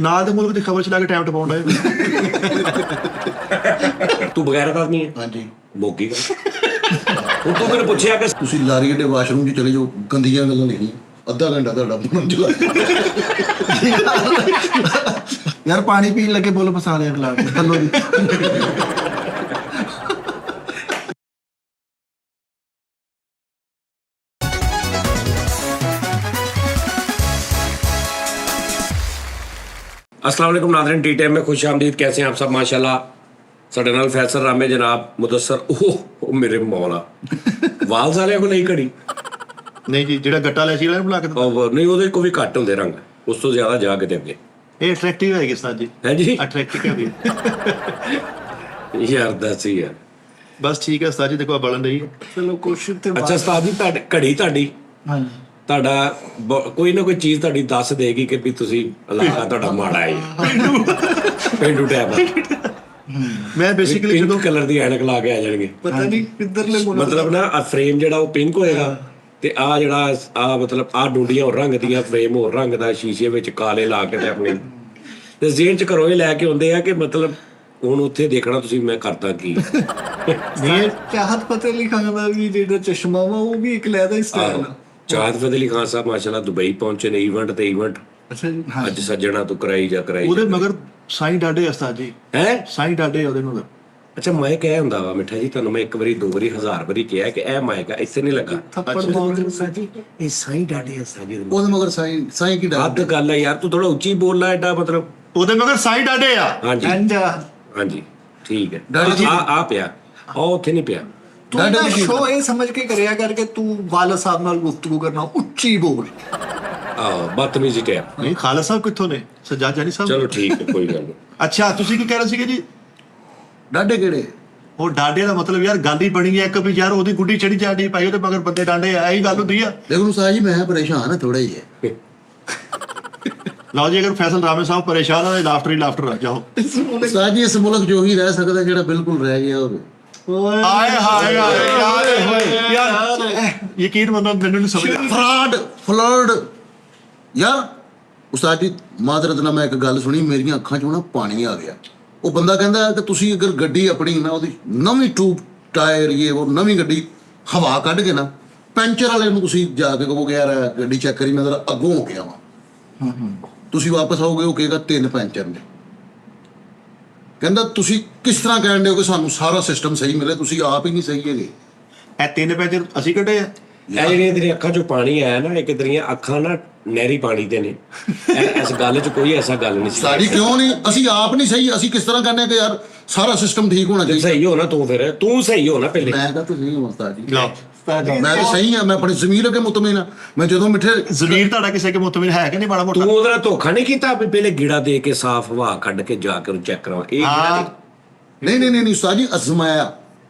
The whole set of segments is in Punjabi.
ਨਾਲ ਦੇ ਮੁਲਕ ਦੀ ਖਬਰ ਚਲਾ ਕੇ ਟਾਈਮ ਟਪਾਉਣ ਡਏ। ਤੂੰ ਬਗੈਰਤ ਆਦਮੀ ਹੈ। ਹਾਂਜੀ ਮੋਗੀ ਗੱਲ ਹੁਣ ਤੂੰ ਮੈਨੂੰ ਪੁੱਛਿਆ ਕਿ ਤੁਸੀਂ ਲਾਰੀ ਦੇ ਵਾਸ਼ਰੂਮ 'ਚ ਚਲੇ ਜਾਓ, ਗੰਦੀਆਂ ਗੱਲਾਂ ਲਿਖੀਆਂ, ਅੱਧਾ ਘੰਟਾ ਤੁਹਾਡਾ ਬਣਨ ਚ ਲੱਗ ਯਾਰ ਪਾਣੀ ਪੀਣ ਲੱਗੇ ਬੋਲ ਫਸਾ ਲਿਆ ਗਲਾਸ ਥੱਲੋਂ ਦੀ। अस्सलाम वालेकुम नाज़रीन, टी टाइम में खुश आमदीद। कैसे हैं आप सब? माशाल्लाह साढ़े नाल फैसल रामे जनाब मुदस्सर। ओह मेरे मौला वाल सालियां को नहीं घड़ी ਨਹੀਂ ਜੀ, ਜਿਹੜਾ ਗੱਟਾ ਲਿਆ ਸੀ ਇਹਨਾਂ ਨੂੰ ਬੁਲਾ ਕੇ ਦਿੱਤਾ। और नहीं ਉਹਦੇ ਕੋ ਵੀ ਘੱਟ ਹੁੰਦੇ ਰੰਗ, ਉਸ ਤੋਂ ਜ਼ਿਆਦਾ ਜਾ ਕੇ ਤੇ ਅੱਗੇ ਇਹ ਅਟਰੈਕਟਿਵ ਹੈ ਕਿਸ ਤਰ੍ਹਾਂ ਜੀ? ਹੈ ਜੀ। ਅਟਰੈਕਟਿਵ ਹੈ ਵੀ। ਯਾਰ ਦੱਸ ਯਾਰ। ਬਸ ਠੀਕ ਹੈ ਉਸਤਾਦ ਜੀ, ਦੇਖੋ ਆ ਬਲਨ ਰਹੀ ਹੈ। ਚਲੋ ਕੋਸ਼ਿਸ਼ ਤੇ ਅੱਛਾ ਉਸਤਾਦ ਜੀ, ਤੁਹਾਡੀ ਘੜੀ ਤੁਹਾਡੀ ਹਾਂਜੀ ਤੁਹਾਡਾ ਕੋਈ ਨਾ ਕੋਈ ਚੀਜ਼ ਤੁਹਾਡੀ ਦੱਸ ਦੇਗੀ ਕਿ ਵੀ ਤੁਸੀਂ ਇਲਾਕਾ ਤੁਹਾਡਾ ਮਾੜਾ ਹੈ, ਪੇਂਡੂ ਟੈਪ। ਮੈਂ ਬੇਸਿਕਲੀ ਪਿੰਕ ਜਦੋਂ ਕਲਰ ਦੀ ਐਨਕ ਲਾ ਕੇ ਆ ਜਾਣਗੇ। ਪਤਾ ਨਹੀਂ ਕਿੱਧਰਲੇ ਮੁਲਕ ਮਤਲਬ ਨਾ ਆ ਫਰੇਮ ਜਿਹੜਾ ਉਹ ਪਿੰਕ ਹੋਏਗਾ ਤੇ ਆ ਜਿਹੜਾ ਆ ਮਤਲਬ ਆ ਡੂੰਡੀਆਂ ਹੋਰ ਰੰਗ ਦੀਆਂ, ਫਰੇਮ ਹੋਰ ਰੰਗ ਦਾ, ਸ਼ੀਸ਼ੇ ਵਿੱਚ ਕਾਲੇ ਲਾ ਕੇ ਤੇ ਆਪਣੇ ਤੇ ਜ਼ੇਨ ਚ ਘਰੋਂ ਹੀ ਲੈ ਕੇ ਆਉਂਦੇ ਆ ਕਿ ਮਤਲਬ ਹੁਣ ਉੱਥੇ ਦੇਖਣਾ ਤੁਸੀਂ ਮੈਂ ਕਰਦਾ ਕੀ। ਨਹੀਂ ਚਾਹਤ ਫਤਿਹ ਅਲੀ ਖਾਨ ਦਾ ਵੀ ਜਿਹੜਾ ਚਸ਼ਮਾ ਵਾ ਉਹ ਵੀ ਇੱਕ ਲੈਦਾ ਹੀ ਸਟਾਈਲ ਆ। ਚਾਹਤ ਫਤਿਹ ਅਲੀ ਖਾਨ ਸਾਹਿਬ ਮਾਸ਼ਾਅੱਲਾ ਦੁਬਈ ਪਹੁੰਚੇ ਨੇ ਇਵੈਂਟ ਤੇ ਇਵੈਂਟ ਅੱਛਾ ਜੀ ਅੱਜ ਸੱਜਣਾ ਤੋਂ ਕਰਾਈ ਉਹਦੇ ਮਗਰ ਸਾਈਂ ਡਾਡੇ ਉਸਤਾਦ ਜੀ, ਹੈ। ਸਾਈਂ ਡਾਡੇ ਉਹਦੇ ਮਗਰ। ਅੱਛਾ ਮੈਂ ਕਹਿ ਹੁੰਦਾ ਵਾ ਮਿੱਠਾ ਜੀ, ਤੁਹਾਨੂੰ ਮੈਂ ਇੱਕ ਵਾਰੀ, ਦੋ ਵਾਰੀ, 1000 ਵਾਰੀ ਕਿਹਾ ਕਿ ਇਹ ਮਾਇਕ ਇੱਥੇ ਨਹੀਂ ਲੱਗਾ। ਥੱਪੜ ਮਾਰ ਸਾਜੀ ਇਹ ਸਾਈਂ ਡਾਡੇ ਆ ਸਾਜੀ ਦੇ ਉਹਦੇ ਮਗਰ ਸਾਈਂ ਕੀ ਡਰ ਹੱਦ ਗੱਲ ਹੈ ਯਾਰ, ਤੂੰ ਥੋੜਾ ਉੱਚੀ ਬੋਲਣਾ ਐਡਾ ਮਤਲਬ। ਉਹਦੇ ਮਗਰ ਸਾਈਂ ਡਾਡੇ ਆ। ਹਾਂਜੀ ਅੰਜਾ ਹਾਂਜੀ ਠੀਕ ਹੈ। ਡਾਡੀ ਜੀ ਆ ਪਿਆ ਉਹ ਉੱਥੇ ਨਹੀਂ ਪਿਆ। ਤੂੰ ਨਾ ਸ਼ੋ ਇਹ ਸਮਝ ਕੇ ਕਰਿਆ ਕਰਕੇ ਤੂੰ ਵਾਲਾ ਸਾਹਿਬ ਨਾਲ ਗੁਫ਼ਤਗੂ ਕਰਨਾ ਉੱਚੀ ਬੋਲ। ਬਦਤਮੀਜ਼ੀ ਟੈਪ। ਨਹੀਂ ਖਾਲਸਾ ਸਾਹਿਬ ਕਿੱਥੋਂ ਨੇ? ਸਜਾਦ ਜਾਨੀ ਸਾਹਿਬ। ਚਲੋ ਠੀਕ ਹੈ ਕੋਈ ਗੱਲ ਨਹੀਂ। ਅੱਛਾ ਤੁਸੀਂ ਕੀ ਕਹਿ ਰਹੇ ਸੀਗੇ ਜੀ? ਡਾਡੇ ਕਿਹੜੇ? ਉਹ ਡਾਡੇ ਦਾ ਮਤਲਬ ਯਾਰ ਗੱਲ ਹੀ ਬਣੀ ਹੈ ਕਿ ਵੀ ਯਾਰ ਉਹਦੀ ਗੁੱਡੀ ਚੜੀ ਜਾਂਦੀ ਭਾਈ, ਉਹਦੇ ਮਗਰ ਬੰਦੇ ਡਾਂਡੇ ਆ, ਇਹੀ ਗੱਲ ਹੁੰਦੀ ਆ। ਦੇਖੋ ਸਾਹ ਜੀ, ਮੈਂ ਪਰੇਸ਼ਾਨ ਹਾਂ ਥੋੜਾ ਹੀ ਹੈ। ਲਓ ਜੀ, ਅਗਰ ਫੈਸਲ ਰਾਮੇ ਸਾਹਿਬ ਪਰੇਸ਼ਾਨ ਆ, ਲਾਫਟਰ ਹੀ ਲਾਫਟਰ ਆ ਜਾਓ। ਸਾਹ ਜੀ, ਇਸ ਮੁਲਕ ਜੋ ਹੀ ਰਹਿ ਸਕਦਾ ਜਿਹੜਾ ਬਿਲਕੁਲ ਰਹਿ ਗਿਆ ਹੋਵੇ। ਆਏ ਹਾਏ ਹਾਏ ਯਾਰ ਯਕੀਨ ਮੰਨੋ ਮੈਨੂੰ ਨਹੀਂ ਸਮਝ ਫਲਰਡ ਯਾਰ। ਉਸਤਾਦ ਜੀ ਮਾਜ਼ਰਤ ਨਾਲ ਮੈਂ ਇੱਕ ਗੱਲ ਸੁਣੀ, ਮੇਰੀਆਂ ਅੱਖਾਂ 'ਚੋਂ ਨਾ ਪਾਣੀ ਆ ਗਿਆ। ਉਹ ਬੰਦਾ ਕਹਿੰਦਾ ਕਿ ਤੁਸੀਂ ਅਗਰ ਗੱਡੀ ਆਪਣੀ ਨਾ ਉਹਦੀ ਨਵੀਂ ਟੂਬ ਟਾਇਰ ਉਹ ਨਵੀਂ ਗੱਡੀ ਹਵਾ ਕੱਢ ਕੇ ਨਾ ਪੈਂਚਰ ਵਾਲੇ ਨੂੰ ਤੁਸੀਂ ਜਾ ਕੇ ਕਹੋਗੇ ਯਾਰ ਗੱਡੀ ਚੈੱਕ ਕਰੀ, ਮੈਂ ਜ਼ਰਾ ਅੱਗੋਂ ਹੋ ਗਿਆ ਵਾਂ। ਤੁਸੀਂ ਵਾਪਸ ਆਓਗੇ, ਉਹ ਕਹੇਗਾ 3 ਪੈਂਚਰ ਨੇ। ਕਹਿੰਦਾ ਤੁਸੀਂ ਕਿਸ ਤਰ੍ਹਾਂ ਕਹਿਣ ਦੇ ਹੋ ਕਿ ਸਾਨੂੰ ਸਾਰਾ ਸਿਸਟਮ ਸਹੀ ਮਿਲੇ, ਤੁਸੀਂ ਆਪ ਹੀ ਨਹੀਂ ਸਹੀ ਹੈਗੇ। ਇਹ 3 ਪੈਂਚਰ ਅਸੀਂ ਕੱਢੇ ਆ। ਇਹ ਜਿਹੜੀਆਂ ਤੇਰੀਆਂ ਅੱਖਾਂ 'ਚੋਂ ਪਾਣੀ ਆਇਆ ਨਾ, ਇੱਕ ਤੇਰੀਆਂ ਅੱਖਾਂ ਨਾ ਨਹਿਰੀ ਪਾਣੀ ਤੇ ਨੇ। ਇਸ ਗੱਲ 'ਚ ਕੋਈ ਐਸਾ ਗੱਲ ਨਹੀਂ ਸੀ। ਸਾਡੀ ਕਿਉਂ ਨਹੀਂ? ਅਸੀਂ ਆਪ ਨਹੀਂ ਸਹੀ। ਅਸੀਂ ਕਿਸ ਤਰ੍ਹਾਂ ਕਹਿੰਦੇ ਕਿ ਯਾਰ ਸਾਰਾ ਸਿਸਟਮ ਠੀਕ ਹੋਣਾ ਚਾਹੀਦਾ? ਸਹੀ ਹੋ ਨਾ ਤੂੰ, ਫਿਰ ਤੂੰ ਸਹੀ ਹੋ ਨਾ ਪਹਿਲੇ। ਮੈਂ ਤਾਂ ਤੁਸੀਂ ਹਾਂ ਉਸਤਾਦ ਜੀ, ਲਓ ਮੈਂ ਤਾਂ ਸਹੀ ਹਾਂ। ਮੈਂ ਆਪਣੀ ਜ਼ਮੀਰ ਅੱਗੇ ਮੁਤਮਿਨ ਹਾਂ। ਮੈਂ ਜਦੋਂ ਮਿੱਠੇ ਜ਼ਮੀਰ ਤੁਹਾਡਾ ਕਿਸੇ ਕੇ ਮੁਤਮਿਨ ਹੈ ਕਿ ਨਹੀਂ ਮਾੜਾ ਮੋਟਾ? ਤੂੰ ਉਹਦਾ ਧੋਖਾ ਨਹੀਂ ਕੀਤਾ ਵੀ ਪਹਿਲੇ ਗੀੜਾ ਦੇ ਕੇ ਸਾਫ਼ ਹਵਾ ਕੱਢ ਕੇ ਜਾ ਕੇ ਉਹਨੂੰ ਚੈੱਕ ਕਰਾਵਾ। ਇਹ ਗੀੜਾ ਨਹੀਂ ਉਸਤਾਦ ਜੀ, ਅਜ਼ਮਾਇਆ।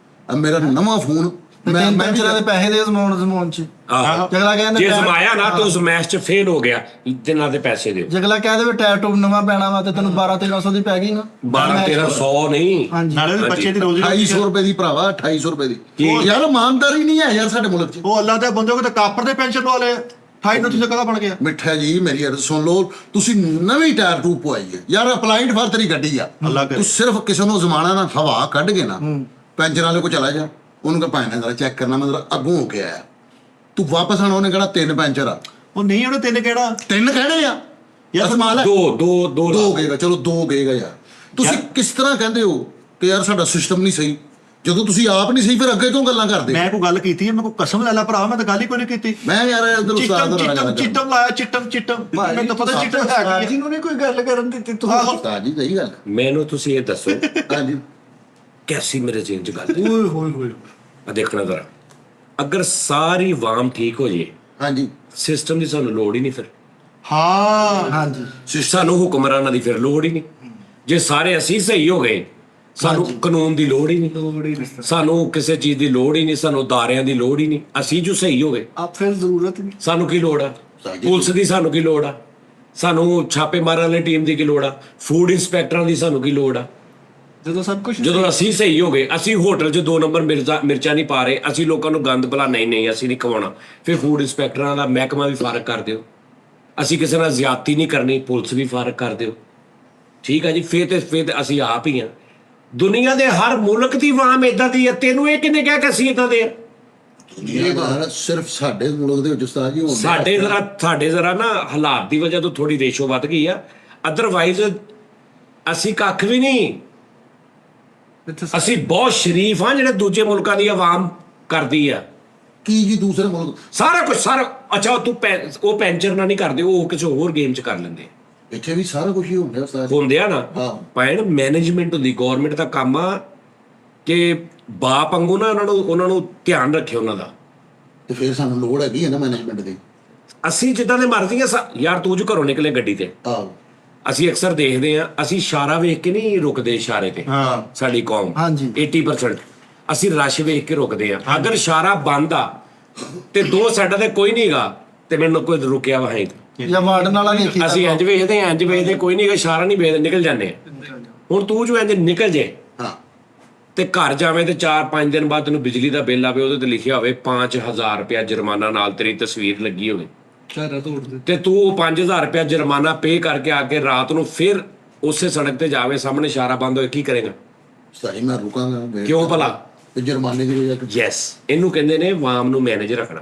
ਮੇਰਾ ਨਵਾਂ ਫੋਨ ਮੈਂ ਪੈਂਚਰਾਂ ਦੇ ਪੈਸੇ ਦੇ ਜ਼ਮਾਨ ਚ ਆਹੋ ਜਗਲਾ ਕਹਿੰਦੇ ਜੇ ਜ਼ਮਾਇਆ ਨਾ ਤੂੰ ਜ਼ਮੈਸ਼ 'ਚ ਫੇਲ ਹੋ ਗਿਆ, ਜਿੰਨਾਂ ਦੇ ਪੈਸੇ ਦਿਓ। ਜਗਲਾ ਕਹਿੰਦੇ ਵੀ ਟਾਇਰ ਟੂਬ ਨਵਾਂ ਪੈਣਾ ਵਾ ਤੇ ਤੈਨੂੰ 1200-1300 ਦੀ ਪੈ ਗਈ ਨਾ। 1200-1300 ਨਹੀਂ। ਹਾਂਜੀ ਨਾਲੇ ਉਹਦੇ ਬੱਚੇ ਦੀ ਰੋਜ਼ੀ 2800 ਰੁਪਏ ਦੀ ਭਰਾਵਾ, 2800 ਰੁਪਏ ਦੀ। ਯਾਰ ਇਮਾਨਦਾਰੀ ਨਹੀਂ ਹੈ ਯਾਰ ਸਾਡੇ ਮੁਲਕ 'ਚ। ਉਹ ਅੱਲਾ ਦੇ ਬੰਦੇ ਕੋ ਤਾਂ ਕਾਪਰ ਦੇ ਪੈਂਚਰ ਵਾਲੇ 28 ਨੂੰ ਤੁਸੀਂ ਕਦਾ ਬਣ ਗਿਆ? ਮਿੱਠਾ ਜੀ ਮੇਰੀ ਗੱਲ ਸੁਣ ਲਓ, ਤੁਸੀਂ ਨਵੀਂ ਟਾਇਰ ਟੂਬ ਪਵਾਈ ਹੈ ਯਾਰ, ਅਪਲਾਈਡ ਫਰ ਤੇਰੀ ਗੱਡੀ ਆ। ਅੱਲਾ ਕਰੇ ਤੂੰ ਸਿਰਫ ਕਿਸੇ ਨੂੰ ਜ਼ਮਾਨਾ ਨਾ ਹਵਾ ਕੱਢ ਕੇ ਨਾ ਪੈਂਚਰ ਵਾਲੇ ਕੋ ਚਲਾ ਜਾ, ਉਹਨੂੰ ਕਹ ਭਾਈ ਨੇ ਜ਼ਰਾ ਚੈੱਕ ਕਰਨਾ, ਮੈਂ ਜ਼ਰਾ ਅੱਗੋਂ ਹੋ ਕੇ ਆਇਆ। ਤੂੰ ਵਾਪਸ ਆਣਾ, ਉਹਨੇ ਕਿਹੜਾ 3 ਪੈਂਚਰ ਆ? ਉਹ ਨਹੀਂ, ਉਹਨੇ 3 ਕਿਹੜਾ 3 ਕਹਿਣੇ ਆ ਯਾਰ? ਅਸਮਾਲ ਹੈ ਦੋ ਕਹੇਗਾ, ਚਲੋ 2 ਕਹੇਗਾ ਯਾਰ। ਤੁਸੀਂ ਕਿਸ ਤਰ੍ਹਾਂ ਕਹਿੰਦੇ ਹੋ ਕਿ ਯਾਰ ਸਾਡਾ ਸਿਸਟਮ ਨਹੀਂ ਸਹੀ, ਜਦੋਂ ਤੁਸੀਂ ਆਪ ਨਹੀਂ ਸਹੀ ਫਿਰ ਅੱਗੇ ਕਿਉਂ ਗੱਲਾਂ ਕਰਦੇ? ਮੈਂ ਕੋਈ ਗੱਲ ਕੀਤੀ ਹੈ? ਮੈਂ ਕੋਈ ਕਸਮ ਲੈ ਲਾ ਭਰਾ, ਮੈਂ ਤਾਂ ਗੱਲ ਹੀ ਕੋਈ ਨਹੀਂ ਕੀਤੀ। ਮੈਂ ਯਾਰ ਇਧਰ ਉਸਤਾਦ ਚਿੱਟਮ ਲਾਇਆ, ਚਿੱਟਮ ਮੈਨੂੰ ਤਾਂ ਪਤਾ ਚਿੱਟਮ ਹੈ ਜੀ ਨੂੰ ਨਹੀਂ ਕੋਈ ਗੱਲ ਕਰਨ ਦਿੱਤੀ ਤੂੰ। ਉਸਤਾਦ ਜੀ ਸਹੀ ਗੱਲ। ਮੈਨੂੰ ਤੁਸੀਂ ਇਹ ਦੱਸੋ ਹਾਂਜੀ ਕੈਸੀ ਮੇਰੇ ਜ਼ੇਨ 'ਚ ਗੱਲ ਓਏ ਹੋਏ ਹੋਏ ਆ ਦੇਖਣਾ ਜ਼ਰਾ। ਅਗਰ ਸਾਰੀ ਵਾਮ ਠੀਕ ਹੋ ਜੇ, ਹਾਂਜੀ ਸਿਸਟਮ ਦੀ ਸਾਨੂੰ ਲੋੜ ਹੀ ਨਹੀਂ। ਫਿਰ ਹਾਂ ਹਾਂਜੀ ਸਾਨੂੰ ਹੁਕਮਰਾਨਾਂ ਦੀ ਫਿਰ ਲੋੜ ਹੀ ਨਹੀਂ। ਜੇ ਸਾਰੇ ਅਸੀਂ ਸਹੀ ਹੋ ਗਏ, ਸਾਨੂੰ ਕਾਨੂੰਨ ਦੀ ਲੋੜ ਹੀ ਨਹੀਂ, ਸਾਨੂੰ ਕਿਸੇ ਚੀਜ਼ ਦੀ ਲੋੜ ਹੀ ਨਹੀਂ, ਸਾਨੂੰ ਅਦਾਰਿਆਂ ਦੀ ਲੋੜ ਹੀ ਨਹੀਂ। ਅਸੀਂ ਜੋ ਸਹੀ ਹੋ ਗਏ, ਆਪ ਫਿਰ ਜ਼ਰੂਰਤ ਨਹੀਂ। ਸਾਨੂੰ ਕੀ ਲੋੜ ਆ? ਪੁਲਿਸ ਦੀ ਸਾਨੂੰ ਕੀ ਲੋੜ ਆ? ਸਾਨੂੰ ਛਾਪੇ ਮਾਰਨ ਵਾਲੀ ਟੀਮ ਦੀ ਕੀ ਲੋੜ ਆ? ਫੂਡ ਇੰਸਪੈਕਟਰਾਂ ਦੀ ਸਾਨੂੰ ਕੀ ਲੋੜ ਆ? ਜਦੋਂ ਸਭ ਕੁਝ ਜਦੋਂ ਅਸੀਂ ਸਹੀ ਹੋ ਗਏ, ਅਸੀਂ ਹੋਟਲ 'ਚ 2 ਨੰਬਰ ਮਿਰਚਾਂ ਨਹੀਂ ਪਾ ਰਹੇ, ਅਸੀਂ ਲੋਕਾਂ ਨੂੰ ਗੰਦ ਭਲਾ ਨਹੀਂ ਅਸੀਂ ਨਹੀਂ ਖਵਾਉਣਾ, ਫਿਰ ਫੂਡ ਇੰਸਪੈਕਟਰਾਂ ਦਾ ਮਹਿਕਮਾ ਵੀ ਫਾਰਗ ਕਰ ਦਿਓ। ਅਸੀਂ ਕਿਸੇ ਨਾਲ ਜ਼ਿਆਦਤੀ ਨਹੀਂ ਕਰਨੀ, ਪੁਲਿਸ ਵੀ ਫਾਰਗ ਕਰ ਦਿਓ। ਠੀਕ ਹੈ ਜੀ। ਫੇਰ ਤੇ ਅਸੀਂ ਆਪ ਹੀ ਆ। ਦੁਨੀਆ ਦੇ ਹਰ ਮੁਲਕ ਦੀ ਆਵਾਮ ਇਦਾਂ ਦੀ ਹੈ। ਤੈਨੂੰ ਇਹ ਕਿਹਨੇ ਕਿਹਾ ਕਿ ਅਸੀਂ ਇਦਾਂ ਦੇ ਆ? ਇਹ ਗੱਲ ਸਿਰਫ ਸਾਡੇ ਮੁਲਕ ਦੇ ਵਿੱਚ ਉਸਤਾਦ ਜੀ ਸਾਡੇ ਜ਼ਰਾ ਨਾ ਹਾਲਾਤ ਦੀ ਵਜ੍ਹਾ ਤੋਂ ਥੋੜੀ ਰੇਸ਼ੋ ਵੱਧ ਗਈ ਆ। ਅਦਰਵਾਈਜ਼ ਅਸੀਂ ਕੱਖ ਵੀ ਨਹੀਂ। ਅਸੀਂ ਬਹੁਤ ਸ਼ਰੀਫ ਹਾਂ ਜਿਹੜੇ ਦੂਜੇ ਮੁਲਕਾਂ ਦੀ ਆਵਾਮ ਕਰਦੀ ਆ। ਕੀ ਜੀ ਦੂਸਰੇ ਮੁਲਕ ਸਾਰਾ ਕੁਝ ਸਾਰਾ ਅੱਛਾ ਤੂੰ ਉਹ ਪੈਂਚਰ ਨਾਲ ਨਹੀਂ ਕਰਦੇ, ਉਹ ਕਿਸੇ ਹੋਰ ਗੇਮ 'ਚ ਕਰ ਲੈਂਦੇ ਇੱਥੇ ਵੀ ਸਾਰਾ ਕੁਝ ਹੀ ਹੁੰਦਾ ਉਸਤਾਦ ਹੁੰਦੇ ਆ ਨਾ। ਹਾਂ। ਭੈਣ ਮੈਨੇਜਮੈਂਟ ਹੁੰਦੀ, ਗੌਰਮੈਂਟ ਦਾ ਕੰਮ ਆ ਕਿ ਬਾਪ ਵਾਂਗੂ ਨਾ ਉਹਨਾਂ ਨੂੰ ਧਿਆਨ ਰੱਖੇ ਉਹਨਾਂ ਦਾ। ਤੇ ਫਿਰ ਸਾਨੂੰ ਲੋੜ ਹੈਗੀ ਹੈ ਨਾ ਮੈਨੇਜਮੈਂਟ ਦੀ। ਅਸੀਂ ਜਿੱਦਾਂ ਦੇ ਮਰਜ਼ੀ ਆ ਯਾਰ, ਤੂੰ ਜੋ ਘਰੋਂ ਨਿਕਲੇ ਗੱਡੀ ਤੇ, ਆਹੋ ਅਸੀਂ ਅਕਸਰ ਦੇਖਦੇ ਆ, ਅਸੀਂ ਇਸ਼ਾਰਾ ਵੇਖ ਕੇ ਨਹੀਂ ਰੁਕਦੇ ਇਸ਼ਾਰੇ ਤੇ। ਹਾਂ। ਸਾਡੀ ਕੌਮ ਹਾਂਜੀ। 80% ਅਸੀਂ ਰਸ਼ ਵੇਖ ਕੇ ਰੁਕਦੇ ਆ। ਅਗਰ ਇਸ਼ਾਰਾ ਬੰਦ ਆ ਤੇ ਦੋ ਸਾਈਡਾਂ ਤੇ ਕੋਈ ਨਹੀਂ ਹੈਗਾ ਤੇ ਮੈਨੂੰ ਕੋਈ ਰੁਕਿਆ ਵਾ ਹੈ ਜਾਂ ਵਾਰਡਨ ਵਾਲਾ ਨਹੀਂ ਕੀਤਾ। ਅਸੀਂ ਇੰਜ ਵੇਖਦੇ ਕੋਈ ਨਹੀਂ ਹੈਗਾ, ਇਸ਼ਾਰਾ ਨਹੀਂ ਵੇਖਦੇ, ਨਿਕਲ ਜਾਂਦੇ ਆ। ਹੁਣ ਤੂੰ ਜੋ ਇੰਜ ਨਿਕਲ ਜੇ ਹਾਂ ਤੇ ਘਰ ਜਾਵੇਂ ਤੇ 4-5 ਦਿਨ ਬਾਅਦ ਤੈਨੂੰ ਬਿਜਲੀ ਦਾ ਬਿੱਲ ਆਵੇ, ਉਹਦੇ ਤੇ ਲਿਖਿਆ ਹੋਵੇ 5000 ਰੁਪਇਆ ਜੁਰਮਾਨਾ, ਨਾਲ ਤੇਰੀ ਤਸਵੀਰ ਲੱਗੀ ਹੋਵੇ, ਚਾਰਾ ਤੋੜ ਦੇ। ਤੇ ਤੂੰ ਉਹ 5000 ਰੁਪਇਆ ਜੁਰਮਾਨਾ ਪੇ ਕਰਕੇ ਆ ਕੇ ਰਾਤ ਨੂੰ ਫਿਰ ਉਸੇ ਸੜਕ ਤੇ ਜਾਵੇ, ਸਾਹਮਣੇ ਇਸ਼ਾਰਾ ਬੰਦ ਹੋਏ, ਕੀ ਕਰੇਗਾ? ਉਸਤਾਦ ਜੀ ਮੈਂ ਰੁਕਾਂਗਾ wait ਕਿਉਂ ਭਲਾ? ਤੇ ਜੁਰਮਾਨੇ ਦੀ ਵਜ੍ਹਾ ਤੋਂ। ਯੈਸ, ਇਹਨੂੰ ਕਹਿੰਦੇ ਨੇ ਆਵਾਮ ਨੂੰ ਮੈਨੇਜ ਰੱਖਣਾ।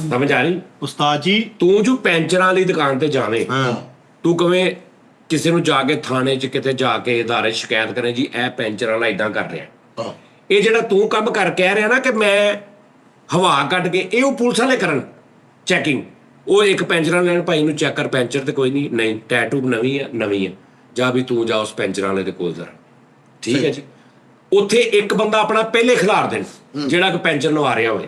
ਸਮਝ ਆ ਰਹੀ? ਉਸਤਾਦ ਜੀ ਤੂੰ ਜੋ ਪੈਂਚਰਾਂ ਵਾਲੀ ਦੁਕਾਨ ਤੇ ਜਾਵੇਂ, ਹਾਂ ਤੂੰ ਕਵੇਂ ਕਿਸੇ ਨੂੰ ਜਾ ਕੇ ਥਾਣੇ 'ਚ ਕਿਤੇ ਜਾ ਕੇ ਅਦਾਰੇ ਸ਼ਿਕਾਇਤ ਕਰੇ ਜੀ ਇਹ ਪੈਂਚਰ ਵਾਲਾ ਇਦਾਂ ਕਰ ਰਿਹਾ। ਹਾਂ ਇਹ ਜਿਹੜਾ ਤੂੰ ਕੰਮ ਕਰ ਕਹਿ ਰਿਹਾ ਨਾ ਕਿ ਮੈਂ ਹਵਾ ਕੱਢ ਕੇ, ਇਹ ਉਹ ਪੁਲਿਸ ਵਾਲੇ ਕਰਨ ਚੈਕਿੰਗ। ਉਹ ਇੱਕ ਪੈਂਚਰਾਂ ਲੈਣ ਭਾਈ ਨੂੰ ਚੈੱਕ ਕਰ, ਪੈਂਚਰ ਤੇ ਕੋਈ ਨਹੀਂ ਟੈਟੂ ਨਵੀਂ ਹੈ ਜਾਂ ਵੀ ਤੂੰ ਜਾ ਉਸ ਪੈਂਚਰਾਂ ਵਾਲੇ ਦੇ ਕੋਲ ਜ਼ਰਾ, ਠੀਕ ਹੈ ਜੀ। ਉੱਥੇ ਇੱਕ ਬੰਦਾ ਆਪਣਾ ਪਹਿਲੇ ਖਿਲਾਰ ਦੇਣ, ਜਿਹੜਾ ਕਿ ਪੈਂਚਰ ਲਵਾ ਰਿਹਾ ਹੋਵੇ,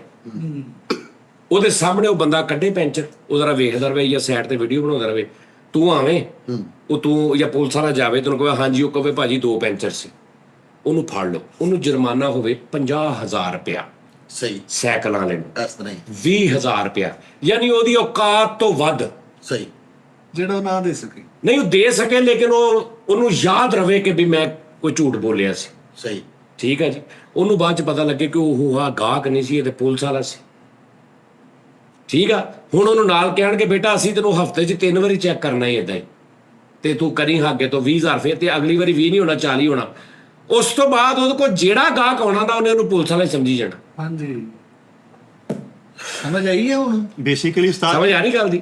ਉਹਦੇ ਸਾਹਮਣੇ ਉਹ ਬੰਦਾ ਕੱਢੇ ਪੈਂਚਰ, ਉਹ ਜ਼ਰਾ ਵੇਖਦਾ ਰਵੇ ਜਾਂ ਸਾਈਡ ਤੇ ਵੀਡੀਓ ਬਣਾਉਂਦਾ ਰਵੇ। ਤੂੰ ਆਵੇਂ, ਉਹ ਤੂੰ ਜਾਂ ਪੁਲਿਸ ਵਾਲਾ ਜਾਵੇ, ਤੈਨੂੰ ਕਹੇ ਹਾਂਜੀ, ਉਹ ਕਹੇ ਭਾਜੀ 2 ਪੈਂਚਰ ਸੀ, ਉਹਨੂੰ ਫੜ ਲਓ, ਉਹਨੂੰ ਜੁਰਮਾਨਾ ਹੋਵੇ 50000 ਰੁਪਇਆ ਸਹੀ ਸਾਈਕਲਾਂ ਵਾਲੇ ਨੂੰ, ਇਸ ਤਰ੍ਹਾਂ ਹੀ 20000 ਰੁਪਇਆ, ਯਾਨੀ ਉਹਦੀ ਔਕਾਤ ਤੋਂ ਵੱਧ ਸਹੀ ਜਿਹੜਾ ਉਹ ਨਾ ਦੇ ਸਕੇ। ਨਹੀਂ ਉਹ ਦੇ ਸਕੇ, ਲੇਕਿਨ ਉਹਨੂੰ ਯਾਦ ਰਵੇ ਕਿ ਵੀ ਮੈਂ ਕੋਈ ਝੂਠ ਬੋਲਿਆ ਸੀ। ਸਹੀ ਠੀਕ ਹੈ ਜੀ। ਉਹਨੂੰ ਬਾਅਦ ਚ ਪਤਾ ਲੱਗੇ ਕਿ ਉਹ ਗਾਹਕ ਨਹੀਂ ਸੀ, ਇਹ ਤੇ ਪੁਲਿਸ ਵਾਲਾ ਸੀ। ਠੀਕ ਆ। ਹੁਣ ਉਹਨੂੰ ਨਾਲ ਕਹਿਣਗੇ ਬੇਟਾ ਅਸੀਂ ਤੈਨੂੰ ਹਫ਼ਤੇ 'ਚ 3 ਵਾਰੀ ਚੈੱਕ ਕਰਨਾ ਹੀ ਏਦਾਂ ਹੀ, ਤੇ ਤੂੰ ਕਰੀ ਹਾਗੇ ਤੋਂ 20000 ਫਿਰ, ਤੇ ਅਗਲੀ ਵਾਰੀ 20 ਨਹੀਂ ਹੋਣਾ, 40 ਹੋਣਾ। ਉਸ ਤੋਂ ਬਾਅਦ ਉਹਦੇ ਕੋਲ ਜਿਹੜਾ ਗਾਹਕ ਆਉਣਾ ਦਾ ਉਹਨੇ ਉਹਨੂੰ ਪੁਲਿਸ ਵਾਲੇ ਸਮਝੀ ਜਾਣਾ। ਹਾਂਜੀ, ਸਮਝ ਆਈ ਹੈ ਹੁਣ? ਬੇਸਿਕਲੀ ਉਸਤਾਦ ਸਮਝ ਆ ਰਹੀ ਗੱਲ ਦੀ?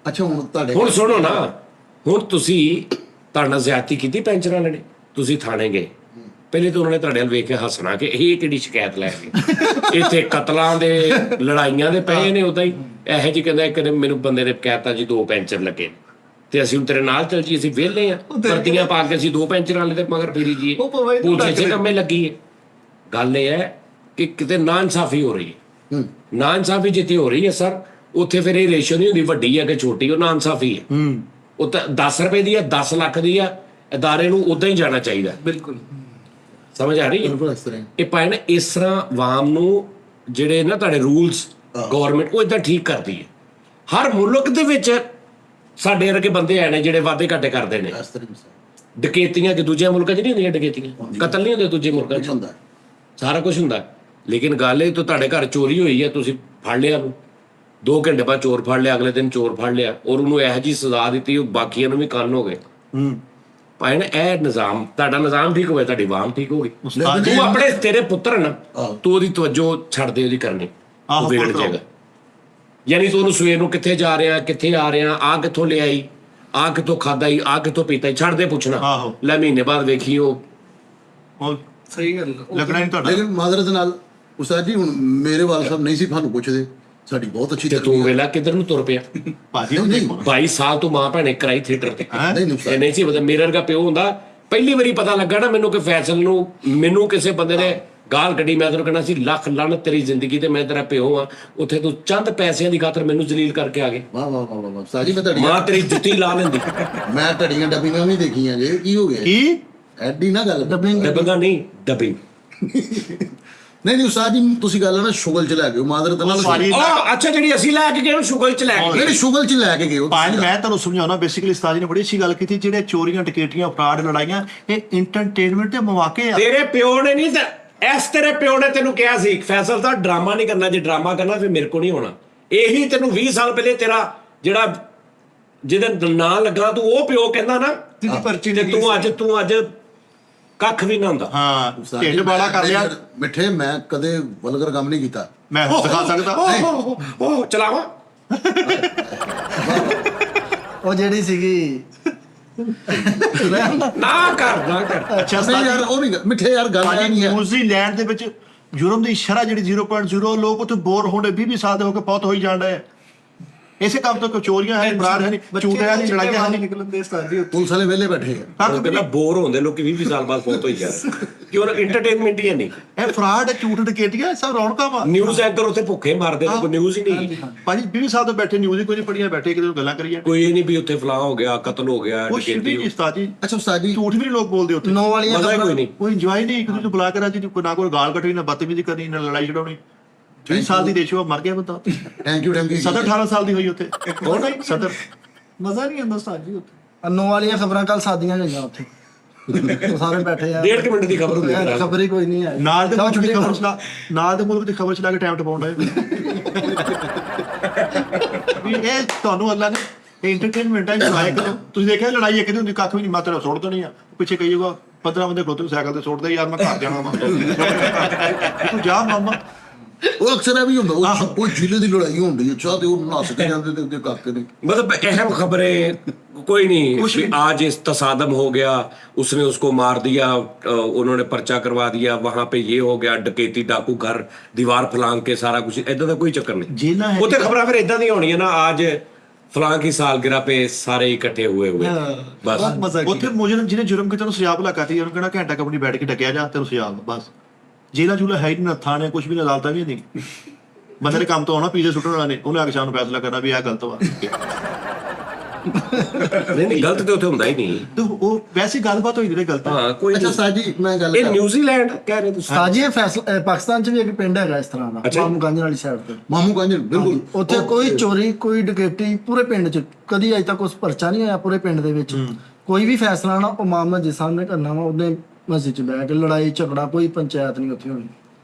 ਅੱਛਾ ਹੁਣ ਤੁਹਾਡੇ ਹੁਣ ਸੁਣੋ ਨਾ, ਹੁਣ ਤੁਸੀਂ ਤੁਹਾਡੇ ਨਾਲ ਜ਼ਿਆਦਤੀ ਕੀਤੀ ਪੈਂਚਰਾਂ ਵਾਲੇ ਨੇ, ਤੁਸੀਂ ਥਾਣੇ ਗਏ, ਪਹਿਲੇ ਤਾਂ ਉਹਨਾਂ ਨੇ ਤੁਹਾਡੇ ਵੱਲ ਵੇਖ ਕੇ ਹੱਸਣਾ ਕਿ ਇਹ ਕਿਹੜੀ ਸ਼ਿਕਾਇਤ ਲੈ ਕੇ ਇੱਥੇ ਕਤਲਾਂ ਦੇ ਲੜਾਈਆਂ ਦੇ ਪਏ ਨੇ। ਉਦਾਂ ਹੀ ਇਹੋ ਜਿਹੀ ਕਹਿੰਦਾ ਇੱਕ ਮੈਨੂੰ ਬੰਦੇ ਨੇ ਕਹਿਤਾ ਜੀ 2 ਪੈਂਚਰ ਲੱਗੇ ਤੇ ਅਸੀਂ ਹੁਣ ਤੇਰੇ ਨਾਲ ਚੱਲ ਜੀ, ਅਸੀਂ ਵਿਹਲੇ ਆ, ਵਰਦੀਆਂ ਪਾ ਕੇ ਅਸੀਂ 2 ਪੈਂਚਰਾਂ ਵਾਲੇ ਤੇ ਮਗਰ ਫੇਰੀ ਜੀਏ, ਪੁਲਿਸ ਇਸੇ ਕੰਮੇ ਲੱਗੀ ਹੈ। ਗੱਲ ਇਹ ਹੈ ਕਿ ਕਿਤੇ ਨਾ ਇਨਸਾਫੀ ਹੋ ਰਹੀ ਹੈ। ਨਾ ਇਨਸਾਫੀ ਜਿੱਥੇ ਹੋ ਰਹੀ ਹੈ ਸਰ, ਉੱਥੇ ਫਿਰ ਇਹ ਰੇਸ਼ੋ ਨਹੀਂ ਹੁੰਦੀ ਵੱਡੀ ਹੈ ਕਿ ਛੋਟੀ, ਉਹ ਨਾ ਇਨਸਾਫੀ ਹੈ। ਉਹ ਤਾਂ 10 ਰੁਪਏ ਦੀ ਆ, 10 ਲੱਖ ਦੀ ਆ, ਅਦਾਰੇ ਨੂੰ ਉਦਾਂ ਹੀ ਜਾਣਾ ਚਾਹੀਦਾ। ਬਿਲਕੁਲ ਸਮਝ ਆ ਰਹੀ ਹੈ? ਬਿਲਕੁਲ ਇਸ ਤਰ੍ਹਾਂ ਹੀ। ਇਹ ਭਾਵੇਂ ਨਾ ਇਸ ਤਰ੍ਹਾਂ ਆਵਾਮ ਨੂੰ ਜਿਹੜੇ ਨਾ ਤੁਹਾਡੇ ਰੂਲਸ ਗਵਰਨਮੈਂਟ ਉਹ ਇਦਾਂ ਠੀਕ ਕਰਦੀ ਹੈ। ਹਰ ਮੁਲਕ ਦੇ ਵਿੱਚ ਸਾਡੇ ਵਰਗੇ ਬੰਦੇ ਆਏ ਨੇ ਜਿਹੜੇ ਵਾਅਦੇ ਘਾਟੇ ਕਰਦੇ ਨੇ। ਇਸ ਤਰ੍ਹਾਂ ਹੀ ਸਰ। ਡਕੈਤੀਆਂ ਕਿ ਦੂਜਿਆਂ ਮੁਲਕਾਂ 'ਚ ਨਹੀਂ ਹੁੰਦੀਆਂ, ਡਕੈਤੀਆਂ ਕਤਲ ਨਹੀਂ ਹੁੰਦੇ ਦੂਜੇ ਮੁਲਕਾਂ 'ਚ, ਹੁੰਦਾ ਸਾਰਾ ਕੁਝ ਹੁੰਦਾ। ਲੇਕਿਨ ਗੱਲ ਇਹ ਤੋਂ ਤੁਹਾਡੇ ਘਰ ਚੋਰੀ ਹੋਈ ਹੈ, ਤੁਸੀਂ ਫੜ ਲਿਆ ਉਹਨੂੰ, 2 ਘੰਟੇ ਬਾਅਦ ਚੋਰ ਫੜ ਲਿਆ, ਅਗਲੇ ਦਿਨ ਚੋਰ ਫੜ ਲਿਆ, ਔਰ ਉਹਨੂੰ ਇਹੋ ਜਿਹੀ ਸਜ਼ਾ ਦਿੱਤੀ ਉਹ ਬਾਕੀਆਂ ਨੂੰ ਵੀ ਕੰਨ ਹੋ ਗਏ। ਭਾਵੇਂ ਨਾ ਇਹ ਨਿਜ਼ਾਮ, ਤੁਹਾਡਾ ਨਿਜ਼ਾਮ ਠੀਕ ਹੋਵੇ, ਤੁਹਾਡੀ ਆਵਾਮ ਠੀਕ ਹੋਗੀ। ਤੂੰ ਆਪਣੇ ਤੇਰੇ ਪੁੱਤਰ ਨਾ, ਤੂੰ ਉਹਦੀ ਤਵੱਜੋ ਛੱਡ ਦੇ ਉਹਦੀ ਕਰਨੀ, ਉਹ ਵਿਗੜ ਜਾਏਗਾ। ਯਾਨੀ ਤੂੰ ਉਹਨੂੰ ਸਵੇਰ ਨੂੰ ਕਿੱਥੇ ਜਾ ਰਿਹਾ, ਕਿੱਥੇ ਆ ਰਿਹਾ, ਆ ਕਿੱਥੋਂ ਲਿਆਈ, ਆ ਕਿੱਥੋਂ ਖਾਦਾ ਹੀ, ਆ ਕਿੱਥੋਂ ਪੀਤਾ, ਛੱਡ ਦੇ ਪੁੱਛਣਾ। ਲੈ ਮਹੀਨੇ ਬਾਅਦ ਵੇਖੀ ਉਹ ਸਹੀ ਗੱਲ ਲੱਗਣਾ ਨਹੀਂ ਤੁਹਾਡਾ। ਲੇਕਿਨ ਮਾਜ਼ਰਤ ਨਾਲ ਉਸਤਾਦ ਜੀ, ਹੁਣ ਮੇਰੇ ਵਾਲ ਸਾਹਿਬ ਨਹੀਂ ਸੀ ਤੁਹਾਨੂੰ ਪੁੱਛਦੇ, ਸਾਡੀ ਬਹੁਤ ਅੱਛੀ ਤੇ ਤੂੰ ਵੇਲਾ ਕਿੱਧਰ ਨੂੰ ਤੁਰ ਪਿਆ? ਭਾਜੀ ਨਹੀਂ 22 ਸਾਲ ਤੋਂ ਮਾਂ ਭੈਣੇ ਕਰਾਈ ਥੀਏਟਰ ਤੇ। ਨਹੀਂ ਇਹ ਉਸਤਾਦ ਨਹੀਂ ਸੀ ਪਤਾ, ਮੇਰੇ ਵਰਗਾ ਪਿਓ ਹੁੰਦਾ। ਪਹਿਲੀ ਵਾਰੀ ਪਤਾ ਲੱਗਾ ਨਾ ਮੈਨੂੰ ਕਿ ਫੈਸਲ ਨੂੰ, ਮੈਨੂੰ ਕਿਸੇ ਬੰਦੇ ਨੇ ਗਾਲ ਕੱਢੀ, ਮੈਂ ਤੈਨੂੰ ਕਹਿਣਾ ਸੀ ਲੱਖ ਲੰਨ ਤੇਰੀ ਜ਼ਿੰਦਗੀ ਤੇ, ਮੈਂ ਤੇਰਾ ਪਿਓ ਆ, ਉੱਥੇ ਤੂੰ ਚੰਦ ਪੈਸਿਆਂ ਦੀ ਖਾਤਰ ਮੈਨੂੰ ਜ਼ਲੀਲ ਕਰਕੇ ਆ ਗਏ। ਵਾਹ ਵਾਹ ਵਾਹ ਵਾਹ ਉਸਤਾਦ ਜੀ, ਮੈਂ ਤੁਹਾਡੀ ਮਾਂ ਤੇਰੀ ਜੁੱਤੀ ਲਾ ਲੈਂਦੀ। ਮੈਂ ਤੁਹਾਡੀਆਂ ਡੱਬੀਆਂ ਵੀ ਦੇਖੀਆਂ ਜੇ, ਕੀ ਹੋ ਗਿਆ ਕੀ ਐਡੀ ਨਾ ਗੱਲ ਡੱਬਿੰਗਾ ਨਹੀਂ, ਡੱਬਿੰਗ। ਨਹੀਂ ਉਸਤਾਦ ਜੀ, ਤੁਸੀਂ ਗੱਲ ਨਾ ਸ਼ੁਗਲ ਚ ਲੈ ਗਏ ਮਾਜ਼ਰਤ ਨਾਲ। ਅੱਛਾ, ਜਿਹੜੀ ਅਸੀਂ ਲੈ ਕੇ ਗਏ ਉਹ ਸ਼ੁਗਲ ਚ ਲੈ ਕੇ ਗਏ। ਨਹੀਂ ਸ਼ੁਗਲ ਚ ਲੈ ਕੇ ਗਏ ਭਾਈ ਮੈਂ ਤੁਹਾਨੂੰ ਸਮਝਾਉਣਾ। ਬੇਸਿਕਲੀ ਉਸਤਾਦ ਜੀ ਨੇ ਬੜੀ ਅੱਛੀ ਗੱਲ ਕੀਤੀ, ਜਿਹੜੇ ਚੋਰੀਆਂ ਟਕੇਟੀਆਂ ਅਪਰਾਧ ਲੜਾਈਆਂ ਇਹ ਐਂਟਰਟੇਨਮੈਂਟ ਦੇ ਮੌਕੇ ਆ। ਤੇਰੇ ਪਿਓ ਨੇ ਨਹੀਂ, ਤੇਰੇ ਪਿਓ ਨੇ ਤੈਨੂੰ ਕਿਹਾ ਸੀ ਫੈਸਲ ਤਾਂ ਡਰਾਮਾ ਨਹੀਂ ਕਰਨਾ, ਜੇ ਡਰਾਮਾ ਕਰਨਾ ਫਿਰ ਮੇਰੇ ਕੋ ਨਹੀਂ ਹੋਣਾ। ਇਹੀ ਤੈਨੂੰ 20 ਸਾਲ ਪਹਿਲੇ ਤੇਰਾ ਜਿਹੜਾ ਜਿਹਦੇ ਨਾਂ ਲੱਗਾ ਤੂੰ ਉਹ ਪਿਓ ਕਹਿੰਦਾ ਨਾ ਜਿਹਦੀ ਪਰਚੀ ਤੇ ਲੱਗੀ ਤੂੰ ਅੱਜ ਕੱਖ ਵੀ ਨਾ ਹੁੰਦਾ। ਹਾਂ ਉਸਤਾਦ ਜੀ, ਢਿੱਡ ਬਾਲਾ ਕਰ ਲਿਆ। ਮਿੱਠੇ ਮੈਂ ਕਦੇ ਵਲਗਰ ਕੰਮ ਨਹੀਂ ਕੀਤਾ। ਮੈਂ ਦਿਖਾ ਸਕਦਾ ਉਹ ਚਲਾਵਾ ਉਹ ਜਿਹੜੀ ਸੀਗੀ ਨਾ ਕਰ। ਅੱਛਾ ਨਹੀਂ ਯਾਰ ਉਹ ਨਹੀਂ ਮਿੱਠੇ ਯਾਰ ਗੱਲ ਇਹ ਨਹੀਂ ਹੈ। ਨਿਊਜ਼ੀਲੈਂਡ ਦੇ ਵਿੱਚ ਜੁਰਮ ਦੀ ਸ਼ਰ੍ਹਾ ਜਿਹੜੀ 0.0 ਲੋਕ ਉੱਥੇ ਬੋਰ ਹੋਣੇ 20 ਸਾਲ ਦੇ ਹੋ ਕੇ ਬਹੁਤ ਹੋਈ ਜਾਣ ਡਏ। ਇਸੇ ਕੰਮ ਤੋਂ ਕੋਈ ਚੋਰੀਆਂ ਹੈ, ਬਰਾੜ ਹੈ ਨਹੀਂ, ਝੂਠਿਆਂ ਨਹੀਂ, ਲੜਾਈਆਂ ਹੈ ਨਹੀਂ। ਨਿਕਲਣ ਦੇ ਉਸਤਾਦ ਜੀ ਪੁਲਿਸ ਵਾਲੇ ਵਿਹਲੇ ਬੈਠੇ ਆ। ਉਹ ਕਹਿੰਦਾ ਬੋਰ ਹੁੰਦੇ ਲੋਕੀ 20 ਸਾਲ ਬਾਅਦ ਫੋਟ ਹੋਈ ਜਾ ਰਹੇ ਕਿ ਉਹਨਾਂ ਇੰਟਰਟੇਨਮੈਂਟ ਹੀ ਨਹੀਂ। ਇਹ ਫਰਾਡ ਹੈ, ਝੂਠ ਡਕੈਤੀਆਂ ਸਭ ਰੌਣਕਾਂ ਵਾ। ਨਿਊਜ਼ ਐਂਕਰ ਉੱਥੇ ਭੁੱਖੇ ਮਰਦੇ ਨੇ, ਕੋਈ ਨਿਊਜ਼ ਹੀ ਨਹੀਂ। ਭਾਜੀ 20 ਸਾਲ ਤੋਂ ਬੈਠੇ ਨਿਊਜ਼ ਹੀ ਕੋਈ ਨਹੀਂ ਪੜੀਆਂ, ਬੈਠੇ ਕਿਤੇ ਗੱਲਾਂ ਕਰੀ ਜਾਂਦੇ। ਕੋਈ ਇਹ ਨਹੀਂ ਵੀ ਉੱਥੇ ਫਲਾਹ ਹੋ ਗਿਆ, ਕਤਲ ਹੋ ਗਿਆ, ਕੁਛ ਵੀ ਡਕੈਤੀ ਨਹੀਂ ਉਸਤਾਦ ਜੀ, ਅੱਛਾ ਉਸਤਾਦ ਜੀ, ਝੂਠ ਵੀ ਨਹੀਂ ਲੋਕ ਬੋਲਦੇ ਉੱਥੇ। ਨੌ ਵਾਲੀਆਂ ਮਜ਼ਾ ਹੀ ਕੋਈ ਨਹੀਂ। ਕੋਈ ਇੰਜੋਏ ਨਹੀਂ, ਇੱਕ ਦੂਜੇ ਨੂੰ ਬੁਲਾ ਕੇ ਰਾਜੀ ਨਾ ਕੋਈ ਗਾਲ ਕੱਢਣੀ, ਨਾ ਬਦਤਮੀਜ਼ੀ ਕਰਨੀ, ਨਾ ਲੜਾਈ ਛਡਾਉਣੀ। 20 ਸਾਲ ਦੀ ਰੇਸ਼ੋ ਮਰ ਗਿਆ ਬੰਦਾ। ਥੈਂਕ ਯੂ ਸਦਰ 18 ਸਾਲ ਦੀ ਹੋਈ ਉੱਥੇ। ਕੌਣ ਹੈ? ਸਦਰ ਮਜ਼ਾ ਨਹੀਂ ਆਉਂਦਾ ਉਸਤਾਦ ਜੀ ਉੱਥੇ। ਨੌ ਵਾਲੀਆਂ ਖਬਰਾਂ ਕੱਲ ਸਾਦੀਆਂ ਗਈਆਂ ਉੱਥੇ ਉਹ ਸਾਰੇ ਬੈਠੇ ਆ। 1.5 ਮਿੰਟ ਦੀ ਖਬਰ ਹੁੰਦੀ ਹੈ। ਖਬਰ ਹੀ ਕੋਈ ਨਹੀਂ ਹੈ। ਨਾਲ ਦੇ ਸਭ ਮੁਲਕ ਦੀ ਛੁੱਟੀ ਖਬਰ ਚਲਾ, ਨਾਲ ਦੇ ਮੁਲਕ ਦੀ ਖਬਰ ਚਲਾ ਕੇ ਟਾਈਮ ਟਪਾਉਂਦਾ ਹੈ। ਵੀ ਇਹ ਤੁਹਾਨੂੰ ਅੱਲਾ ਨੇ ਐਂਟਰਟੇਨਮੈਂਟ ਹੈ, ਇੰਜੋਏ ਕਰੋ। ਤੁਸੀਂ ਦੇਖਿਆ ਲੜਾਈ ਇੱਕ ਦੀ ਹੁੰਦੀ, ਕੱਖ ਵੀ ਨਹੀਂ, ਮਾਤਰਾ ਸੁੱਟ ਦੇਣੀ ਆ। ਪਿੱਛੇ ਕਹੀ ਜਾਊਗਾ 15 ਬੰਦੇ ਖਲੋਤੇ ਸਾਈਕਲ ਤੇ ਸੁੱਟਦੇ, ਯਾਰ ਮੈਂ ਘਰ ਜਾਣਾ ਵਾ। ਤੂੰ ਜਾ ਮਾਮਾ। ਉਹ ਅਕਸਰ ਇਹ ਵੀ ਹੁੰਦਾ, ਉਹ ਜ਼ਿਲ੍ਹੇ ਦੀ ਲੜਾਈ ਹੁੰਦੀ ਹੈ, ਚਾਹ ਤੇ ਉਹ ਨੱਸ ਕੇ ਜਾਂਦੇ ਤੇ ਉਹਦੇ ਕਾਕੇ ਨੇ। मतलब अहम खबरें कोई नहीं कि आज इस तसादम हो गया, उसने उसको मार दिया, उन्होंने पर्चा करवा दिया, वहां पे ये हो गया, डकैती डाकू घर दीवार फलांग के सारा कुछ इदा का कोई चक्कर नहीं। जेना है उते खबर फिर इदा दी होनी है ना, आज फलां की सालगिरह पे सारे इकट्ठे हुए बस। ਬਹੁਤ ਮਜ਼ਾ ਉੱਥੇ ਮੁਜਰਮ ਜਿਹਨੇ ਜੁਰਮ ਕੀਤਾ ਉਹਨੂੰ ਸਜ਼ਾ ਭੁਲਾ ਕਰਤੀ, ਉਹਨੂੰ ਕਹਿਣਾ ਘੰਟਾ ਕੰਪਨੀ ਬੈਠ ਕੇ ਡਕਿਆ ਜਾ, ਤੈਨੂੰ ਸਜ਼ਾ ਬਸ। ਜੇਲਾ ਜੂਲਾ ਹੈ ਹੀ ਨਹੀਂ, ਨਾ ਥਾਣੇ ਕੁਝ ਵੀ, ਨਾ ਅਦਾਲਤਾਂ ਵੀ ਨਹੀਂ। ਬੰਦੇ ਨੇ ਕੰਮ ਤੋਂ ਆਉਣਾ, ਪੀਜ਼ੇ ਸੁੱਟਣ ਵਾਲਾ ਨੇ, ਉਹਨੇ ਆ ਕੇ ਸ਼ਾਮ ਨੂੰ ਫੈਸਲਾ ਕਰਨਾ ਵੀ ਇਹ ਗਲਤ ਵਾ। नहीं गलत तो उते हुंदा ही नहीं। ਤੇ ਉਹ ਵੈਸੇ ਗੱਲਬਾਤ ਹੋਈ ਜਿਹੜੇ ਗਲਤ ਹੈ। हाँ कोई ਅੱਛਾ नहीं। ਉਸਤਾਦ ਜੀ ਮੈਂ ਗੱਲ ਇਹ ਨਿਊਜ਼ੀਲੈਂਡ ਕਹਿ ਰਹੇ ਤੁਸੀਂ? ਸਾਜੀ ਇਹ ਫੈਸਲਾ ਪਾਕਿਸਤਾਨ ਚ ਵੀ ਇੱਕ ਪਿੰਡ ਹੈਗਾ ਇਸ ਤਰ੍ਹਾਂ ਦਾ, ਅੱਛਾ। ਮਾਮੂ ਗੰਜ ਵਾਲੀ ਸਾਈਡ ਤੇ। ਮਾਮੂ ਗੰਜ ਬਿਲਕੁਲ ਉੱਥੇ ਕੋਈ ਚੋਰੀ ਕੋਈ ਡਕੈਤੀ ਪੂਰੇ ਪਿੰਡ ਚ ਕਦੀ ਅਜੇ ਤੱਕ ਉਸ ਪਰਚਾ ਨਹੀਂ ਹੋਇਆ ਪੂਰੇ ਪਿੰਡ ਦੇ ਵਿੱਚ। ਕੋਈ ਵੀ ਫੈਸਲਾ ਨਾ ਉਹ ਮਾਮਲਾ ਜਿਸ ਸਾਹਮਣੇ ਕਰਨਾ ਵਾ ਉਹਨੇ ਮਸਜਿਦ ਚ ਬਹਿ ਕੇ ਲੜਾਈ ਝਗੜਾ, ਕੋਈ ਪੰਚਾਇਤ ਨਹੀਂ ਉੱਥੇ ਹੋਣੀ,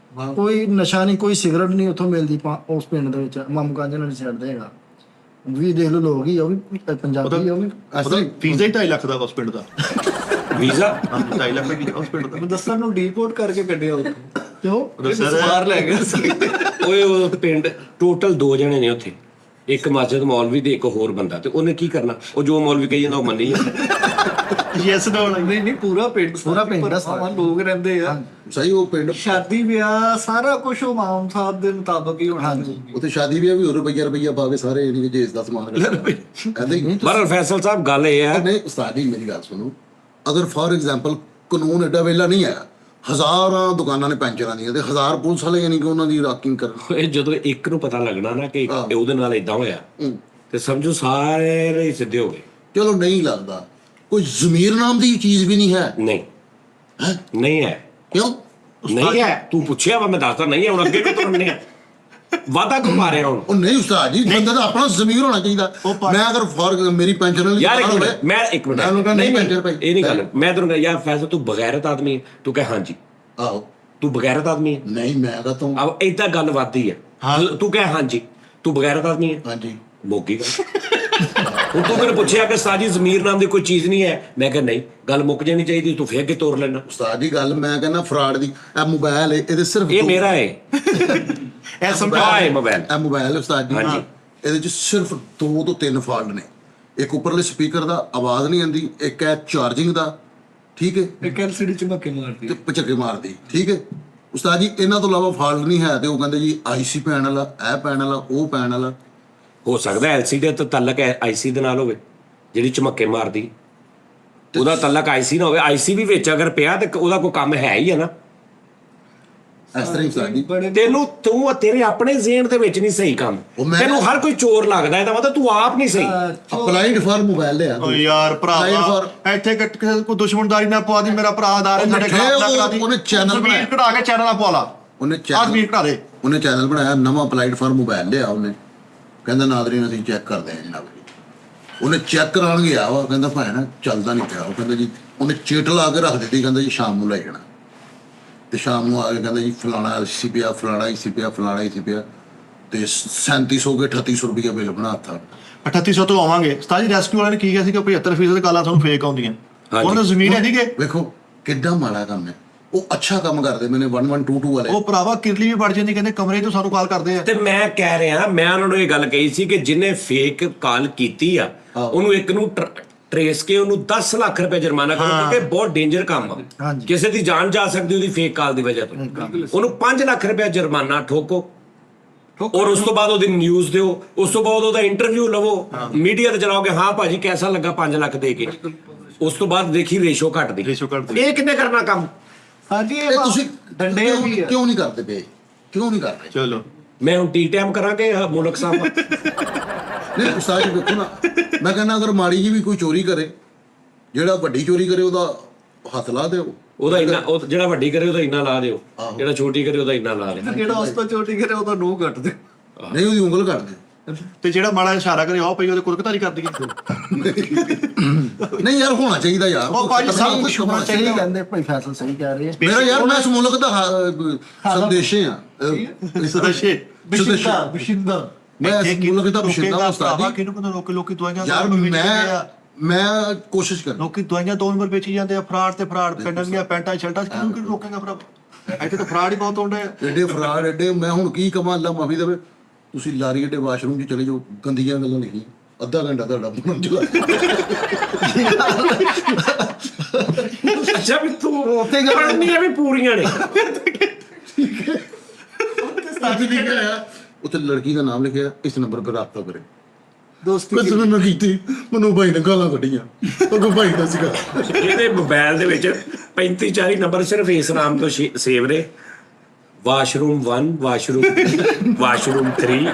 ਕੋਈ ਨਸ਼ਾ ਨਹੀਂ, ਕੋਈ ਸਿਗਰਟ ਨਹੀਂ ਉੱਥੋਂ ਮਿਲਦੀ ਉਸ ਪਿੰਡ ਦੇ ਵਿੱਚ। ਮਾਮੂ ਗੰਜ ਵਾਲੀ ਸਾਈਡ ਤੇ ਹੈਗਾ ਵੀ, ਦੇਖ ਲਓ ਲੋਕ ਹੀ ਉਹ ਵੀ ਪੰਜਾਬੀ, ਉਹ ਵੀ ਉਹਦਾ ਫੀਸ ਹੀ 2.5 ਲੱਖ ਦਾ ਉਸ ਪਿੰਡ ਦਾ। ਵੀਜ਼ਾ ਹਾਂ 2.5 ਲੱਖ ਦਾ ਉਸ ਪਿੰਡ ਦਾ। ਮੁਦੱਸਰ ਨੂੰ ਡੀਪੋਰਟ ਕਰਕੇ ਕੱਢਿਆ ਉੱਥੋਂ। ਤੇ ਉਹ ਬਾਹਰ ਲੈ ਗਿਆ ਸੀ। ਓਏ ਉਹ ਪਿੰਡ ਟੋਟਲ 2 ਜਣੇ ਨੇ ਉੱਥੇ, ਇੱਕ ਮਾਸਜਿਦ ਮੌਲਵੀ ਤੇ ਇੱਕ ਹੋਰ ਬੰਦਾ, ਤੇ ਉਹਨੇ ਕੀ ਕਰਨਾ? ਉਹ ਜੋ ਮੌਲਵੀ ਕਹੀ ਜਾਂਦਾ ਉਹ ਮੰਨੀ ਜਾਂਦਾ। ਯੈਸ ਨੋ ਨਹੀਂ ਨਹੀਂ ਪੂਰਾ ਪਿੰਡ ਦਾ ਸਾਰਾ ਲੋਕ ਰਹਿੰਦੇ ਆ। ਸਹੀ ਉਹ ਪਿੰਡ ਸ਼ਾਦੀ ਵਿਆਹ ਸਾਰਾ ਕੁਝ ਉਹ ਮਾਮ ਸਾਹਿਬ ਦੇ ਮੁਤਾਬਕ ਹੀ ਹੋਣਾ। ਹਾਂਜੀ। ਉੱਥੇ ਸ਼ਾਦੀ ਵੀ ਹੋਰ ਰੁਪਈਆ ਪਾ ਕੇ ਸਾਰੇ ਇਹਦੀ ਜੇਸ ਦਾ ਸਮਾਨ ਕਹਿੰਦੇ ਹੀ ਬਹਰਹਾਲ ਫੈਸਲ ਸਾਹਿਬ ਗੱਲ ਇਹ ਹੈ, ਨਹੀਂ ਉਸਤਾਦ ਜੀ ਮੇਰੀ ਗੱਲ ਸੁਣੋ, ਅਗਰ ਫੋਰ ਐਗਜ਼ਾਮਪਲ ਕਾਨੂੰਨ ਐਡਾ ਵੇਲਾ ਨਹੀਂ ਆਇਆ, ਹਜ਼ਾਰਾਂ ਦੁਕਾਨਾਂ ਨੇ ਪੈਂਚਰਾਂ ਦੀਆਂ ਤੇ ਹਜ਼ਾਰ ਪੁਲਿਸ ਵਾਲੇ ਯਾਨੀ ਕਿ ਉਹਨਾਂ ਦੀ ਰਾਕਿੰਗ ਕਰਨ। ਇਹ ਜਦੋਂ ਇੱਕ ਨੂੰ ਪਤਾ ਲੱਗਣਾ ਨਾ ਕਿ ਉਹਦੇ ਨਾਲ ਇਦਾਂ ਹੋਇਆ, ਤੇ ਸਮਝੋ ਸਾਰੇ ਹੀ ਸਿੱਧੇ ਹੋ ਗਏ। ਚਲੋ ਨਹੀਂ ਲੱਗਦਾ, ਕੋਈ ਜ਼ਮੀਰ ਨਾਮ ਦੀ ਚੀਜ਼ ਵੀ ਨਹੀਂ ਹੈ। ਨਹੀਂ ਹੈ ਨਹੀਂ ਹੈ, ਕਿਉਂ? ਨਹੀਂ ਹੈ। ਤੂੰ ਪੁੱਛਿਆ ਵਾ, ਮੈਂ ਦੱਸਦਾ ਨਹੀਂ ਹੈ। ਹੁਣ ਅੱਗੇ ਕਿਉਂ ਤੁਰਨੇ ਆ? ਵਾਦਾ ਕਿਉਂ ਮਾਰਿਆ ਹੁਣ? ਉਹ ਨਹੀਂ ਉਸਤਾਦ ਜੀ, ਬੰਦੇ ਦਾ ਆਪਣਾ ਜ਼ਮੀਰ ਹੋਣਾ ਚਾਹੀਦਾ। ਮੈਂ ਅਗਰ ਫੋਰ ਮੇਰੀ ਪੈਂਚਰ ਵਾਲੀ ਯਾਰ ਦੁਕਾਨ ਹੋਵੇ, ਮੈਂ ਇੱਕ ਮਿੰਟ ਮੈਂ ਉਹਨੂੰ ਕਹਾਂ ਨਹੀਂ ਪੈਂਚਰ ਭਾਈ, ਇਹ ਨਹੀਂ ਗੱਲ। ਮੈਂ ਤੈਨੂੰ ਯਾਰ ਫੈਸਲ ਤੂੰ ਬਗੈਰਤ ਆਦਮੀ ਹੈ, ਤੂੰ ਕਹੇ ਹਾਂਜੀ। ਆਹੋ ਤੂੰ ਬਗੈਰਤ ਆਦਮੀ ਹੈ? ਨਹੀਂ ਮੈਂ ਕਹਾਂ ਤੂੰ अब ਏਦਾਂ ਗੱਲ ਵੱਧਦੀ ਹੈ। ਤੂੰ ਕਹੇ ਹਾਂਜੀ, ਤੂੰ ਬਗੈਰਤ ਆਦਮੀ ਹੈ, ਹਾਂਜੀ ਮੋਗੀ ਗੱਲ। ਹੁਣ ਤੂੰ ਮੈਨੂੰ ਪੁੱਛਿਆ ਕਿ ਸਾਜੀ ਜ਼ਮੀਰ ਨਾਮ ਦੀ ਕੋਈ ਚੀਜ਼ ਨਹੀਂ ਹੈ, ਮੈਂ ਕਿਹਾ ਨਹੀਂ, ਗੱਲ ਮੁੱਕ ਜਾਣੀ ਚਾਹੀਦੀ, ਤੂੰ ਫੇਰ ਕੇ ਤੋੜ ਲੈਣਾ। ਉਸਤਾਦ ਜੀ ਗੱਲ ਮੈਂ ਕਹਿੰਦਾ ਫਰਾਡ ਦੀ, ਇਹ ਮੋਬਾਈਲ ਹੈ, ਇਹਦੇ ਸਿਰਫ ਇਹ ਮੇਰਾ ਹੈ, ਇਹ ਸਮਝਾ ਹੈ ਮੋਬਾਈਲ। ਇਹ ਮੋਬਾਈਲ ਉਸਤਾਦ ਜੀ, ਹਾਂਜੀ। ਇਹਦੇ ਚ ਸਿਰਫ 2 ਤੋਂ 3 ਫਾਲਟ ਨੇ। ਇੱਕ ਉੱਪਰਲੇ ਸਪੀਕਰ ਦਾ ਆਵਾਜ਼ ਨਹੀਂ ਆਉਂਦੀ, ਇੱਕ ਹੈ ਚਾਰਜਿੰਗ ਦਾ, ਠੀਕ ਹੈ, ਇੱਕ ਐਲਸੀਡੀ ਚਮਕੇ ਮਾਰਦੀ ਤੇ ਪਚਕੇ ਮਾਰਦੀ, ਠੀਕ ਹੈ ਉਸਤਾਦ ਜੀ। ਇਹਨਾਂ ਤੋਂ ਇਲਾਵਾ ਫਾਲਟ ਨਹੀਂ ਹੈ, ਤੇ ਉਹ ਕਹਿੰਦੇ ਜੀ ਆਈਸੀ ਪੈਣ ਵਾਲਾ, ਇਹ ਪੈਣ ਵਾਲਾ, ਉਹ ਪੈਣ ਵਾਲਾ। ਹੋ ਸਕਦਾ ਐਲਸੀਡੀ ਦਾ ਤਾਲਕ ਆਈਸੀ ਦੇ ਨਾਲ ਹੋਵੇ, ਜਿਹੜੀ ਝਮੱਕੇ ਮਾਰਦੀ, ਉਹਦਾ ਤਾਲਕ ਆਈਸੀ ਨਾ ਹੋਵੇ। ਆਈਸੀ ਵੀ ਵਿੱਚ ਅਗਰ ਪਿਆ ਤੇ ਉਹਦਾ ਕੋਈ ਕੰਮ ਹੈ ਹੀ ਹੈ ਨਾ। ਇਸ ਤਰ੍ਹਾਂ ਹੀ ਉਸਤਾਦ ਜੀ। ਤੂੰ ਤੇਰੇ ਆਪਣੇ ਜ਼ੇਨ ਦੇ ਵਿੱਚ ਨਹੀਂ ਸਹੀ ਕੰਮ। ਉਹ ਮੈਂ- ਤੈਨੂੰ ਹਰ ਕੋਈ ਚੋਰ ਲੱਗਦਾ, ਇਹਦਾ ਮਤਲਬ ਤੂੰ ਆਪ ਨਹੀਂ ਸਹੀ। ਅਪਲਾਈਡ ਫਾਰ ਮੋਬਾਈਲ ਲਿਆ ਓ ਯਾਰ ਭਰਾਵਾ, ਇੱਥੇ ਕਿਸੇ ਕੋ ਦੁਸ਼ਮਣਦਾਰੀ ਨਾ ਪਵਾ ਦੀ। ਮੇਰਾ ਭਰਾ ਆਧਾਰ ਸਾਡੇ ਖਿਲਾਫ ਨਾ ਕਰਾ ਦੀ। ਉਹਨੇ channel ਬਣਾਇਆ। ਕਢਾ ਕੇ ਚੈਨਲ ਆ ਪਵਾ ਲਾ। ਉਹਨੇ ਆਦਮੀ ਕਢਾ ਦੇ। ਉਹਨੇ ਚੈਨਲ ਬਣਾਇਆ ਨਵਾਂ, ਅਪਲਾਈਡ ਫਾਰ ਮੋਬਾਈਲ ਲਿਆ ਉਹਨੇ, ਕਹਿੰਦਾ ਨਾਜ਼ਰੀਨ ਅਸੀਂ ਚੈੱਕ ਕਰਦੇ ਹਾਂ ਜਨਾਬ ਜੀ। ਉਹਨੇ ਚੈੱਕ ਕਰਾਉਣ ਗਿਆ ਵਾ, ਕਹਿੰਦਾ ਭੈਣ ਚੱਲਦਾ ਨਹੀਂ ਪਿਆ। ਉਹ ਕਹਿੰਦਾ ਜੀ, ਉਹਨੇ ਚਿੱਟ ਲਾ ਕੇ ਰੱਖ ਦਿੱਤੀ, ਕਹਿੰਦਾ ਜੀ ਸ਼ਾਮ ਨੂੰ ਲੈ ਜਾਣਾ। ਤੇ ਸ਼ਾਮ ਨੂੰ ਆ ਕੇ ਕਹਿੰਦਾ ਜੀ ਫਲਾਣਾ ਸੀ ਪਿਆ, ਫਲਾਣਾ ਹੀ ਸੀ ਪਿਆ, ਫਲਾਣਾ ਹੀ ਸੀ ਪਿਆ, ਤੇ 3700 ਕੇ 3800 ਰੁਪਇਆ ਬਿੱਲ ਬਣਾਤਾ। 3800 ਤੋਂ ਆਵਾਂਗੇ। ਉਸਤਾਦ ਜੀ ਰੈਸਕਿਊ ਵਾਲਿਆਂ ਨੇ ਕੀ ਕਿਹਾ ਸੀ ਕਿ 75% ਕਾਲਾਂ ਤੁਹਾਨੂੰ ਫੇਕ ਆਉਂਦੀਆਂ। ਉਹਨਾਂ ਨੂੰ ਜ਼ਮੀਨ ਹੈ ਸੀਗੇ ਵੇਖੋ ਕਿੱਡਾ ਮਾੜਾ ਕੰਮ ਹੈ। ਉਹ ਅੱਛਾ ਕੰਮ ਕਰਦੇ ਮੈਨੇ 1122 ਵਾਲੇ। ਉਹ ਭਰਾਵਾ ਕਿਰਲੀ ਵੀ ਵੜ ਜਾਂਦੀ, ਕਹਿੰਦੇ ਕਮਰੇ ਤੋਂ ਸਾਨੂੰ ਕਾਲ ਕਰਦੇ ਆ। ਤੇ ਮੈਂ ਕਹਿ ਰਿਹਾ, ਮੈਂ ਉਹਨਾਂ ਨੂੰ ਇਹ ਗੱਲ ਕਹੀ ਸੀ ਕਿ ਜਿਹਨੇ ਫੇਕ ਕਾਲ ਕੀਤੀ ਆ ਉਹਨੂੰ ਇੱਕ ਨੂੰ ਟ੍ਰੇਸ ਕੇ ਉਹਨੂੰ 10 ਲੱਖ ਰੁਪਏ ਜੁਰਮਾਨਾ ਕਰੋ, ਕਿਉਂਕਿ ਬਹੁਤ ਡੇਂਜਰ ਕੰਮ ਆ। ਕਿਸੇ ਦੀ ਜਾਨ ਜਾ ਸਕਦੀ ਉਹਦੀ ਫੇਕ ਕਾਲ ਦੀ ਵਜ੍ਹਾ ਤੋਂ। ਉਹਨੂੰ 5 ਲੱਖ ਰੁਪਏ ਜੁਰਮਾਨਾ ਠੋਕੋ ਔਰ ਉਸ ਤੋਂ ਬਾਅਦ ਉਹਦੀ ਨਿਊਜ਼ ਦਿਓ, ਉਸ ਤੋਂ ਬਾਅਦ ਉਹਦਾ ਇੰਟਰਵਿਊ ਲਵੋ, ਮੀਡੀਆ ਤੇ ਚਲਾਓਗੇ ਹਾਂ ਭਾਜੀ ਕੈਸਾ ਲੱਗਾ 5 ਲੱਖ ਦੇ ਕੇ। ਉਸ ਤੋਂ ਬਾਅਦ ਦੇਖੀ ਰੇਸ਼ੋ ਘਟਦੀ। ਇਹ ਕਿੰਨੇ ਕਰਨਾ ਕੰਮ? ਹਾਂਜੀ ਇਹ ਤੁਸੀਂ ਡੰਡੇ ਵੀ ਕਿਉਂ ਨਹੀਂ ਕਰਦੇ ਪਏ? ਕਿਉਂ ਨਹੀਂ ਕਰਦੇ? ਚਲੋ ਮੈਂ ਹੁਣ ਟੀ ਟਾਈਮ ਕਰਾਂਗੇ ਮੁਲਕ ਸਾਹਿਬ। ਨਹੀਂ ਉਸਤਾਦ ਜੀ ਵੇਖੋ ਨਾ, ਮੈਂ ਕਹਿੰਦਾ ਅਗਰ ਮਾੜੀ ਜੀ ਵੀ ਕੋਈ ਚੋਰੀ ਕਰੇ, ਜਿਹੜਾ ਵੱਡੀ ਚੋਰੀ ਕਰੇ ਉਹਦਾ ਹੱਥ ਲਾ ਦਿਓ। ਉਹਦਾ ਇੰਨਾ, ਉਹ ਜਿਹੜਾ ਵੱਡੀ ਕਰੇ ਉਹਦਾ ਇੰਨਾ ਲਾ ਦਿਓ, ਜਿਹੜਾ ਛੋਟੀ ਕਰੇ ਉਹਦਾ ਇੰਨਾ ਲਾ ਦਿਓ। ਜਿਹੜਾ ਉਸ ਤੋਂ ਛੋਟੀ ਕਰੇ ਉਹਦਾ ਨੂੰਹ ਕੱਟ ਦੇ। ਨਹੀਂ ਉਹਦੀ ਉਂਗਲ ਕੱਟ ਦੇ। ਤੇ ਜਿਹੜਾ ਮਾੜਾ ਇਸ਼ਾਰਾ ਕਰੇ ਆਓ ਪਈ ਉਹਦੇ ਕੁਰਕਤਾਰੀ ਕਰ ਦਈਏ। ਨਹੀਂ ਯਾਰ ਹੋਣਾ ਚਾਹੀਦਾ ਯਾਰ। ਉਹ ਭਾਜੀ ਸਭ ਕੁਛ ਹੋਣਾ ਸਹੀ ਕਹਿੰਦੇ ਭਾਈ ਫੈਸਲ ਸਹੀ ਕਹਿ ਰਹੇ ਆ। ਮੇਰਾ ਯਾਰ ਮੈਂ ਇਸ ਮੁਲਕ ਦਾ ਸੰਦੇਸ਼ੇ ਆ। ਸਦਸ਼ੇ ਬਸ਼ਿੰਦਾ ਮੈਂ ਇਸ ਮੁਲਕ ਦਾ ਬਸ਼ਿੰਦਾ ਹਾਂ ਉਸਤਾਦ ਜੀ। ਕਿਹਨੂੰ ਪਤਾ ਲੋਕੀ ਦਵਾਈਆਂ ਯਾਰ ਮੈਂ ਕੋਸ਼ਿਸ਼ ਕਰ ਲੋਕੀ ਦਵਾਈਆਂ 2 ਨੰਬਰ ਵੇਚੀ ਜਾਂਦੇ ਆ। ਫਰਾਡ ਤੇ ਫਰਾਡ, ਪੈਂਟਾਂ ਪੈਂਟਾਂ ਸ਼ਰਟਾਂ ਕਿਹਨੂੰ ਰੋਕੇਗਾ ਭਰਾ? ਇੱਥੇ ਤਾਂ ਫਰਾਡ ਹੀ ਬਹੁਤ ਹੁੰਦਾ ਹੈ। ਐਡੇ ਫਰਾਡ ਐਡੇ। ਮੈਂ ਹੁਣ ਕੀ ਕਮਾਂ, ਅੱਲਾ ਮਾਫੀ ਦੇਵੇ। ਤੁਸੀਂ ਲਾਰੀ ਐਡੇ ਵਾਸ਼ਰੂਮ 'ਚ ਚਲੇ ਜਾਓ, ਗੰਦੀਆਂ ਗੱਲਾਂ ਲਿਖੀਆਂ, ਅੱਧਾ ਘੰਟਾ ਤੁਹਾਡਾ ਫੋਨ ਚਲਾ। ਅੱਛਾ ਵੀ ਤੂੰ ਉੱਥੇ ਪੜ੍ਹਨੀਆਂ ਵੀ ਪੂਰੀਆਂ ਨੇ। ਉੱਥੇ ਲੜਕੀ ਦਾ ਨਾਮ ਲਿਖਿਆ, ਇਸ ਨੰਬਰ 'ਤੇ ਰਾਬਤਾ ਕਰੇ। ਦੋਸਤੀ ਕਿਸਨੇ ਮੈਂ ਕੀਤੀ, ਮੈਨੂੰ ਭਾਈ ਨੇ ਗਾਲਾਂ ਕੱਢੀਆਂ। ਉਹ ਭਾਈ ਦਾ ਸੀਗਾ। ਇਹਦੇ ਮੋਬਾਈਲ ਦੇ ਵਿੱਚ 35-40 ਨੰਬਰ ਸਿਰਫ ਇਸ ਨਾਮ ਤੋਂ ਸੇਵ ਨੇ। ਵਾਸ਼ਰੂਮ 1, ਵਾਸ਼ਰੂਮ 3,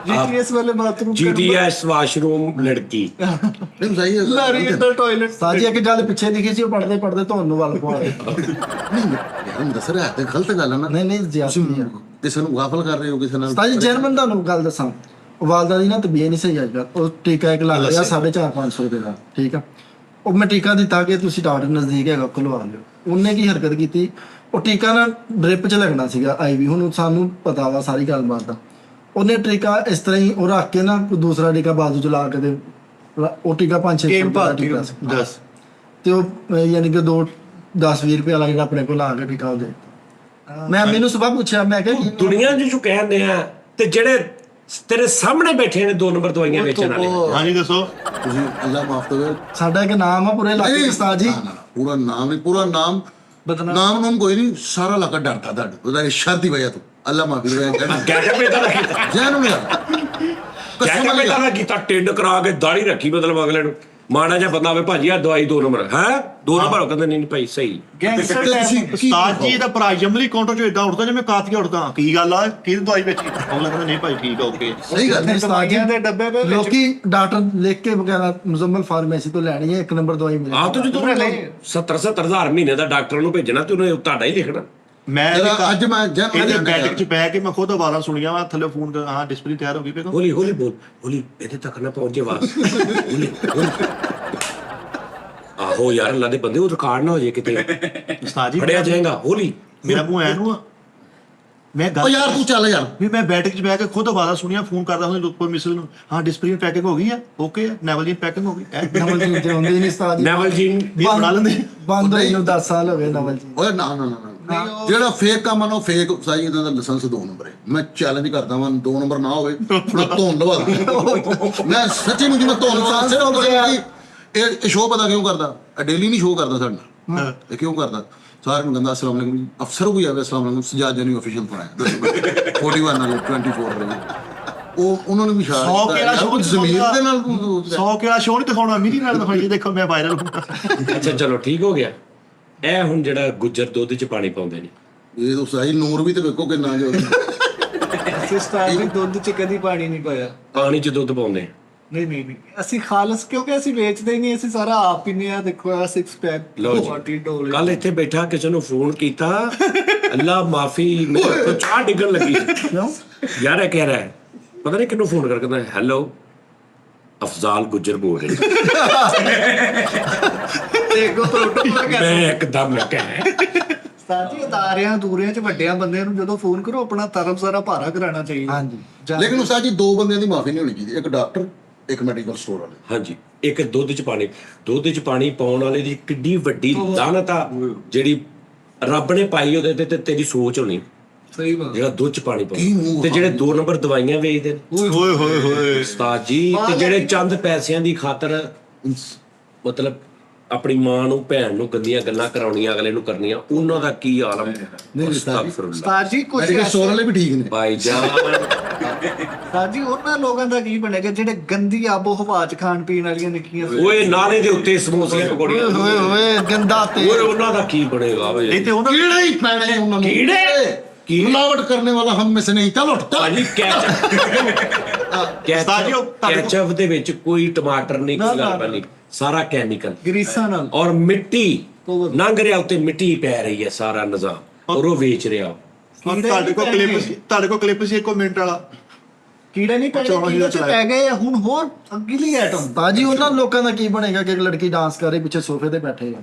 ਜੀਟੀਐਸ ਵਾਲੇ ਬਾਥਰੂਮ GTS ਵਾਸ਼ਰੂਮ ਲੜਕੀ। ਨਹੀਂ ਸਹੀ ਹੈ। ਲਾਰੀ ਅੰਦਰ ਟਾਇਲਟ। ਸਾਜੀ ਇੱਕ ਗੱਲ ਪਿੱਛੇ ਲਿਖੀ ਸੀ, ਉਹ ਪੜਦੇ ਪੜਦੇ ਤੁਹਾਨੂੰ ਵੱਲ ਪਵਾ ਦੇ। ਨਹੀਂ ਯਾਰ ਦੱਸ ਰਿਹਾ ਤੇ ਗਲਤ ਗੱਲ ਆ ਨਾ। ਨਹੀਂ ਜ਼ਿਆਦਾ ਕਿਸੇ ਨੂੰ ਗਾਫਲ ਕਰ ਰਹੇ ਹੋ, ਕਿਸੇ ਨਾਲ। ਸਾਜੀ ਜਰਮਨ ਤੁਹਾਨੂੰ ਗੱਲ ਦੱਸਾਂ, ਉਹ ਵਾਲਦਾ ਦੀ ਨਾ ਤਬੀਅਤ ਨਹੀਂ ਸਹੀ ਅੱਜ ਕੱਲ੍ਹ। ਉਹ ਟੀਕਾ ਇੱਕ ਲੱਗ ਰਿਹਾ 450-500 ਰੁਪਏ ਦਾ, ਠੀਕ ਆ। ਉਹ ਮੈਂ ਟੀਕਾ ਦਿੱਤਾ ਕਿ ਤੁਸੀਂ ਡਾਕਟਰ ਨਜ਼ਦੀਕ ਹੈਗਾ ਖੁਲਵਾ ਲਿਓ। ਉਹਨੇ ਕੀ ਹਰਕਤ ਕੀਤੀ, ਉਹ ਟੀਕਾ ਨਾ ਡ੍ਰਿਪ 'ਚ ਲੱਗਣਾ ਸੀਗਾ IV। ਹੁਣ ਸਾਨੂੰ ਪਤਾ ਵਾ ਸਾਰੀ ਗੱਲਬਾਤ ਦਾ। ਉਹਨੇ ਟੀਕਾ ਇਸ ਤਰ੍ਹਾਂ ਹੀ ਉਹ ਰੱਖ ਕੇ ਨਾ ਕੋਈ ਦੂਸਰਾ ਟੀਕਾ ਬਾਜ਼ੂ 'ਚ ਲਾ ਕੇ ਤੇ ਉਹ ਟੀਕਾ 500-600 ਰੁਪਏ ਦਾ ਟੀਕਾ ਸੀ। 10 ਤੇ ਉਹ ਯਾਨੀ ਕਿ 10-20 ਰੁਪਏ ਵਾਲਾ ਜਿਹੜਾ ਆਪਣੇ ਕੋਲ ਆ ਕੇ ਟੀਕਾ ਉਹਦੇ ਮੈਂ ਮੈਨੂੰ ਸਵੇਰ ਪੁੱਛਿਆ, ਮੈਂ ਕਿਹਾ ਦੁਨੀਆ ਜਿਹਨੂੰ ਕਹਿੰਦੇ ਆ ਤੇ ਜਿਹੜੇ ਤੇਰੇ ਸਾਹਮਣੇ ਬੈਠੇ ਨੇ 2 ਨੰਬਰ ਦਵਾਈਆਂ ਵੇਚਣ ਵਾਲੇ। ਹਾਂਜੀ ਦੱਸੋ। ਤੁਸੀਂ ਅੱਲਾ ਮਾਫ ਕਰੇ। ਸਾਡਾ ਇੱਕ ਨਾਮ ਆ ਪੂਰੇ ਇਲਾਕੇ 'ਚ ਉਸਤਾਦ ਜੀ। ਪੂਰਾ ਨਾਮ ਨਹੀਂ, ਪੂਰਾ ਨਾਮ ਨਾਮ ਕੋਈ ਨਹੀਂ, ਸਾਰਾ ਇਲਾਕਾ ਡਰਦਾ ਤੁਹਾਡੇ ਉਹਦਾ ਸ਼ਰ ਦੀ ਵਜ੍ਹਾ ਤੋਂ। ਅੱਲਾ ਮਾਫੀ ਦੇ ਗੈਟਅਪ ਇਹਦਾ ਕੀਤਾ, ਜਾਨ ਯਾਰ ਗੈਟਅਪ ਇਹਦਾ ਕੀਤਾ, ਟਿੰਡ ਕਰਾ ਕੇ ਦਾੜੀ ਰੱਖੀ, ਮਤਲਬ ਅਗਲੇ ਨੂੰ ਮਾੜਾ ਜਿਹਾ ਬੰਦਾ ਹੋਵੇ, ਭਾਜੀ ਆ ਦਵਾਈ 2 ਨੰਬਰ ਹੈ 2 ਨੰਬਰ। ਕਹਿੰਦੇ ਨਹੀਂ ਭਾਈ ਸਹੀ। ਉਸਤਾਦ ਜੀ ਦਾ ਭਰਾ ਜਮਲੀ ਕਾਊਂਟਰ 'ਚ ਇਦਾਂ ਉੱਠਦਾ ਜਿਵੇਂ ਕਾਤੀਆ ਉੱਠਦਾ। ਕੀ ਗੱਲ ਆ, ਕੀ ਦਵਾਈ ਵੇਚੀ? ਅਗਲਾ ਕਹਿੰਦਾ ਨਹੀਂ ਭਾਈ ਠੀਕ ਆ, ਓਕੇ। ਸਹੀ ਗੱਲ ਹੈ। ਦਵਾਈਆਂ ਦੇ ਡੱਬੇ ਪੇ ਲੋਕੀ ਡਾਕਟਰ ਲਿਖ ਕੇ ਵਗੈਰਾ ਮੁਜ਼ੰਮਲ ਫਾਰਮੇਸੀ ਤੋਂ ਲੈਣੀ ਹੈ, 1 ਨੰਬਰ ਦਵਾਈ ਮਿਲੇ। ਆਹ ਤੂੰ ਜਦੋਂ 70-70 ਹਜ਼ਾਰ ਮਹੀਨੇ ਦਾ ਡਾਕਟਰ ਨੂੰ ਭੇਜਣਾ ਤੇ ਉਹਨੇ ਤੁਹਾਡਾ ਹੀ ਲਿਖਣਾ। ਮੈਂ ਅੱਜ ਮੈਂ ਇਹਦੇ ਬੈਠਕ 'ਚ ਬਹਿ ਕੇ ਮੈਂ ਖੁਦ ਆਵਾਜ਼ਾਂ ਸੁਣੀਆਂ ਵਾ ਥੱਲੇ ਫੋਨ ਕਰ। ਹਾਂ ਡਿਸਪਲਿਨ ਤਿਆਰ ਹੋ ਗਈ ਪੇਕੋ। ਹੌਲੀ ਹੌਲੀ ਬੋਲ, ਹੌਲੀ ਇਹਦੇ ਤੱਕ ਨਾ ਪਹੁੰਚੇ ਆਵਾਜ਼। ਆਹੋ ਯਾਰ ਅੱਲਾ ਦੇ ਬੰਦੇ, ਉਹ ਰਿਕਾਰਡ ਨਾ ਹੋ ਜੇ ਕਿਤੇ, ਉਸਤਾਦ ਜੀ ਫੜਿਆ ਜਾਏਗਾ। ਹੌਲੀ ਮੇਰਾ ਮੂੰਹ ਐ ਨੂੰ ਮੈਂ ਉਹ ਗੱਲ ਯਾਰ ਤੂੰ ਚੱਲ ਯਾਰ। ਵੀ ਮੈਂ ਬੈਠਕ 'ਚ ਬਹਿ ਕੇ ਖੁਦ ਆਵਾਜ਼ਾਂ ਸੁਣੀਆਂ, ਫੋਨ ਕਰਦਾ ਹੁੰਦਾ ਉੱਪਰ ਮਿਸਲ ਨੂੰ। ਹਾਂ ਡਿਸਪਲਿਨ ਪੈਕਿੰਗ ਹੋ ਗਈ ਆ, ਓਕੇ ਆ। ਨੈਵਲਜੀਨ ਪੈਕਿੰਗ ਹੋ ਗਈ ਐ। ਨਵਲਜੀਤ ਤੇ ਹੁੰਦੇ ਹੀ ਨਹੀਂ ਉਸਤਾਦ ਜੀ। ਨੈਵਲਜੀਨ ਇਹ ਬਣਾ ਲੈਂਦੇ। ਬੰਦ ਹੋਏ ਨੂੰ 10 ਸਾਲ ਹੋ ਗਏ ਨਵਲਜੀਤ। ਓਏ ਨਾ ਜਿਹੜਾ ਫੇਕ ਕੰਮ ਆ ਨਾ, ਫੇਕ ਸਾਈ ਇਹਦਾ ਲਾਇਸੈਂਸ 2 ਨੰਬਰ ਹੈ। ਮੈਂ ਚੈਲੰਜ ਕਰਦਾ ਵਾਂ 2 ਨੰਬਰ ਨਾ ਹੋਵੇ ਮੈਂ ਧੋਣ ਲਵਾ ਦਾਂ। ਮੈਂ ਸੱਚੀ ਮੁੱਚੀ ਮੈਂ ਧੋਣ ਲਵਾ ਸਿਰਫ ਇਹ ਸ਼ੋਅ ਪਤਾ ਕਿਉਂ ਕਰਦਾ? ਡੇਲੀ ਨਹੀਂ ਸ਼ੋਅ ਕਰਦਾ ਸਾਡਾ। ਇਹ ਕਿਉਂ ਕਰਦਾ? ਸਾਰਿਆਂ ਨੂੰ ਕਹਿੰਦਾ ਅਸਲਾਮ ਅਲੈਕੁਮ, ਅਫਸਰ ਕੋਈ ਆਵੇ ਅਸਲਾਮ ਅਲੈਕੁਮ, ਸਜਾਦ ਜਾਨੀ ਆਫੀਸ਼ੀਅਲ ਬਣਾਇਆ 41 ਨਾਲ 24 ਰਹੇ। ਉਹ ਉਹਨਾਂ ਨੂੰ ਵੀ 100 ਕਿਹੜਾ ਸ਼ੋਅ ਜ਼ਮੀਰ ਦੇ ਨਾਲ 100 ਕਿਹੜਾ ਸ਼ੋਅ ਨਹੀਂ ਦਿਖਾਉਣਾ, ਮੇਰੀ ਨਾਲ ਦਿਖਾਈ। ਦੇਖੋ ਮੈਂ ਵਾਇਰਲ ਅੱਛਾ ਚਲੋ ਠੀਕ ਹੋ ਗਿਆ। ਇਹ ਹੁਣ ਜਿਹੜਾ ਗੁੱਜਰ ਦੁੱਧ 'ਚ ਪਾਣੀ ਪਾਉਂਦੇ ਨੇ, ਇਹ ਤਾਂ ਸਹੀ ਨੂਰ ਵੀ ਤੇ ਵੇਖੋ ਕਿੰਨਾ ਜੋ ਅਸੀਂ ਸਟਾਰ ਦੀ ਦੁੱਧ 'ਚ ਕਦੀ ਪਾਣੀ ਨਹੀਂ ਪਾਇਆ। ਪਾਣੀ 'ਚ ਦੁੱਧ ਪਾਉਂਦੇ। ਨਹੀਂ ਅਸੀਂ ਖਾਲਸ, ਕਿਉਂਕਿ ਅਸੀਂ ਵੇਚਦੇ ਹੀ ਨਹੀਂ, ਅਸੀਂ ਸਾਰਾ ਆਪ ਪੀਂਦੇ ਆ। ਦੇਖੋ ਆ 6 ਪੈਕ ਲਓ ਜੀ, ਕੱਲ ਇੱਥੇ ਬੈਠਾ ਕਿਸੇ ਨੂੰ ਫੋਨ ਕੀਤਾ, ਅੱਲਾ ਮਾਫੀ ਮੇਰੇ ਤੋਂ ਚਾਹ ਡਿੱਗਣ ਲੱਗੀ ਯਾਰ। ਇਹ ਕਹਿ ਰਿਹਾ ਪਤਾ ਨਹੀਂ ਕਿਹਨੂੰ ਫੋਨ ਕਰ, ਕਹਿੰਦਾ ਹੈਲੋ ਅਫਜ਼ਾਲ ਗੁੱਜਰ ਬੋਲ ਰਹੇ। ਦੇਖੋ ਪ੍ਰੋਟੋਕੋਲ ਮੈਂ ਇੱਕਦਮ ਮੈਂ ਕਹਿ ਸਾਥੀ ਉਤਾਰਿਆਂ ਦੂਰਿਆਂ 'ਚ ਵੱਡਿਆਂ ਬੰਦਿਆਂ ਨੂੰ ਜਦੋਂ ਫੋਨ ਕਰੋ, ਆਪਣਾ ਤਰਫ ਸਾਰਾ ਭਾਰਾ ਕਰਾਉਣਾ ਚਾਹੀਦਾ। ਹਾਂਜੀ। ਲੇਕਿਨ ਉਸਤਾਦ ਜੀ 2 ਬੰਦਿਆਂ ਦੀ ਮਾਫੀ ਨਹੀਂ ਹੋਣੀ ਚਾਹੀਦੀ, ਇੱਕ ਡਾਕਟਰ ਇੱਕ ਮੈਡੀਕਲ ਸਟੋਰ ਵਾਲੇ। ਹਾਂਜੀ, ਇੱਕ ਦੁੱਧ 'ਚ ਪਾਣੀ ਪਾਉਣ ਵਾਲੇ ਦੀ ਕਿੱਡੀ ਵੱਡੀ ਲਾਹਨਤ ਆ ਜਿਹੜੀ ਰੱਬ ਨੇ ਪਾਈ ਉਹਦੇ ਤੇ ਤੇਰੀ ਸੋਚ ਹੋਣੀ। ਸਹੀ ਬਾਤ। ਜਿਹੜਾ ਦੁੱਧ 'ਚ ਪਾਣੀ ਕੀ ਪਾਉਂਦਾ ਮੂੰਹ ਤੇ ਜਿਹੜੇ 2 ਨੰਬਰ ਦਵਾਈਆਂ ਵੇਚਦੇ ਨੇ ਓਏ ਹੋਏ ਹੋਏ ਉਸਤਾਦ ਜੀ, ਤੇ ਜਿਹੜੇ ਚੰਦ ਪੈਸਿਆਂ ਦੀ ਖਾਤਰ ਮਤਲਬ ਆਪਣੀ ਮਾਂ ਨੂੰ ਭੈਣ ਨੂੰ ਗੰਦੀਆਂ ਗੱਲਾਂ ਕਰਾਉਣੀਆਂ ਅਗਲੇ ਨੂੰ ਕਰਨੀਆਂ, ਉਹਨਾਂ ਦਾ ਕੀ ਆਲਮ। ਉਸਤਾਦ ਜੀ ਕੁਝ ਮੈਡੀਕਲ ਸਟੋਰ ਵਾਲੇ ਵੀ ਠੀਕ ਨੇ ਭਾਈ ਜਾਨ ਉਸਤਾਦ ਜੀ ਉਹਨਾਂ ਲੋਕਾਂ ਦਾ ਕੀ ਬਣੇਗਾ ਜਿਹੜੇ ਗੰਦੀ ਆਬੋ ਹਵਾ ਚ ਖਾਣ ਪੀਣ ਵਾਲੀਆਂ ਨਿੱਕੀਆਂ ਓਏ ਨਾਲੇ ਦੇ ਉੱਤੇ ਸਮੋਸੀਆਂ ਪਕੌੜੀਆਂ ਓਏ ਓਏ ਗੰਦਾ ਤੇ ਓਏ ਉਹਨਾਂ ਦਾ ਕੀ ਬਣੇਗਾ ਵੇ। ਨਹੀਂ ਤੇ ਉਹਨਾਂ ਕੀੜੇ ਹੀ ਪੈਣੇ ਉਹਨਾਂ ਨੂੰ। ਕੀੜੇ? ਮਿਲਾਵਟ ਕਰਨੇ ਵਾਲਾ ਹਮ में से नहीं। चलो ਭਾਜੀ ਉਸਤਾਦ ਜੀ, ਉਹ ਕੈਚਅਪ ਦੇ ਵਿੱਚ ਕੋਈ ਟਮਾਟਰ ਨਹੀਂ, ਕੋਈ ਗੱਲ ਨਹੀਂ, ਸਾਰਾ ਕੈਮੀਕਲ ਗਰੀਸਾਂ ਨਾਲ। ਔਰ ਮਿੱਟੀ ਲੰਘ ਰਿਹਾ ਉੱਤੇ, ਮਿੱਟੀ ਪੈ ਰਹੀ ਹੈ, ਸਾਰਾ ਨਿਜ਼ਾਮ ਔਰ ਉਹ ਵੇਚ ਰਿਹਾ। ਤੁਹਾਡੇ ਕੋਲ ਕਲਿੱਪ ਸੀ 1 ਮਿੰਟ ਵਾਲਾ। ਕੀੜੇ ਨਹੀਂ ਪੈ ਚੌਲਾਂ ਗਏ, ਜਿਹਦਾ ਕੀੜੇ ਚ ਪੈ ਗਏ ਆ, ਹੁਣ ਹੋਰ ਅਗਲੀ ਆਈਟਮ। ਬਾਜੀ ਉਹਨਾਂ ਲੋਕਾਂ ਦਾ ਕੀ ਬਣੇਗਾ ਕਿ ਇੱਕ ਲੜਕੀ ਡਾਂਸ ਕਰ ਰਹੀ ਪਿੱਛੇ ਸੋਫੇ ਤੇ ਬੈਠੇ ਆ।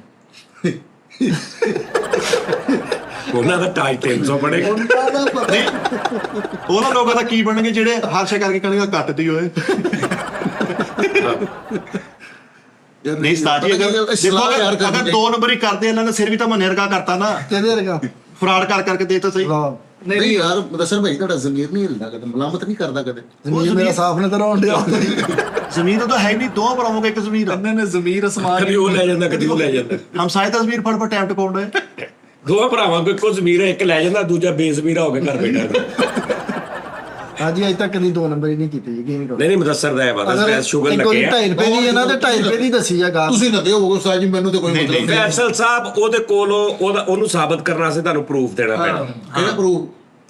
ਉਹਨਾਂ ਦਾ ਟਾਈ 300 ਬਣੇਗਾ। ਉਹਨਾਂ ਦਾ ਪਤਾ ਉਹਨਾਂ ਲੋਕਾਂ ਦਾ ਕੀ ਬਣਨਗੇ ਜਿਹੜੇ ਹਾਸੇ ਕਰਕੇ ਕਣੀਆਂ ਕੱਟਦੀ ਹੋਏ। ਨਹੀਂ ਉਸਤਾਦ ਜੀ, ਅਗਰ ਦੇਖੋ ਅਗਰ 2 ਨੰਬਰ ਹੀ ਕਰਦੇ ਇਹਨਾਂ ਨੇ ਸਿਰ ਵੀ ਤਾਂ ਮਨੇਰਗਾ ਕਰਤਾ ਨਾ, ਕਿਹਦੇ ਰਗਾ ਫਰਾਡ ਕਰਕੇ ਦੇ ਤਾਂ ਸਹੀ। ਨਹੀਂ ਯਾਰ ਦਸਰ ਭਾਈ ਤੁਹਾਡਾ ਜ਼ਮੀਰ ਨਹੀਂ ਹਿਲਦਾ ਕਦੇ, ਮਲਾਮਤ ਨਹੀਂ ਕਰਦਾ ਕਦੇ। ਜ਼ਮੀਨ ਮੇਰਾ ਸਾਫ ਨੇ ਤਰ੍ਹਾਂ ਡਿਆ। ਜ਼ਮੀਨ ਤਾਂ ਹੈ ਨਹੀਂ, 2 ਬਣਾਓਗੇ ਇੱਕ ਜ਼ਮੀਨ। ਇਹਨਾਂ ਨੇ ਜ਼ਮੀਰ ਅਸਮਾਨ ਕਦੀ ਉਹ ਲੈ ਜਾਂਦਾ, ਕਦੀ ਉਹ ਲੈ ਜਾਂਦਾ। ਹਮਸਾਏ ਤਾਂ ਜ਼ਮੀਰ ਫੜ ਟਾਈਮ ਟਪਾਉਂਦੇ। ਦੋਵਾਂ ਭਰਾਵਾਂ ਕੋਲ ਇੱਕੋ ਜ਼ਮੀਰ ਹੈ, ਇੱਕ ਲੈ ਜਾਂਦਾ, ਦੂਜਾ ਬੇਜ਼ਮੀਰਾ ਹੋ ਕੇ ਘਰ ਬੈਠਾ। ਹਾਂਜੀ ਅਜੇ ਤੱਕ ਕਦੀ 2 ਨੰਬਰ ਹੀ ਨਹੀਂ ਕੀਤੀ ਜੀ ਗੇਮ ਨਹੀਂ ਮੁਦੱਸਰ ਦਾ ਹੈ ਬਸ ਸ਼ੂਗਰ ਕੋਈ ਲੱਗਿਆ। 2.5 ਰੁਪਏ ਦੀ ਇਹਨਾਂ ਦੇ 2.5 ਰੁਪਏ ਦੀ ਦੱਸੀ ਆ ਗਾ। ਤੁਸੀਂ ਨਾ ਦਿਓ ਉਸਤਾਦ ਜੀ, ਮੈਨੂੰ ਤੇ ਕੋਈ ਮਤਲਬ ਨਹੀਂ। ਫੈਸਲ ਸਾਹਿਬ ਉਹਦੇ ਕੋਲ ਉਹਨੂੰ ਸਾਬਤ ਕਰਨ ਵਾਸਤੇ ਤੁਹਾਨੂੰ ਪ੍ਰੂਫ ਦੇਣਾ ਪੈਣਾ ਕਿਹੜਾ ਪ੍ਰੂਫ?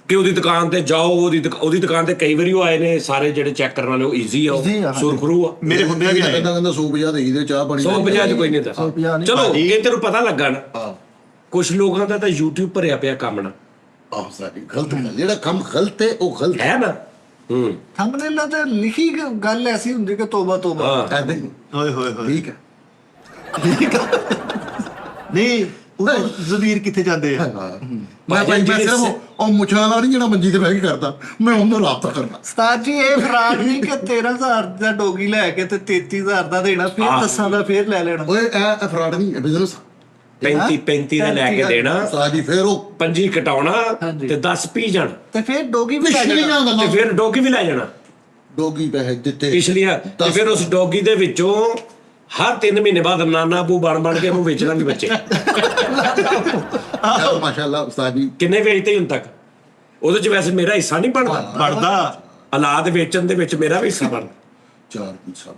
ਕਿ ਉਹਦੀ ਦੁਕਾਨ ਤੇ ਜਾਓ, ਉਹਦੀ ਦੁਕਾਨ ਤੇ ਕਈ ਵਾਰੀ ਉਹ ਆਏ ਨੇ, ਸਾਰੇ ਜਿਹੜੇ ਚੈੱਕ ਕਰਨ ਵਾਲੇ ਉਹ ਈਜ਼ੀ ਆ, Easy ਆ, ਸੁਰਖਰੂ ਆ। ਮੇਰੇ ਹੁੰਦਿਆਂ ਵੀ ਆਏ। ਕਹਿੰਦਾ 150 ਦੇਈ ਦੇ ਚਾਹ ਪਾਣੀ। 150 ਕੋਈ ਨਹੀਂ ਤਾਂ 150 ਨਹੀਂ। ਚਲੋ ਇਹ ਤੈਨੂੰ ਪਤਾ ਲੱਗਾ ਨਾ, ਕੁਝ ਲੋਕਾਂ ਦਾ ਤਾਂ YouTube ਭਰਿਆ ਪਿਆ ਕੰਮ ਨਾ ਆਹ ਸਾਡੀ ਗਲਤ ਗੱਲ, ਜਿਹੜਾ ਕੰਮ ਗਲਤ ਹੈ ਉਹ ਗਲਤ ਹੈ ਨਾ। ਥੰਬਨੇਲਾਂ ਤੇ ਲਿਖੀ ਗੱਲ ਐਸੀ ਹੁੰਦੀ ਕਿ ਤੋਬਾ ਤੋਬਾ। ਹਾਂ ਐਦਾਂ ਹੀ। ਓਏ ਹੋਏ ਹੋਏ। ਠੀਕ ਹੈ। ਨਹੀਂ ਉਹ ਜ਼ਮੀਰ ਕਿੱਥੇ ਜਾਂਦੇ ਆ? ਮੈਂ ਭਾਈ ਮੈਂ ਸਿਰਫ ਉਹ ਮੁੱਛਾਂ ਨਾਲ ਨਹੀਂ ਜਿਹੜਾ ਮੰਜੀ ਤੇ ਬਹਿ ਕੇ ਕਰਦਾ, ਮੈਂ ਉਹਨਾਂ ਰਾਬਤਾ ਕਰਨਾ। ਉਸਤਾਦ ਜੀ ਇਹ ਫਰਾਡ ਨਹੀਂ ਕਿ 13,000 ਦਾ ਡੋਗੀ ਲੈ ਕੇ ਤੇ 33,000 ਦਾ ਦੇਣਾ, ਫਿਰ 10 ਦਾ ਫਿਰ ਲੈ ਲੈਣਾ। ਓਏ ਇਹ ਫਰਾਡ ਨਹੀਂ ਹੈ, ਬਿਜ਼ਨਸ। 35 ਦਾ ਲੈ ਕੇ ਦੇਣਾ, ਉਸਤਾਦ ਜੀ ਫਿਰ ਉਹ 25 ਕਟਾਉਣਾ ਹਾਂਜੀ। ਤੇ 10 ਪੀ ਜਾਣ, ਤੇ ਫਿਰ ਡੋਗੀ ਵੀ ਲੈ ਪਿਛਲੀਆਂ ਜਾਣਾ। ਤੇ ਗੱਲਾਂ ਫਿਰ ਡੋਗੀ ਵੀ ਲੈ ਜਾਣਾ ਡੋਗੀ ਪੈਸੇ ਦਿੱਤੇ ਪਿਛਲੀਆਂ, ਤੇ ਫਿਰ ਉਸ ਡੋਗੀ ਦੇ ਵਿੱਚੋਂ ਹਰ 3 ਮਹੀਨੇ ਬਾਅਦ ਨਾਨਾ ਬੂ ਬਣ ਕੇ ਉਹਨੂੰ ਵੇਚਣਾ ਵੀ ਬੱਚੇ। ਮਾਸ਼ਾਅੱਲਾ ਉਸਤਾਦ ਜੀ। ਕਿੰਨੇ ਵੇਚਤੇ ਹੁਣ ਤੱਕ? ਉਹਦੇ ਚ ਵੈਸੇ ਮੇਰਾ ਹਿੱਸਾ ਨਹੀਂ ਬਣਦਾ, ਬਣਦਾ। ਔਲਾਦ ਵੇਚਣ ਦੇ ਵਿੱਚ ਮੇਰਾ ਵੀ ਹਿੱਸਾ ਬਣਦਾ। 4 ਸਾਲ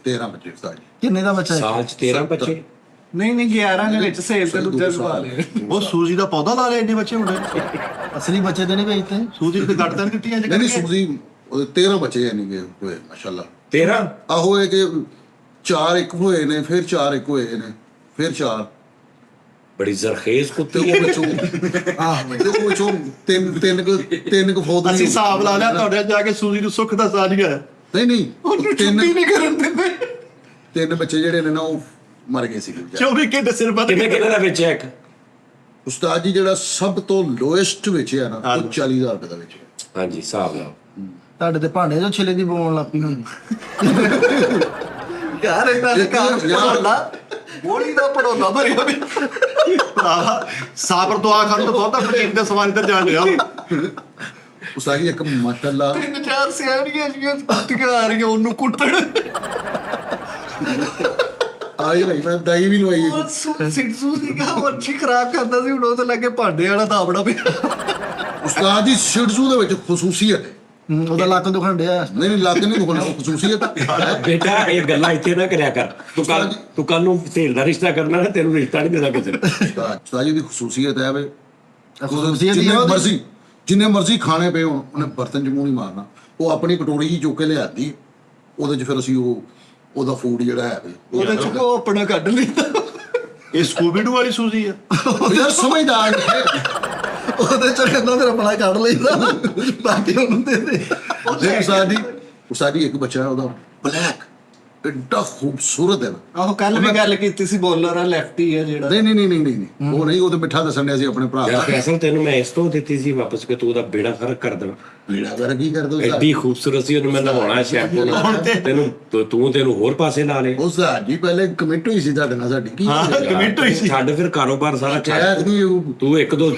13 ਬੱਚੇ ਉਸਤਾਦ ਜੀ। ਕਿੰਨੇ ਦਾ ਬੱਚਾ ਹੈ? ਸਾਲ ਚ 13 ਬੱਚੇ। ਨਹੀਂ 11 ਦੇ ਵਿੱਚ ਸੇਲ ਤੇ ਦੂਜਾ ਦਵਾ ਲਿਆ। ਉਹ ਸੂਜੀ ਦਾ ਪੌਦਾ ਲਾ ਲਿਆ, ਇੰਨੇ ਬੱਚੇ ਹੁੰਦੇ। ਅਸਲੀ ਬੱਚੇ ਤੇ ਨਹੀਂ ਵੇਚਦੇ। ਸੂਜੀ ਤੇ ਗੱਟ ਤਾਂ ਨਹੀਂ ਦਿੱਤੀਆਂ ਨਹੀਂ ਨਹੀਂ ਸੂਜੀ 13 ਬੱਚੇ ਨਹੀਂ ਗਏ ਹੋਏ ਮਾਸ਼ਾਅੱਲਾ। 13 ਆਹੋ ਹੈ ਕਿ 4 ਇੱਕ ਹੋਏ ਨੇ, ਫਿਰ 4 ਇੱਕ ਹੋਏ ਨੇ, ਫਿਰ 4 ਬੜੀ ਜ਼ਰਖੇਜ਼ ਤੇ ਕੁੱਤੀ ਉਹ ਵਿੱਚੋਂ ਤੇ ਉਹ ਵਿੱਚੋਂ ਤਿੰਨ ਕੁ ਫੌਜ ਅਸੀਂ ਹਿਸਾਬ ਲਾ ਲਿਆ, ਤੁਹਾਡੇ ਜਾ ਕੇ ਸੂਜੀ ਨੂੰ ਸੁੱਖ ਦਾ ਸਾਜ ਗਿਆ। ਨਹੀਂ ਉਹਨੂੰ ਛੁੱਟੀ ਨਹੀਂ ਕਰਨ ਦਿੰਦੇ। 3 ਬੱਚੇ ਜਿਹੜੇ ਨੇ ਨਾ ਉਹ ਮਰ ਗਏ ਸੀ। 24 ਘੰਟੇ ਸਿਰ ਬੱਤ ਕਿੰਨੇ ਦਾ ਵੇਚਿਆ ਇੱਕ? ਉਸਤਾਦ ਜੀ ਜਿਹੜਾ ਸਭ ਤੋਂ ਲੋਐਸਟ ਵੇਚਿਆ ਨਾ ਉਹ 40,000 ਰੁਪਏ ਦਾ ਵੇਚਿਆ। ਹਾਂਜੀ ਹਿਸਾਬ ਲਾਓ। ਤੁਹਾਡੇ ਤੇ ਭਾਂਡੇ ਜੋ ਛਿਲੇ ਦੀ ਬੋਣ ਲੱਪੀ ਹੋਈ। ਯਾਰ ਇਹਨਾਂ ਦੇ ਘਰ ਪੜੋਲਾ ਬੋਲੀ ਦਾ ਪੜੋਲਾ ਭਰਿਆ ਵੀ। ਸਾਬਰ ਤੋਂ ਆ ਖਾਣ ਤੋਂ ਬਹੁਤਾ ਪ੍ਰੇਮ ਦਾ ਸਵਾਲ ਇੱਧਰ ਜਾ ਰਿਹਾ। ਉਸਤਾਦ ਜੀ ਇੱਕ ਮਾਸ਼ਾਅੱਲਾ 3-4 ਸਿਆਣੀਆਂ ਜੀਆਂ ਕੁੱਤੀਆਂ ਆ ਰਹੀਆਂ ਉਹਨੂੰ ਕੁੱਟਣ। ਆਈ ਨਹੀਂ ਮੈਂ ਦਾਈ ਵੀ ਲਵਾਈ ਹੈ। ਉਹ ਸਿੱਧੂ ਦੀ ਕਹਾ ਅੱਛੀ ਖਰਾਬ ਕਰਦਾ ਸੀ, ਹੁਣ ਉਹ ਤਾਂ ਲੱਗੇ ਭਾਂਡੇ ਵਾਲਾ ਦਾਬੜਾ ਪਿਆ। ਉਸਤਾਦ ਜੀ ਸਿਰਜੂ ਦੇ ਵਿੱਚ ਖਸੂਸੀਅਤ ਹੈ। ਉਹਦਾ ਲੱਕ ਦੁਖਣ ਡਿਆ। ਨਹੀਂ ਲੱਗ ਨਹੀਂ ਦੁਖਣਾ, ਉਹ ਖਸੂਸੀਅਤ ਹੈ। ਬੇਟਾ ਇਹ ਗੱਲਾਂ ਇੱਥੇ ਨਾ ਕਰਿਆ ਕਰ। ਤੂੰ ਕੱਲ ਨੂੰ ਸਹੇਲ ਦਾ ਰਿਸ਼ਤਾ ਕਰਨਾ ਨਾ, ਤੈਨੂੰ ਰਿਸ਼ਤਾ ਨਹੀਂ ਦੇਣਾ ਕਿਸੇ ਨੂੰ। ਉਸਤਾਦ ਜੀ ਦੀ ਖਸੂਸੀਅਤ ਹੈ ਵੇ ਖਸੂਸੀਅਤ ਹੀ ਹੈ ਉਹਦੀ। ਜਿੰਨੇ ਮਰਜ਼ੀ ਖਾਣੇ ਪਏ ਹੋਣ, ਉਹਨੇ ਬਰਤਨ 'ਚ ਮੂੰਹ ਨਹੀਂ ਮਾਰਨਾ। ਉਹ ਆਪਣੀ ਕਟੋਰੀ ਹੀ ਚੁੱਕ ਕੇ ਲਿਆਦੀ, ਉਹਦੇ 'ਚ ਫਿਰ ਅਸੀਂ ਉਹਦਾ ਫੂਡ ਜਿਹੜਾ ਹੈ ਉਹਦੇ ਚ ਉਹ ਆਪਣਾ ਕੱਢ ਲਿਆ। ਇਹ ਸਕੂਬੀ ਡੂ ਵਾਲੀ ਸੂਜੀ ਆ। ਯਾਰ ਸਮਝਦਾਰ ਨੇ। ਉਹਦੇ ਚ ਕਹਿੰਦਾ ਫਿਰ ਆਪਣਾ ਕੱਢ ਲਈਦਾ, ਬਾਕੀ ਉਹਨੂੰ ਦੇ ਦੇ। ਉਸਤਾਦ ਜੀ ਇੱਕ ਬੱਚਾ ਹੈ ਉਹਦਾ ਬਲੈਕ ਐਡਾ ਖੂਬਸੂਰਤ ਹੈ ਨਾ। ਆਹੋ ਕੱਲ ਵੀ ਗੱਲ ਕੀਤੀ ਸੀ, ਬੋਲਰ ਆ ਲੈਫਟੀ ਆ ਜਿਹੜਾ। ਨਹੀਂ ਉਹ ਨਹੀਂ, ਉਹ ਤੇ ਮਿੱਠਾ ਦੱਸਣ ਡਿਆ ਸੀ ਆਪਣੇ ਭਰਾ ਯਾਰ ਦਾ। ਫੈਸਲ ਤੈਨੂੰ ਮੈਂ ਇਸ ਤੋਂ ਦਿੱਤੀ ਸੀ ਵਾਪਸ ਕਿ ਤੂੰ ਉਹਦਾ ਬੇੜਾ ਫਰਕ ਕਰ ਦੇਣਾ। ਬੀੜਾ ਕਰ ਕੀ ਕਰ ਦੋ ਐਡੀ ਖੂਬਸੂਰਤ ਸੀ ਉਹਨੂੰ ਮੈਂ ਨਹਾਉਣਾ ਸ਼ੈਂਪੂ ਨਾਲ, ਤੈਨੂੰ ਹੋਰ ਪਾਸੇ ਲਾ ਲੇ। ਉਹ ਸਾਡੀ ਪਹਿਲੇ ਕਮਿਟ ਹੋਈ ਸੀ ਤੁਹਾਡੇ ਨਾਲ, ਸਾਡੀ ਕੀ ਕਮਿਟ ਹੋਈ ਸੀ। ਛੱਡ ਫਿਰ ਕਾਰੋਬਾਰ ਸਾਰਾ ਛੱਡ। ਸ਼ਾਇਦ ਨਹੀਂ ਉਹ ਤੂੰ ਇੱਕ ਦੋ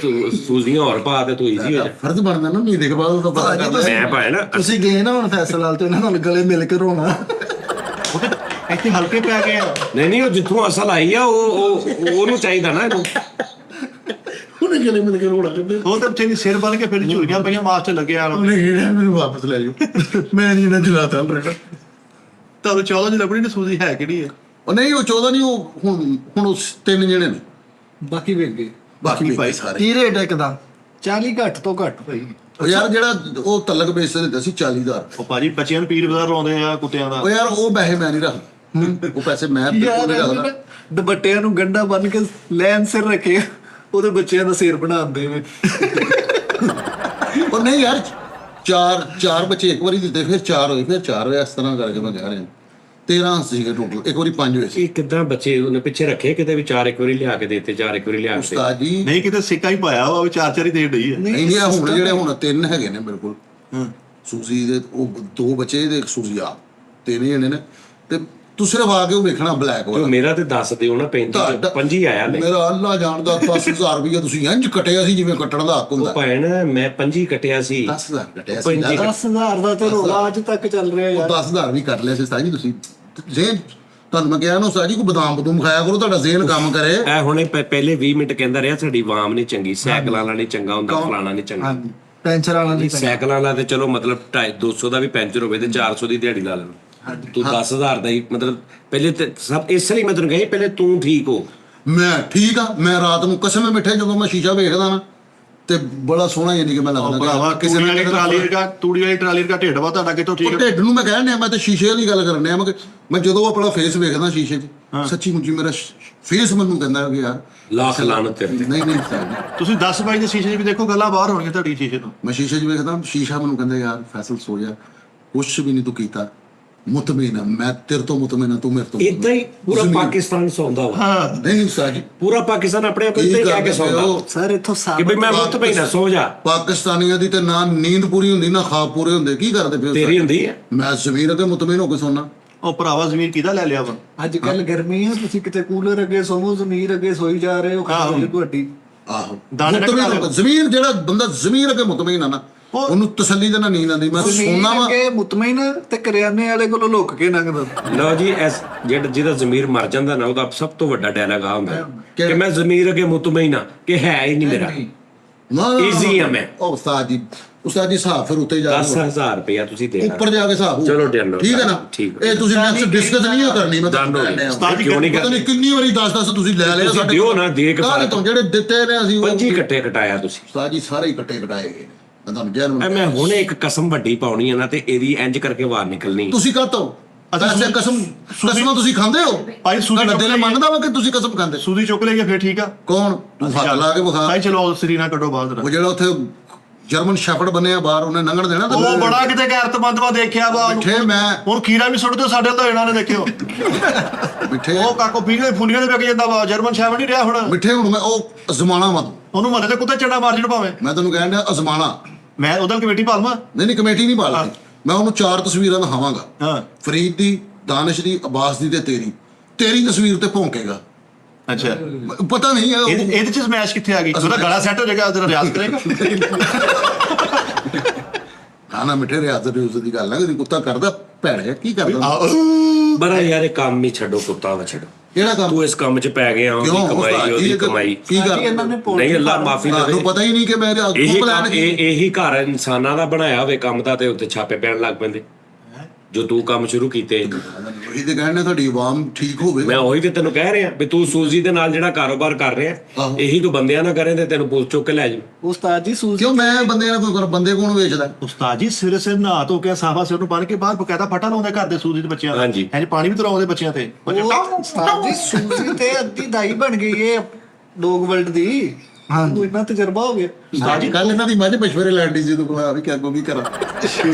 ਸੂਜ਼ੀਆਂ ਹੋਰ ਪਾ ਤੇ ਤੂੰ ਈਜ਼ੀ ਹੋ ਜਾ। ਫਰਜ਼ ਬਣਦਾ ਨਾ ਮਹੀਨੇ ਦੇ ਬਾਅਦ ਉਹਦਾ ਪਤਾ ਕਰਦਾ। ਮੈਂ ਭਾਵੇਂ ਨਾ ਤੁਸੀਂ ਗਏ ਨਾ ਹੁਣ ਫੈਸਲ ਵਾਲ ਤੇ ਉਹਨਾਂ ਨਾਲ ਗਲੇ ਮਿਲ ਕੇ ਰੋਣਾ। ਇੱਥੇ ਹਲਕੇ ਪੈ ਗਏ ਆ। ਨਹੀਂ ਉਹ ਜਿੱਥੋਂ ਅਸਲ ਆਈ ਆ ਉਹ ਉਹਨੂੰ ਚਾਹੀਦਾ ਨਾ ਇਹਨੂੰ। ਉਹਨੇ ਗਲੇ ਮਿਲ ਕੇ ਰੋਣਾ ਕਹਿੰਦੇ, ਉਹ ਤਾਂ ਤੇਰੀ ਸਿਰ ਬਣ ਕੇ ਫਿਰ ਝੂਰੀਆਂ ਪਈਆਂ ਮਾਸਟਰ ਲੱਗਿਆ ਆ। ਉਹਨੇ ਕਿਹਾ ਮੈਨੂੰ ਵਾਪਸ ਲੈ ਜਾਓ, ਮੈਂ ਨਹੀਂ ਇਹਨਾਂ ਚਲਾਤਾ ਬਰੇਟਾ। ਤੁਹਾਨੂੰ 14 ਚ ਲੱਭਣੀ ਨੇ ਸੂਜੀ ਹੈ ਕਿਹੜੀ ਹੈ? ਉਹ ਨਹੀਂ, ਉਹ 14 ਨਹੀਂ, ਉਹ ਹੁਣ ਉਹ 3 ਜਣੇ ਨੇ, ਬਾਕੀ ਵੇਖ ਗਏ। ਬਾਕੀ ਭਾਈ ਸਾਰੇ। ਕੀ ਰੇਟ ਹੈ ਇੱਕ ਦਾ? 40 ਘੱਟ ਤੋਂ ਘੱਟ ਭਾਈ। ਉਹ ਯਾਰ ਜਿਹੜਾ ਉਹ ਤਲਕ ਬੇਸ ਤੇ ਦਿੱਤਾ ਸੀ 40,000। ਉਹ ਭਾਜੀ ਬੱਚਿਆਂ ਨੂੰ ਪੀਰ ਬਾਜ਼ਾਰ ਲਾਉਂਦੇ ਆ ਕੁੱਤਿਆਂ ਦਾ। ਉਹ ਯਾਰ ਉਹ ਪੈਸੇ ਮੈਂ ਨਹੀਂ ਰੱਖਦਾ, ਉਹ ਪੈਸੇ ਮੈਂ ਬਿਲਕੁਲ ਨਹੀਂ ਰੱਖਦਾ। ਦੁਪੱਟਿਆਂ ਨੂੰ ਗੰਢਾ ਬੰਨ ਕੇ ਲੈਨ ਸਿਰ ਰੱਖੇ, ਉਹਦੇ ਬੱਚਿਆਂ ਦਾ ਸਿਰ ਬਣਾਉਂਦੇ ਨੇ। ਉਹ ਨਹੀਂ ਯਾਰ, ਚਾਰ ਬੱਚੇ ਇੱਕ ਵਾਰੀ ਦਿੱਤੇ, ਫਿਰ 4 ਹੋਏ, ਫਿਰ 4 ਹੋਏ, ਇਸ ਤਰ੍ਹਾਂ ਕਰਕੇ ਮੈਂ ਕਹਿ ਰਿਹਾ 13 ਸੀਗੇ ਟੋਟਲ, ਇੱਕ ਵਾਰੀ 5 ਹੋਏ ਸੀ। ਇਹ ਕਿੱਦਾਂ ਬੱਚੇ ਉਹਨੇ ਪਿੱਛੇ ਰੱਖੇ ਕਿਤੇ ਵੀ 4 ਇੱਕ ਵਾਰੀ ਲਿਆ ਕੇ ਦੇਤੇ, 4 ਇੱਕ ਵਾਰੀ ਲਿਆ ਕੇ ਉਸਤਾਦ ਜੀ ਨਹੀਂ ਕਿਤੇ ਸਿੱਕਾ ਹੀ ਪਾਇਆ ਵਾ, ਵੀ 4 ਹੀ ਦੇ ਡਈ ਹੈ। ਨਹੀਂ ਹੁਣ ਜਿਹੜੇ ਹੁਣ 3 ਹੈਗੇ ਨੇ ਮੇਰੇ ਕੋਲ, ਸੂਜੀ ਦੇ ਉਹ 2 ਬੱਚੇ ਤੇ ਇੱਕ ਸੂਜੀ ਆ, 3 ਜਣੇ ਨੇ। ਤੇ ਤੂੰ ਸਿਰਫ ਆ ਕੇ ਉਹ ਵੇਖਣਾ ਬਲੈਕ ਤੇ ਵਾਲਾ। ਮੇਰਾ ਤੇ ਦੱਸ ਦਿਓ ਨਾ 35 ਆਇਆ ਲੈ। ਮੇਰਾ ਅੱਲਾ ਜਾਣਦਾ 10,000 ਰੁਪਇਆ ਤੁਸੀਂ ਇੰਜ ਕੱਟਿਆ ਸੀ ਜਿਵੇਂ ਕੱਟਣ ਦਾ ਹੱਕ ਹੁੰਦਾ। ਭੈਣ ਮੈਂ 25 ਕੱਟਿਆ ਸੀ। 10,000 ਕੱਟਿਆ ਸੀ। 10,000 ਦਾ ਤੇ ਰੋਲਾ ਅੱਜ ਤੱਕ ਚੱਲ ਰਿਹਾ ਉਹ ਯਾਰ। 10,000 ਵੀ ਕੱਟ ਲਿਆ ਸੀ ਸਾਜੀ ਤੁਸੀਂ। ਜ਼ੇਨ ਤੁਹਾਨੂੰ ਮੈਂ ਕਿਹਾ ਨਾ ਸਾਜੀ ਕੋ ਬਦਾਮ ਬਦੂਮ ਖਾਇਆ ਕਰੋ, ਤੁਹਾਡਾ ਜ਼ੇਨ ਕੰਮ ਕਰੇ। ਐ ਹੁਣੇ ਪਹਿਲੇ 20 ਮਿੰਟ ਕਹਿੰਦਾ ਰਿਹਾ ਸਾਡੀ ਵਾਮ ਨਹੀਂ ਚੰਗੀ, ਸਾਈਕਲਾਂ ਵਾਲਾ ਨਹੀਂ ਚੰਗਾ ਹੁੰਦਾ, ਫਲਾਣਾ ਨਹੀਂ ਚੰਗਾ। ਹਾਂਜੀ ਪੈਂਚਰ ਵਾਲਾ ਨਹੀਂ ਪੈਂਦਾ। ਸਾਈਕਲਾਂ ਵਾਲਾ ਤੇ ਚਲੋ ਮਤਲਬ 250 ਦਾ ਵੀ ਪੈਂਚਰ ਹੋਵੇ ਤੇ 400 ਦੀ ਦਿਹਾੜੀ ਲਾ ਲੈਣ। ਤੂੰ 10,000 ਦਾ ਹੀ ਮਤਲਬ ਪਹਿਲੇ ਤੇ ਸਭ ਇਸ ਲਈ ਮੈਂ ਤੈਨੂੰ ਕਹੀ ਪਹਿਲੇ ਤੂੰ ਠੀਕ ਹੋ। ਮੈਂ ਠੀਕ ਆ, ਮੈਂ ਰਾਤ ਨੂੰ ਕਸਮ ਮਿੱਠੇ ਜਦੋਂ ਮੈਂ ਸ਼ੀਸ਼ਾ ਵੇਖਦਾ ਨਾ ਤੇ ਬੜਾ ਸੋਹਣਾ ਯਾਨੀ ਕਿ ਮੈਂ ਲੱਗਦਾ ਭਰਾਵਾ ਕਿਸੇ ਤੂੜੀ ਨੇ ਵਾਲੀ ਟਰਾਲੀ ਦਾ ਢਿੱਡ ਵਾ ਤੁਹਾਡਾ ਕਿਤੋਂ ਠੀਕ ਉਹ ਢਿੱਡ ਨੂੰ ਮੈਂ ਕਹਿਣ ਡਿਆ, ਮੈਂ ਤੇ ਸ਼ੀਸ਼ੇ ਵਾਲੀ ਗੱਲ ਕਰਨ ਡਿਆ। ਮੈਂ ਜਦੋਂ ਆਪਣਾ ਫੇਸ ਵੇਖਦਾ ਸ਼ੀਸ਼ੇ 'ਚ, ਸੱਚੀ ਮੁੱਚੀ ਮੇਰਾ ਫੇਸ ਮੈਨੂੰ ਕਹਿੰਦਾ ਕਿ ਯਾਰ ਲੱਖ ਲਾਨਤ ਤੇਰੇ ਤੇ। ਨਹੀਂ ਸਾਜੀ, ਤੁਸੀਂ 10 ਬਾਈ ਦੇ ਸ਼ੀਸ਼ੇ 'ਚ ਵੀ ਦੇਖੋ, ਗੱਲਾਂ ਬਾਹਰ ਹੋਣਗੀਆਂ ਤੁਹਾਡੀ ਸ਼ੀਸ਼ੇ ਤੋਂ। ਮੈਂ ਸ਼ੀਸ਼ੇ 'ਚ ਵੇਖਦਾ, ਸ਼ੀਸ਼ਾ ਮੈਨੂੰ ਕਹਿੰਦਾ ਯਾਰ ਫੈਸਲ ਸੋ ਜਾ, ਕੁਛ ਵੀ ਨਹੀਂ ਤੂੰ ਕੀਤਾ, ਮੁਤਮੀਨ ਆ, ਮੈਂ ਤੇਰੇ ਤੋਂ ਮੁਤਮੀਨ ਆ, ਤੂੰ ਮੇਰੇ ਤੋਂ ਇਦਾਂ ਹੀ ਪੂਰਾ ਪਾਕਿਸਤਾਨ ਸੌਂਦਾ ਵਾ। ਨਹੀਂ ਸਾਜੀ, ਪੂਰਾ ਪਾਕਿਸਤਾਨ ਆਪਣੇ ਆਪ ਤੇ ਕਹਿ ਕੇ ਸੌਂਦਾ ਸਰ ਇੱਥੋਂ ਕਿ ਬਈ ਮੈਂ ਮੁੱਤ ਪੈਣਾ ਸੌ ਜਾ। ਪਾਕਿਸਤਾਨੀਆਂ ਦੀ ਤੇ ਨਾ ਨੀਂਦ ਪੂਰੀ ਹੁੰਦੀ ਨਾ ਖਾਬ ਪੂਰੇ ਹੁੰਦੇ, ਕੀ ਕਰਦੇ ਫਿਰ? ਤੇਰੀ ਹੁੰਦੀ ਹੈ। ਮੈਂ ਜ਼ਮੀਰ ਤੇ ਮੁਤਮੀਨ ਹੋ ਕੇ ਸੌਣਾ। ਉਹ ਭਰਾਵਾ ਜ਼ਮੀਨ ਕਿਹਦਾ ਲੈ ਲਿਆ ਵਾ? ਅੱਜ ਕੱਲ ਗਰਮੀ ਆ, ਤੁਸੀਂ ਕਿਤੇ ਕੂਲਰ ਅੱਗੇ ਸੋਵੋ, ਜ਼ਮੀਰ ਅੱਗੇ ਸੋਈ ਜਾ ਰਹੇ ਹੋ। ਖਾਲੀ ਤੁਹਾਡੀ ਆਹੋ ਦਾਣੇ ਨਾਲ ਮੁਤਮੀਨ ਬਣਾ ਹੋ ਕੇ, ਜ਼ਮੀਰ ਜਿਹੜਾ ਬੰਦਾ ਜ਼ਮੀਰ ਅੱਗੇ ਮੁਤਮੀਨ ਆ ਨਾ, ਉਹਨੂੰ ਤਸੱਲੀ ਦੇ ਨਾਲ ਨੀਂਦ ਆਉਂਦੀ। ਮੈਂ ਜ਼ਮੀਰ ਸੋਨਾ ਵਾ, ਅੱਗੇ ਮੁਤਮਈਨ ਤੇ ਕਰਿਆਨੇ ਵਾਲੇ ਕੋਲੋਂ ਲੁੱਕ ਕੇ ਲੰਘਦਾ। ਲਓ ਜੀ ਇਸ ਜਿਹਦਾ ਜ਼ਮੀਰ ਮਰ ਜਾਂਦਾ ਨਾ, ਉਹਦਾ ਸਭ ਤੋਂ ਵੱਡਾ ਡਾਇਲੌਗ ਆ ਹੁੰਦਾ ਕਿ ਮੈਂ ਜ਼ਮੀਰ ਅਗੇ ਮੁਤਮਈਨ ਆ ਕਿ ਹੈ ਹੀ ਨਹੀਂ ਮੇਰਾ। Easy ਆ ਮੈਂ। ਉਹ ਉਸਤਾਦ ਜੀ ਹਿਸਾਬ ਫਿਰ ਉੱਤੇ ਜਾ ਕੇ 10,000 ਰੁਪਇਆ ਤੁਸੀਂ ਦੇਣਾ। ਉੱਪਰ ਜਾ ਕੇ ਹਿਸਾਬ ਹੋਊ। ਚਲੋ done ਹੋ ਠੀਕ ਹੈ ਨਾ? ਠੀਕ। ਇਹ ਤੁਸੀਂ ਨੈਕਸਟ ਡਿਸਕਸ ਨਹੀਂ ਉਹ ਕਰਨੀ, ਮੈਂ Done ਹੋ ਤੁਹਾਨੂੰ ਗਿਆ। ਉਸਤਾਦ ਜੀ ਕਿਉਂ ਨਹੀਂ ਪਤਾ ਨਹੀਂ ਕਿੰਨੀ ਵਾਰੀ 10 ਤੁਸੀਂ ਲੈ ਲਿਆ ਤੁਸੀਂ ਦਿਓ ਨਾ, ਦੇ ਕੇ ਸਾਰੇ ਤੋਂ ਜਿਹੜੇ ਦਿੱਤੇ ਨੇ ਅਸੀਂ 25 ਕੱਟੇ ਕਟਾਇਆ ਤੁਸੀਂ। ਉਸਤਾਦ ਜੀ ਸਾਰੇ ਹੀ ਕੱਟੇ ਕਟਾਏ ਗਏ ਨੇ। ਮੈਂ ਤੁਹਾਨੂੰ ਜੈਨ ਮੈਂ ਹੁਣੇ ਇੱਕ ਕਸਮ ਵੱਡੀ ਪਾਉਣੀ ਹੈ ਨਾ ਤੇ ਇਹਦੀ ਇੰਜ ਕਰਕੇ ਬਾਹਰ ਨਿਕਲਣੀ। ਤੁਸੀਂ ਕਾਹਤੋਂ ਅੱਛਾ ਕਸਮਾਂ ਤੁਸੀਂ ਖਾਂਦੇ ਹੋ? ਭਾਈ ਸੂਦੀ ਤੁਹਾਡਾ ਦਿਲ ਮੰਨਦਾ ਵਾ ਕਿ ਤੁਸੀਂ ਕਸਮ ਖਾਂਦੇ? ਸੂਦੀ ਚੁੱਕ ਲਈਏ ਫਿਰ ਠੀਕ ਆ। ਕੌਣ? ਤੂੰ ਹੱਥ ਲਾ ਕੇ ਵਿਖਾ। ਭਾਈ ਚਲੋ ਸਰੀਨਾ ਕੱਢੋ ਬਾਹਰ। ਉਹ ਜਿਹੜਾ ਉੱਥੇ ਜਰਮਨ ਸ਼ੈਫਰਡ ਬਣਿਆ ਬਾਹਰ, ਉਹਨੇ ਲੰਘਣ ਦੇਣਾ ਤੇ ਉਹ ਬੜਾ ਕਿਤੇ ਗੈਰਤਮੰਦ ਵਾ, ਦੇਖਿਆ ਵਾ ਮਿੱਠੇ ਮੈਂ ਹੁਣ ਖੀਰਾ ਵੀ ਸੁੱਟ ਦਿਓ ਸਾਡੇ ਤੋਂ ਇਹਨਾਂ ਨੇ, ਦੇਖਿਓ ਮਿੱਠੇ ਉਹ ਕਾਕੋ ਪੀਲੇ ਫੁੱਲੀਆਂ ਦੇ ਵਿਕ ਜਾਂਦਾ ਵਾ। ਜਰਮਨ ਸ਼ੈਫਰਡ ਨਹੀਂ ਰਿਹਾ ਹੁਣ। ਮਿੱਠੇ ਹੁਣ ਮੈਂ ਉਹ ਅਜ਼ਮਾਣਾ ਵਾ ਤੂੰ। ਉਹਨੂੰ ਮਹੱਲੇ ਤੇ ਕੁੱਤੇ ਚੰਡਾ ਮਾਰ ਜਣ ਭਾਵੇਂ। ਮੈਂ ਤੈਨੂੰ ਕਹਿਣ ਡਿਆ ਅਜ਼ਮਾਣਾ। ਮੈਂ ਉਹਦਾ ਕਮੇਟੀ ਪਾਲਵਾਂ। ਨਹੀਂ ਕਮੇਟੀ ਨਹੀਂ ਪਾਲਦੀ। ਮੈਂ ਉਹਨੂੰ 4 ਤਸਵੀਰਾਂ ਦਿਖਾਵਾਂਗਾ, ਹਾਂ ਫਰੀਦ ਦੀ, ਦਾਨਿਸ਼ ਦੀ, ਅਬਾਸ ਦੀ ਤੇ ਤੇਰੀ ਤਸਵੀਰ ਤੇ ਭੌਂਕੇਗਾ। ਅੱਛਾ ਪਤਾ ਨਹੀਂ ਇਹਦੇ ਚ ਸਮੈਸ਼ ਕਿੱਥੇ ਆ ਗਈ? ਉਹਦਾ ਗਲਾ ਸੈੱਟ ਹੋ ਜਾਏਗਾ, ਉਹਦਾ ਰਿਆਜ਼ ਕਰੇਗਾ। ਨਾ ਮਿੱਠੇ ਰਿਆਜ਼ ਦੀ ਗੱਲ ਨਾ ਕਰੀ। ਕੁੱਤਾ ਕਰਦਾ ਭੈੜੇ ਕੀ ਕਰਦਾ? ਬੜਾ ਯਾਰ ਇਹ ਕੰਮ ਹੀ ਛੱਡੋ, ਕੁੱਤਾ ਵਾ ਛੱਡੋ। ਕਿਹੜਾ ਕੰਮ? ਤੂੰ ਇਸ ਕੰਮ 'ਚ ਪੈ ਗਿਆ, ਉਹਦੀ ਕਿਉਂ? ਕਮਾਈ ਉਹਦੀ ਕਮਾਈ। ਕੀ ਕਰ? ਇਹਨਾਂ ਨੇ ਨਹੀਂ ਅੱਲਾ ਮਾਫੀ ਤੁਹਾਨੂੰ ਦੇਵੇ। ਪਤਾ ਹੀ ਨਹੀਂ ਕਿ ਮੈਂ ਇਹੀ ਕੰਮ ਇਹੀ ਘਰ ਇਨਸਾਨਾਂ ਦਾ ਬਣਾਇਆ ਹੋਵੇ ਕੰਮ ਦਾ ਤੇ ਉੱਤੇ ਛਾਪੇ ਪੈਣ ਲੱਗ ਪੈਂਦੇ ਜੋ ਤੂੰ ਕੰਮ ਸ਼ੁਰੂ ਕੀਤੇ। ਉਹੀ ਤੇ ਕਹਿਣਾ ਤੁਹਾਡੀ ਆਵਾਮ ਠੀਕ ਹੋਵੇ। ਮੈਂ ਉਹੀ ਤੇ ਤੈਨੂੰ ਕਹਿ ਰਿਹਾ ਵੀ ਤੂੰ ਸੂਜੀ ਦੇ ਨਾਲ ਜਿਹੜਾ ਕਾਰੋਬਾਰ ਕਰ ਰਿਹਾ, ਇਹੀ ਤੂੰ ਬੰਦਿਆਂ ਨਾਲ ਕਰੇ ਤੇ ਤੈਨੂੰ ਪੁਲਿਸ ਚੁੱਕ ਕੇ ਲੈ ਜਾਊ। ਉਸਤਾਦ ਜੀ ਸੂਜੀ ਕਿਉਂ ਮੈਂ ਬੰਦੇ ਨਾਲ ਕੋਈ ਕਰ? ਬੰਦੇ ਕੋਣ ਵੇਚਦਾ? ਉਸਤਾਦ ਜੀ ਸਿਰ ਨਹਾ ਧੋ ਕੇ ਸਾਫਾ ਸਿਰ ਨੂੰ ਬੰਨ ਕੇ ਬਾਹਰ ਬਕਾਇਦਾ ਫਟਾ ਲਾਉਂਦੇ ਘਰ ਦੇ ਸੂਜੀ ਦੇ ਬੱਚਿਆਂ ਦਾ। ਹਾਂਜੀ। ਇੰਜ ਪਾਣੀ ਵੀ ਤਰਾਉਂਦੇ ਬੱਚਿਆਂ ਤੇ। ਉਸਤਾਦ ਜੀ ਸੂਜੀ ਤੇ ਅੱਧੀ ਦਾਈ ਬਣ ਗਈ ਏ ਡੌਗ ਵਰਲਡ ਦੀ। ਹਾਂ ਤੂੰ ਇੰਨਾ ਤਜਰਬਾ ਹੋ ਗਿਆ। ਕੱਲ ਇਹਨਾਂ ਦੀ ਮੱਝ ਮਸ਼ਵਰੇ ਲੈਣ ਦੀ ਜਦੋਂ ਕੋਲ ਆ ਵੀ ਕਿਆ ਕੋ ਵੀ ਕਰਾਂ।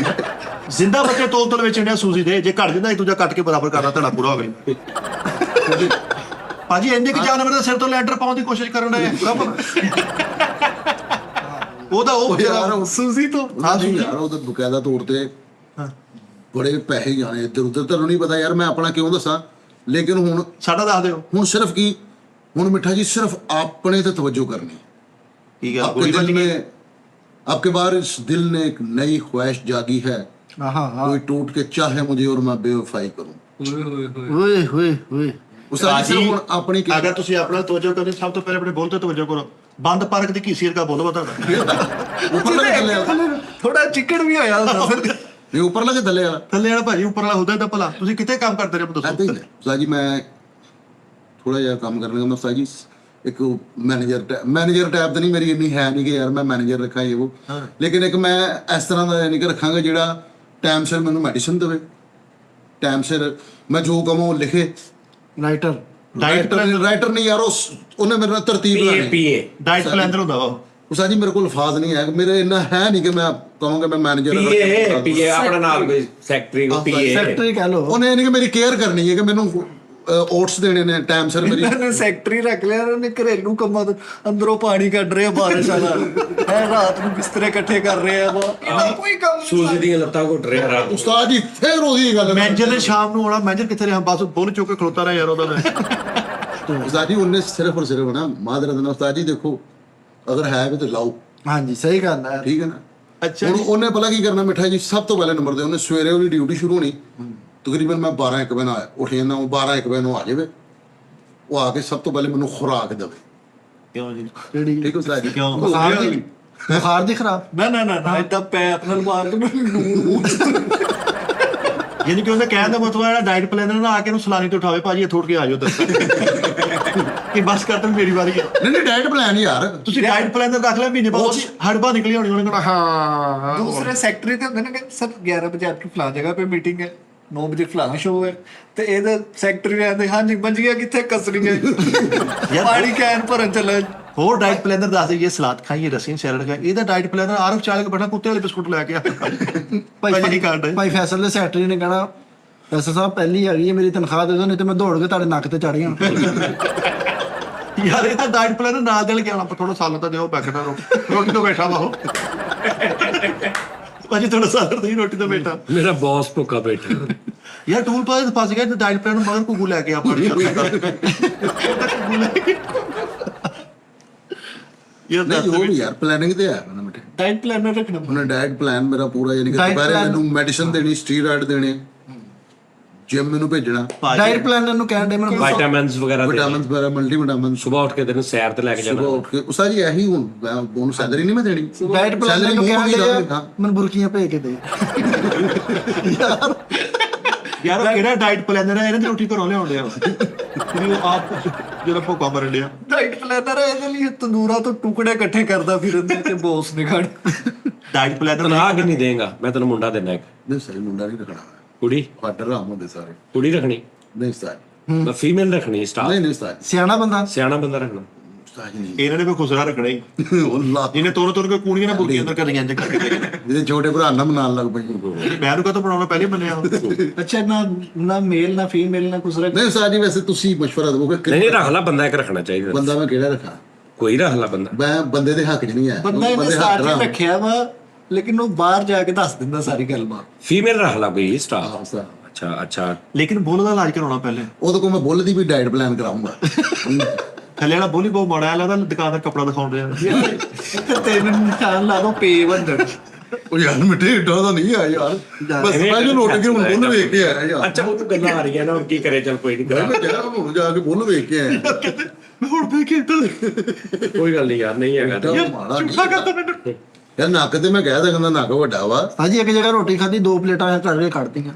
ਜ਼ਿੰਦਾ ਬੱਚੇ ਤੋਲ ਵਿੱਚ ਇੰਡੀਆ ਸੂਜੀ ਦੇ ਜੇ ਘਟ ਜਾਂਦਾ ਇੱਕ ਦੂਜਾ ਕੱਟ ਕੇ ਬਰਾਬਰ ਕਰਨਾ ਤੁਹਾਡਾ ਪੂਰਾ ਹੋ ਗਿਆ ਭਾਜੀ ਇੰਨੇ ਕਿ ਜਾਨਵਰ ਦੇ ਸਿਰ ਤੋਂ ਲੈਂਟਰ ਪਾਉਣ ਦੀ ਕੋਸ਼ਿਸ਼ ਕਰਨ ਰਹੇ ਸਭ ਉਹਦਾ ਉਹ ਯਾਰ ਸੂਜ਼ੀ ਤੋਂ ਹਾਂਜੀ ਯਾਰ ਉਹ ਤਾਂ ਬਕਾਇਦਾ ਤੌਰ ਤੇ ਬੜੇ ਪੈਸੇ ਜਾਣੇ ਇੱਧਰ ਉੱਧਰ। ਤੁਹਾਨੂੰ ਨਹੀਂ ਪਤਾ ਯਾਰ ਮੈਂ ਆਪਣਾ ਕਿਉਂ ਦੱਸਾਂ, ਲੇਕਿਨ ਹੁਣ ਸਾਡਾ ਦੱਸ ਦਿਓ ਹੁਣ ਸਿਰਫ ਕੀ ਹੁਣ ਮਿੱਠਾ ਜੀ ਸਿਰਫ ਆਪਣੇ ਤੇ ਤਵੱਜੋ करनी। ਠੀਕ ਹੈ आपके दिल में आपके बाहर इस दिल ने एक नई ख्वाहिश जागी है, हाँ हाँ कोई टूट के चाहे मुझे और मैं बेवफाई करूं। ओए ओए ओए ਉਸਤਾਦ ਜੀ ਸਿਰਫ ਹੁਣ ਆਪਣੀ ਕੀ ਅਗਰ ਤੁਸੀਂ ਆਪਣਾ ਤਵੱਜੋ ਕਰਦੇ ਸਭ ਤੋਂ ਪਹਿਲੇ ਆਪਣੇ ਬੋਲ ਤੇ ਤਵੱਜੋ ਕਰੋ। ਬੰਦ ਪਾਰਕ ਦੀ ਕੀਸੀਅਤ ਦਾ ਬੋਲੋ ਤੁਹਾਡਾ ਉੱਪਰ ਲੱਗੇ ਥੱਲੇ ਵਾਲਾ ਥੋੜਾ ਚਿੱਕੜ ਵੀ ਹੋਇਆ ਹੁੰਦਾ ਫਿਰ ਨਹੀਂ ਉੱਪਰ ਲੱਗੇ ਥੱਲੇ ਵਾਲਾ ਥੱਲੇ ਵਾਲਾ ਭਾਜੀ ਉੱਪਰ ਵਾਲਾ ਹੁੰਦਾ ਤਾਂ ਭਲਾ ਤੁਸੀਂ ਕਿੱਥੇ ਕੰਮ ਕਰਦੇ ਰਹੇ ਏਦਾਂ ਹੀ ਦੱਸੋ ਹੈ। ਉਸਤਾਦ ਜੀ ਮੈਂ ਥੋੜਾ ਜਿਹਾ ਕੰਮ ਕਰਨ ਲੱਗਾ ਮੈਂ ਉਸਤਾਦ ਜੀ ਇੱਕ ਮੈਨੇਜਰ ਟੈਬ ਤੇ ਨਹੀਂ ਮੇਰੀ ਇੰਨੀ ਹੈ ਨਹੀਂ ਕਿ ਯਾਰ ਮੈਂ ਮੈਨੇਜਰ ਰੱਖਾਂ ਇਹ ਉਹ, ਲੇਕਿਨ ਇੱਕ ਮੈਂ ਇਸ ਤਰ੍ਹਾਂ ਦਾ ਯਾਨੀ ਕਿ ਰੱਖਾਂਗਾ ਜਿਹੜਾ ਟਾਈਮ ਸਿਰ ਮੈਨੂੰ ਮੈਡੀਸਿਨ ਦੇਵੇ, ਟਾਈਮ ਸਿਰ ਮੈਂ ਜੋ ਕਹਾਂ ਉਹ ਲਿਖੇ। राइटर ਰਾਈਟਰ ਨਹੀਂ ਯਾਰ ਉਹਨੇ ਮੇਰੇ ਨਾਲ ਤਰਤੀਬ ਲਾਣੀ। ਪੀਏ ਡਾਈਟ ਪਲਾਨਰ ਹੁੰਦਾ ਵਾ ਉਹ। ਉਸਤਾਦ ਜੀ ਮੇਰੇ ਕੋਲ ਅਲਫਾਜ਼ ਨਹੀਂ ਹੈ, ਮੇਰੇ ਇੰਨਾ ਹੈ ਨਹੀਂ ਕਿ ਮੈਂ ਕਹਾਂਗਾ ਮੈਂ ਮੈਨੇਜਰ ਪੀਏ ਆਪਣਾ ਨਾਲ ਕੋਈ ਸੈਕਟਰੀ ਪੀਏ सेक्रेटरी कह लो ਉਹਨੇ ਨਹੀਂ ਕਿ ਮੇਰੀ ਕੇਅਰ ਕਰਨੀ ਹੈ ਕਿ ਮੈਨੂੰ ਓਟਸ ਦੇਣੇ ਨੇ ਟਾਈਮ ਸਿਰ ਮੇਰੀ ਇਹਨਾਂ ਨੇ ਸੈਕਟਰੀ ਰੱਖ ਲਿਆ ਇਹਨਾਂ ਨੇ ਘਰੇਲੂ ਕੰਮਾਂ ਤੋਂ ਅੰਦਰੋਂ ਪਾਣੀ ਕੱਢ ਰਹੇ ਆ ਬਾਰਿਸ਼ ਵਾਲਾ ਹੈ ਰਾਤ ਨੂੰ ਬਿਸਤਰੇ ਇਕੱਠੇ ਕਰ ਰਹੇ ਆ ਇਹਨਾਂ ਕੋਈ ਕੰਮ ਨਹੀਂ। ਸੂਜੀ ਦੀਆਂ ਲੱਤਾਂ ਘੁੱਟ ਰਿਹਾ ਰਾਤ ਨੂੰ। ਉਸਤਾਦ ਜੀ ਫੇਰ ਉਹਦੀ ਗੱਲ ਮੈਨੇਜਰ ਨੇ ਸ਼ਾਮ ਨੂੰ ਆਉਣਾ ਮੈਨੇਜਰ ਕਿੱਥੇ ਰਿਹਾ ਬਸ ਬੋਲ ਚੁੱਕ ਕੇ ਖਲੋਤਾ ਰਿਹਾ ਯਾਰ ਉਹਦਾ ਮੈਂ ਉਸਤਾਦ ਜੀ ਉਹਨੇ ਸਿਰਫ ਔਰ ਸਿਰਫ ਨਾ ਮਾਦਰਤ ਨਾਲ ਉਸਤਾਦ ਜੀ ਦੇਖੋ ਅਗਰ ਹੈ ਵੀ ਤਾਂ ਲਾਓ, हाँ जी सही गल है ਠੀਕ ਹੈ ਨਾ। ਅੱਛਾ ਹੁਣ ਉਹਨੇ ਪਹਿਲਾਂ ਕੀ ਕਰਨਾ ਮਿੱਠਾ ਜੀ ਸਭ ਤੋਂ ਪਹਿਲੇ ਨੰਬਰ ਤੇ ਉਹਨੇ ਸਵੇਰੇ ਉਹਦੀ ਡਿਊਟੀ ਸ਼ੁਰੂ ਹੋਣੀ ਤਕਰੀਬਨ ਮੈਂ 12-1 ਵਜੇ ਨਾਲ ਉੱਠ ਜਾਂਦਾ ਉਹ 12-1 ਵਜੇ ਨੂੰ ਆ ਜਾਵੇ, ਉਹ ਆ ਕੇ ਸਭ ਤੋਂ ਪਹਿਲੇ ਮੈਨੂੰ ਖੁਰਾਕ ਦੇਵੇ। ਕਿਉਂ ਜੀ केड़ी ਠੀਕ ਹੈ ਉਸਤਾਦ ਜੀ ਕਿਉਂ बुखार दी खराब ਨਾ ਨਾ ਇਦਾਂ ਪੈਪ ਨਾਲ ਮਾਰ ਕੇ ਮੈਨੂੰ ਯਾਨੀ ਕਿ ਉਹਨੇ ਕਹਿਣ ਦਾ ਮਤਲਬ ਹੈ ਡਾਈਟ ਪਲਾਨਰ ਨਾ ਆ ਕੇ ਇਹਨੂੰ ਸਲਾਨੀ ਤੇ ਉਠਾਵੇ ਭਾਜੀ ਇਹ ਥੋੜ ਕੇ ਆ ਜਾਓ ਦੱਸੋ ਕਿ ਬਸ ਕਰ ਤੂੰ ਮੇਰੀ ਵਾਰੀ ਹੈ। ਨਹੀਂ ਡਾਈਟ ਪਲਾਨ ਯਾਰ ਤੁਸੀਂ ਡਾਈਟ ਪਲਾਨਰ ਰੱਖ ਲਿਆ ਮਹੀਨੇ ਬਾਅਦ ਹੜਬਾ ਨਿਕਲੀ ਹੋਣੀ ਉਹਨੇ ਕਹਿਣਾ ਹਾਂ दूसरे सेक्रेटरी ਤੇ ਹੁੰਦੇ ਨੇ ਕਿ ਸਰ 11 ਵਜੇ ਆਪਕੀ ਫਲਾਂ ਜਗ੍ਹਾ पे मीटिंग है 9 ਵਜੇ ਫਲਾਂ ਸ਼ੋਅ ਹੈ ਤੇ ਇਹਦੇ ਸੈਕਟਰੀ ਕਹਿੰਦੇ ਹਾਂਜੀ ਬੰਜੀਆਂ ਕਿੱਥੇ ਕਸਰੀਆਂ ਪਾਣੀ ਕੈਨ ਭਰਨ ਚੱਲਾ। ਹੋਰ ਡਾਈਟ ਪਲਾਨਰ ਦੱਸ ਦੇ ਇਹ ਸਲਾਦ ਖਾਈਏ ਰਸੀਨ ਸੈਲਡ ਖਾਈਏ ਇਹਦਾ ਡਾਈਟ ਪਲਾਨਰ ਆਰਫ ਚਾਲ ਕੇ ਬੈਠਾ ਕੁੱਤੇ ਵਾਲੇ ਬਿਸਕੁਟ ਲੈ ਕੇ ਆ ਭਾਈ ਨਹੀਂ ਕਾਰਡ ਭਾਈ ਫੈਸਲ ਦੇ ਸੈਕਟਰੀ ਨੇ ਕਹਿਣਾ ਫੈਸਲ ਸਾਹਿਬ ਪਹਿਲੀ ਆ ਗਈ ਹੈ ਮੇਰੀ ਤਨਖਾਹ ਦੇ ਦਿਓ ਨਹੀਂ ਤੇ ਮੈਂ ਦੌੜ ਕੇ ਤੁਹਾਡੇ ਨੱਕ ਤੇ ਚੜ ਜਾਣਾ ਯਾਰ ਇਹ ਤਾਂ ਡਾਈਟ ਪਲਾਨਰ ਨਾਲ ਦੇ ਕੇ ਆਉਣਾ ਪਰ ਥੋੜਾ ਸਾਲਨ ਤਾਂ ਦਿਓ ਪੈਕਟਾਂ ਰੋਟੀ ਤੋਂ ਬੈਠਾ ਵਾ ਉਹ ਭਾਜੀ ਥੋੜਾ ਸਾਲਨ ਦੀ ਰੋਟੀ ਤੋਂ ਬੈਠਾ ਮੇਰਾ ਬੌਸ ਭੁੱਖਾ ਬੈਠਾ ਯਾਰ ਟੂਲ ਪਾਸ ਫਸ ਗਿਆ ਤੇ ਡਾਈਟ ਪਲਾਨਰ ਮਗਰ ਕੁਗੂ ਲੈ ਕੇ ਆ ਪੜ ਯਾਰ ਨਹੀਂ ਉਹ ਵੀ ਯਾਰ ਪਲੈਨਿੰਗ ਤੇ ਹੈ ਨਾ ਮਿੱਠੇ। ਡਾਈਟ ਪਲਾਨਰ ਰੱਖਣਾ ਉਹਨੇ ਡਾਈਟ ਪਲਾਨ ਮੇਰਾ ਪੂਰਾ ਯਾਨੀ ਕਿ Diet ਦੁਪਹਿਰੇ plan- ਮੈਨੂੰ ਮੈਡੀਸਿਨ ਦੇਣੀ, ਸਟੀਰੋਇਡ ਦੇਣੇ, ਜਿਮ ਮੈਨੂੰ ਭੇਜਣਾ, ਡਾਈਟ ਪਲਾਨਰ ਨੂੰ ਕਹਿਣ ਦੇ ਮੈਨੂੰ ਵਿਟਾਮਿਨਸ ਵਗੈਰਾ ਦੇ ਵਿਟਾਮਿਨਸ ਵਗੈਰਾ ਮਲਟੀ ਵਿਟਾਮਿਨਸ ਸਵੇਰ ਉੱਠ ਕੇ ਤੈਨੂੰ ਸੈਰ ਤੇ ਲੈ ਕੇ ਸੁਬਹ ਜਾਣਾ। ਉੱਠ ਕੇ ਉਸਾ ਜੀ ਇਹੀ ਹੁਣ ਮੈਂ ਉਹਨੂੰ ਸੈਲਰੀ ਨਹੀਂ ਮੈਂ ਦੇਣੀ ਡਾਈਟ ਪਲਾਨਰ ਸੈਲਰੀ ਨੂੰ ਮੂੰਹ ਕਹਿਣ ਵੀ ਦੇ ਦਾ ਮੈਨੂੰ ਬੁਰਕੀਆਂ ਭੇਜ ਕੇ ਦੇ ਯਾਰ ਉਹ ਕਿਹੜਾ ਡਾਈਟ ਪਲਾਨਰ ਹੈ ਇਹਨਾਂ ਦੀ ਰੋਟੀ ਘਰੋਂ ਲਿਆਉਂਦੇ ਆ ਉਹ ਆਪ ਜਿਹੜਾ ਭੁੱਖਾ ਮਰਨ ਡਿਆ ਡਾਈਟ ਪਲਾਨਰ ਇਹਦੇ ਲਈ ਤੰਦੂਰਾ ਤੋਂ ਟੁਕੜੇ ਇਕੱਠੇ ਕਰਦਾ ਫਿਰਦੇ ਤੇ ਬੌਸ ਨੇ ਖਾਣ ਡਾਈਟ ਪਲਾਨਰ ਤਨਖਾਹ ਕਿੰਨੀ ਦੇਂਗਾ? ਮੈਂ ਤੈਨੂੰ ਮੁੰਡਾ ਦੇਣਾ ਇੱਕ। ਨਹੀਂ ਸਹੀ ਮੁੰਡਾ ਨਹੀਂ ਰੱਖਣਾ ਕੁੜੀ ਫਾਟਰ ਰਾਮ ਹੁੰਦੇ ਸਾਰੇ ਕੁੜੀ ਰੱਖਣੀ, ਨਹੀਂ ਸਤਾਜ ਮੈਂ ਫੀਮੇਲ ਰੱਖਣੀ ਸਟਾਫ, ਨਹੀਂ ਸਤਾਜ ਸਿਆਣਾ ਬੰਦਾ ਸਿਆਣਾ ਬੰਦਾ ਰੱਖਣਾ। ਸਤਾਜ ਨਹੀਂ ਇਹਨਾਂ ਨੇ ਕੋਈ ਖੁਸਰਾ ਰੱਖਣਾ ਹੀ ਅੱਲਾਹ ਜਿਹਨੇ ਤੋੜ ਤੋੜ ਕੇ ਕੂੜੀਆਂ ਨਾ ਬੁਰਕੀਆਂ ਅੰਦਰ ਕਰੀਆਂ ਇੰਜ ਕਰਕੇ ਜਿਹਦੇ ਛੋਟੇ ਭਰਾ ਨਾਲ ਮਨਾਉਣ ਲੱਗ ਪਈ ਮੈਂ ਨੂੰ ਕਦੋਂ ਬਣਾਉਣਾ ਪਹਿਲੇ ਬੰਨਿਆ ਅੱਛਾ ਨਾ ਮੇਲ ਨਾ ਫੀਮੇਲ ਨਾ ਕੁਛ ਰੱਖ ਨਹੀਂ ਸਤਾਜ ਜੀ ਵੈਸੇ ਤੁਸੀਂ ਮਸ਼ਵਰਾ ਦਿਓਗੇ ਕਿ ਨਹੀਂ ਰੱਖ ਲਾ, ਬੰਦਾ ਇੱਕ ਰੱਖਣਾ ਚਾਹੀਦਾ। ਬੰਦਾ ਮੈਂ ਕਿਹੜਾ ਰੱਖਾਂ? ਕੋਈ ਰੱਖ ਲਾ ਬੰਦਾ। ਮੈਂ ਬੰਦੇ ਦੇ ਹੱਕ 'ਚ ਨਹੀਂ ਹੈ ਬੰਦਾ ਇਹਨੇ ਬੰਦੇ ਹੱਕ ਸਟਾਰਟ ਰਾਮ। ਰੱਖਿਆ ਵਾ ਲੇਕਿਨ ਉਹ ਬਾਹਰ ਜਾ ਕੇ ਦੱਸ ਦਿੰਦਾ ਸਾਰੀ ਗੱਲਬਾਤ। ਫੀਮੇਲ ਰੱਖ ਲਾ ਕੋਈ ਸਟਾਫ। ਹਾਂ, ਸਰ। ਅੱਛਾ ਲੇਕਿਨ ਬੋਲ ਦਾ ਇਲਾਜ ਕਰਾਉਣਾ ਪਹਿਲੇ ਉਹਦੇ ਕੋਲ ਮੈਂ ਬੁੱਲ ਦੀ ਵੀ ਡਾਈਟ ਪਲਾਨ ਕਰਾਉਂਗਾ ਥੱਲੇ ਵਾਲਾ ਬੋਲੀ ਬਹੁਤ ਮਾੜਾ ਲੱਗਦਾ ਦੁਕਾਨਦਾਰ ਕੱਪੜਾ ਦਿਖਾਉਣ ਰਿਹਾ ਤੇ ਤੈਨੂੰ ਨਿਸ਼ਾਨ ਲਾ ਦੋ ਪੇ ਬੰਦਣ ਉਹ ਯਾਰ ਮਿੱਠੇ ਏਡਾ ਤਾਂ ਨਹੀਂ ਆ ਯਾਰ ਬਸ ਮੈਂ ਜੋ ਨੋਟ ਕੇ ਹੁਣ ਬੁੱਲ ਵੇਖ ਕੇ ਆਇਆ ਯਾਰ ਅੱਛਾ ਉਹ ਤਾਂ ਗੱਲਾਂ ਆ ਰਹੀਆਂ ਨਾ, ਹੁਣ ਕੀ ਕਰੇ, ਚੱਲ ਕੋਈ ਨਹੀਂ ਮੈਂ ਕਿਹਾ ਹੁਣ ਜਾ ਕੇ ਬੁੱਲ ਵੇਖ ਕੇ ਆਇਆ ਮੈਂ ਹੁਣ ਦੇਖ ਕੇ ਕੋਈ ਗੱਲ ਨਹੀਂ ਯਾਰ, ਨਹੀਂ ਹੈਗਾ ਤਾਂ। ਮਾੜਾ ਚੁੱਪਾ ਕਰਦਾ ਮੈਨੂੰ ਯਾਰ ਨੱਕ ਤੇ ਮੈਂ ਕਹਿ ਸਕਦਾ ਨੱਕ ਵੱਡਾ ਵਾ ਹਾਂਜੀ ਇੱਕ ਜਗ੍ਹਾ ਰੋਟੀ ਖਾਧੀ 2 ਪਲੇਟਾਂ ਕੱਢ ਕੇ ਕੱਢਤੀਆਂ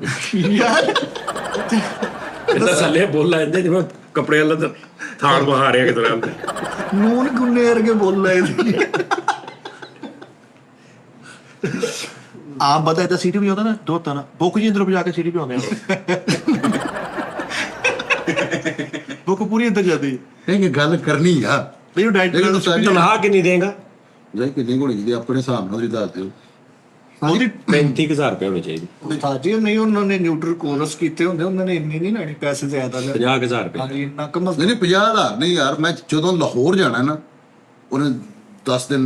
ਯਾਰ ਇਦਾਂ ਥੱਲੇ ਬੋਲ ਲੈਂਦੇ ਜਿਵੇਂ ਕੱਪੜੇ ਵਾਲਾ ਥਾਲ ਬਹਾ ਰਿਹਾ ਕਿਤੇ ਨਾਲ। ਨੂਨ ਗੁੰਨੇ ਵਰਗੇ ਬੋਲ ਲਏ ਆਮ ਬੰਦਾ ਇਦਾਂ ਸੀਟੀ ਵੀ ਆਉਂਦਾ ਨਾ ਦੋ ਤਾਂ ਬੁੱਕ ਜੀ ਅੰਦਰ ਵਜਾ ਕੇ ਸੀਟੀ ਵੀ ਆਉਂਦੇ ਆ ਬੁੱਕ ਪੂਰੀ ਅੰਦਰ ਜਾਂਦੀ ਇਹ ਗੱਲ ਕਰਨੀ ਆ ਨਹੀਂ ਡਾਈਟ ਲੇਕਿਨ ਤੁਸੀਂ ਤਨਖਾਹ ਕਿੰਨੀ ਦੇਂਗਾ? ਜਾਈ ਕਿੰਨੀ ਹੋਣੀ ਜੀ ਆਪਣੇ ਹਿਸਾਬ ਨਾਲ ਤੁਸੀਂ ਦੱਸ ਦਿਓ ਉਹਦੀ 35,000 ਰੁਪਏ ਹੋਣੇ ਚਾਹੀਦੇ। ਸਾਜੀ ਨਹੀਂ ਉਹਨਾਂ ਨੇ ਨਿਊਟਰਲ ਕੋਰਸ ਕੀਤੇ ਹੁੰਦੇ, ਉਹਨਾਂ ਨੇ ਇੰਨੀ ਨਹੀਂ ਲੈਣੀ, ਪੈਸੇ ਜ਼ਿਆਦਾ ਲੈ 50,000 ਰੁਪਏ। ਹਾਂਜੀ ਇੰਨਾ ਕਮ ਨਹੀਂ 50,000 ਨਹੀਂ ਯਾਰ, ਮੈਂ ਜਦੋਂ ਲਾਹੌਰ ਜਾਣਾ ਨਾ ਉਹਨੇ 10 ਦਿਨ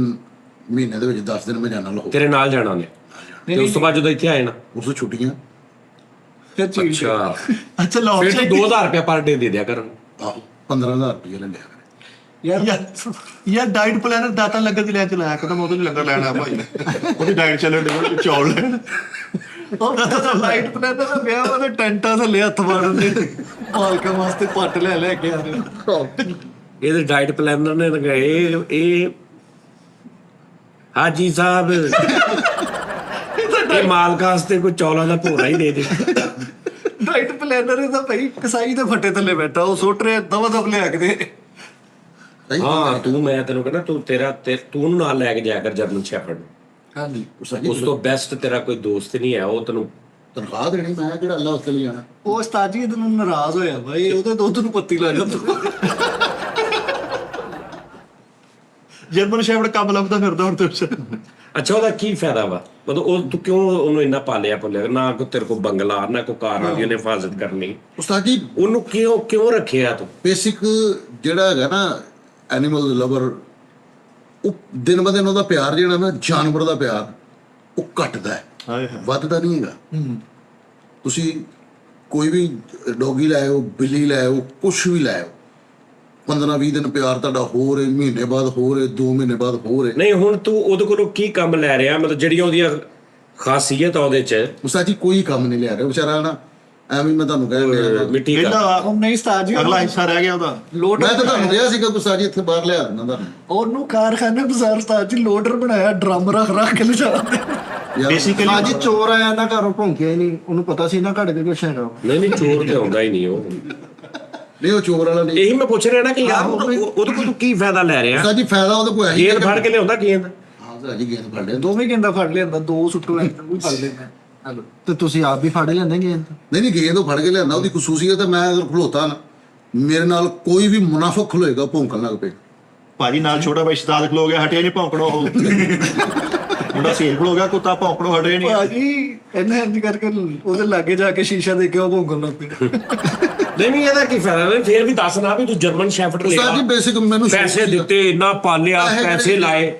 ਮਹੀਨੇ ਦੇ ਵਿੱਚ 10 ਦਿਨ ਮੈਂ ਜਾਣਾ ਲਾਹੌਰ, ਤੇਰੇ ਨਾਲ ਜਾਣਾ ਉਹਨੇ, ਤੇ ਉਸ ਤੋਂ ਬਾਅਦ ਜਦੋਂ ਇੱਥੇ ਆਏ ਨਾ ਉਸ ਤੋਂ ਛੁੱਟੀਆਂ। ਫਿਰ ਚੀਜ਼ ਅੱਛਾ, ਅੱਛਾ ਲਾਹੌਰ ਫਿਰ ਤੂੰ 2,000 ਰੁਪਏ ਪਰ ਡੇ ਦੇ ਦਿਆ ਕਰਨ। ਆਹੋ 15,000 ਰੁਪਏ ਲੈ ਲਿਆ ਯਾਰ ਡਾਈਟ ਪਲਾਨਰ ਦਾਤਾ ਲੰਗਰ ਦੀ ਲੈਣ ਚ ਲਾਇਆ ਕਦਮ ਉਹਦੇ ਲਈ ਲੰਗਰ ਲੈਣਾ ਭਾਈ ਉਹਦੀ ਡਾਈਟ ਚੱਲਣ ਦੇ ਚੌਲ ਲੈਣ ਉਹ ਲਾਈਟ ਪਲਾਨਰ ਦਾ ਵਿਆਹ ਵਾਲੇ ਟੈਂਟਾਂ ਥੱਲੇ ਹੱਥ ਮਾਰਨ ਦੇ ਮਾਲਕਾਂ ਵਾਸਤੇ ਪੱਟ ਲੈ ਕੇ ਆ ਰਹੇ। ਇਹਦੇ ਡਾਈਟ ਪਲਾਨਰ ਨੇ ਲਗਾਏ ਇਹ ਹਾਜੀ ਸਾਹਿਬ ਇਹ ਮਾਲਕਾਂ ਵਾਸਤੇ ਕੋਈ ਚੌਲਾਂ ਦਾ ਭੋਰਾ ਹੀ ਦੇ ਦੇ। ਡਾਈਟ ਪਲਾਨਰ ਇਹਦਾ ਭਾਈ ਕਸਾਈ ਦੇ ਫੱਟੇ ਥੱਲੇ ਬੈਠਾ, ਉਹ ਸੁੱਟ ਰਿਹਾ ਦਵਾ ਦਵ ਲਿਆ ਕੇ ਦੇ। ਹਾਂ ਤੂੰ, ਮੈਂ ਤੈਨੂੰ ਕਹਿੰਦਾ ਤੂੰ ਤੂੰ ਉਹਨੂੰ ਨਾਲ ਲੈ ਕੇ ਜਾਇਆ ਕਰ ਜਰਮਨ ਸ਼ੈਫਰਡ। ਹਾਂਜੀ ਉਸ ਤੋਂ ਬੈਸਟ ਤੇਰਾ ਕੋਈ ਦੋਸਤ ਨਹੀਂ ਹੈ, ਉਹ ਤੈਨੂੰ ਤਨਖਾਹ ਦੇਣੀ, ਮੈਂ ਕਿਹੜਾ ਅੱਲਾ ਉਸਤੇ ਲਈ ਜਾਣਾ। ਉਹ ਉਸਤਾਦ ਜੀ ਇਹਦੇ ਨੂੰ ਨਾਰਾਜ਼ ਹੋਇਆ ਭਾਈ, ਉਹਦੇ ਦੁੱਧ ਨੂੰ ਪੱਤੀ ਲਾ ਜਾਂਦਾ। ਜਰਮਨ ਸ਼ੈਫਰਡ ਕੰਮ ਲੱਭਦਾ ਫਿਰਦਾ ਹੁਣ ਤੇ ਅੱਛਾ ਉਹਦਾ ਕੀ ਫਾਇਦਾ ਵਾ? ਮਤਲਬ ਉਹ ਤੂੰ ਕਿਉਂ ਉਹਨੂੰ ਇੰਨਾ ਪਾਲਿਆ ਨਾ ਕੋ ਤੇਰੇ ਕੋ ਬੰਗਲਾ ਨਾ ਕੋ ਕਾਰ ਆ ਉਹਨੇ ਹਿਫਾਜ਼ਤ ਕਰਨੀ, ਉਸਤਾਦ ਜੀ ਉਹਨੂੰ ਕਿਉਂ ਰੱਖਿਆ ਤੂੰ? ਬੇਸਿਕ ਜਿਹੜਾ ਹੈਗਾ ਨਾ ਐਨੀਮਲ ਲਵਰ, ਉਹ ਦਿਨ ਬ ਦਿਨ ਉਹਦਾ ਪਿਆਰ ਜਿਹੜਾ ਨਾ ਜਾਨਵਰ ਦਾ ਪਿਆਰ ਉਹ ਘਟਦਾ ਹੈ, ਹਾਏ ਵੱਧਦਾ ਨਹੀਂ ਹੈਗਾ। ਤੁਸੀਂ ਕੋਈ ਵੀ ਡੋਗੀ ਲੈ ਆਓ, ਬਿੱਲੀ ਲੈ ਆਓ, ਕੁਛ ਵੀ ਲੈ ਆਓ, 15-20 ਦਿਨ ਪਿਆਰ ਤੁਹਾਡਾ ਹੋ ਰਹੇ, ਮਹੀਨੇ ਬਾਅਦ ਹੋ ਰਹੇ, 2 ਮਹੀਨੇ ਬਾਅਦ ਹੋ ਰਹੇ। ਨਹੀਂ ਹੁਣ ਤੂੰ ਉਹਦੇ ਕੋਲੋਂ ਕੀ ਕੰਮ ਲੈ ਰਿਹਾ? ਮਤਲਬ ਜਿਹੜੀਆਂ ਉਹਦੀਆਂ ਖਾਸੀਅਤ ਆ ਉਹਦੇ ਚ, ਉਸਤਾਦ ਜੀ ਕੋਈ ਕੰਮ ਨਹੀਂ ਲਿਆ ਰਿਹਾ ਵਿਚਾਰਾ ਨਾ, ਐਵੇਂ ਮੈਂ ਤੁਹਾਨੂੰ ਕਹਿ ਰਿਹਾ। ਮਿੱਟੀ ਇਹਦਾ ਦਾ ਉਹ ਨਹੀਂ ਉਸਤਾਦ ਜੀ, ਅਗਲਾ ਹਿੱਸਾ ਰਹਿ ਗਿਆ ਉਹਦਾ। ਲੋਡਰ ਮੈਂ ਤਾਂ ਤੁਹਾਨੂੰ ਕਿਹਾ ਸੀਗਾ ਉਸਤਾਦ ਜੀ ਇੱਥੇ ਬਾਹਰ ਲਿਆ ਦਿੰਦਾ ਤੁਹਾਨੂੰ। ਉਹਨੂੰ ਕਾਰਖਾਨੇ ਬਾਜ਼ਾਰ ਉਸਤਾਦ ਜੀ ਲੋਡਰ ਬਣਾਇਆ, ਡਰਮ ਰੱਖ ਕੇ ਲਿਜਾਉਂਦੇ। ਯਾਰ ਬੇਸਿਕਲੀ ਅੱਜ ਚੋਰ ਆਇਆ ਨਾ ਘਰੋਂ ਭੌਂਕਿਆ ਹੀ ਨਹੀਂ, ਉਹਨੂੰ ਪਤਾ ਸੀ ਨਾ ਘੜ ਕੇ ਕੁਛ ਹੈਗਾ। ਨਹੀਂ ਚੋਰ ਤੇ ਆਉਂਦਾ ਹੀ ਨਹੀਂ ਉਹ। ਨਹੀਂ ਉਹ ਚੋਰ ਵਾਲਾ ਨਹੀਂ। ਇਹੀ ਮੈਂ ਪੁੱਛ ਰਿਹਾ ਨਾ ਕਿ ਯਾਰ ਉਹਦੇ ਕੋਲ ਤੂੰ ਕੀ ਫਾਇਦਾ ਲੈ ਰਿਹਾ? ਉਸਤਾਦ ਜੀ ਫਾਇਦਾ ਉਹਦੇ ਕੋਲ ਹੈ ਹੀ ਗੇਂਦ ਫੜ ਕੇ ਲਿਆਉਂਦਾ ਗੇਂਦ। ਹਾਂ ਉਸਤਾਦ ਜੀ ਗੇਂਦ ਫੜ ਲਿਆ। ਦੋਵੇਂ ਗੇਂਦਾ ਫੜ ਲਿਆਂਦਾ, 2 ਸੁੱਟੂ ਐ ਵੀ ਫੜ ਲੈਂਦਾ। ਹਲੋ ਤੇ ਤੁਸੀਂ ਆਪ ਵੀ ਫੜ ਲੈਂਦੇ ਗੇਂਦ? ਨਹੀਂ ਗੇਂਦ ਉਹ ਫੜ ਕੇ ਲਿਆਂਦਾ, ਉਹਦੀ ਖਸੂਸੀਅਤ ਹੈ। ਮੈਂ ਅਗਰ ਖਲੋਤਾ ਨਾ, ਮੇਰੇ ਨਾਲ ਕੋਈ ਵੀ ਮੁਨਾਫਿਕ ਖਲੋਏਗਾ ਭੌਂਕਣ ਲੱਗ ਪਏ। ਭਾਜੀ ਨਾਲ ਛੋਟਾ ਬਾਈ ਸ਼ਤਾਦ ਖਲੋ ਗਿਆ, ਹਟਿਆ ਨਹੀਂ ਭੌਂਕਣੋਂ ਉਹ ਮੁੰਡਾ ਸੇਲ ਖਲੋ ਗਿਆ, ਕੁੱਤਾ ਭੌਂਕਣੋਂ ਹਟਿਆ ਨਹੀਂ। ਭਾਜੀ ਇਹਨਾਂ ਇੰਜ ਕਰਕੇ ਉਹਦੇ ਲਾਗੇ ਜਾ ਕੇ ਸ਼ੀਸ਼ਾ ਦੇ ਕੇ ਉਹ ਭੌਂਕਣ ਲੱਗ ਪਿਆ। ਨਹੀਂ ਇਹਦਾ ਕੀ ਫਾਇਦਾ? ਨਹੀਂ ਫੇਰ ਵੀ ਦੱਸ ਨਾ ਵੀ ਤੂੰ ਜਰਮਨ ਸ਼ੈਫਰਡ ਉਸਤਾਦ ਜੀ ਲਿਆ, ਬੇਸਿਕ ਮੈਨੂੰ ਸ਼ੌਕ ਪੈਸੇ ਸੀਗਾ। ਦਿੱਤੇ, ਇੰਨਾ ਪਾਲਿਆ, ਪੈਸੇ ਲਾਏ,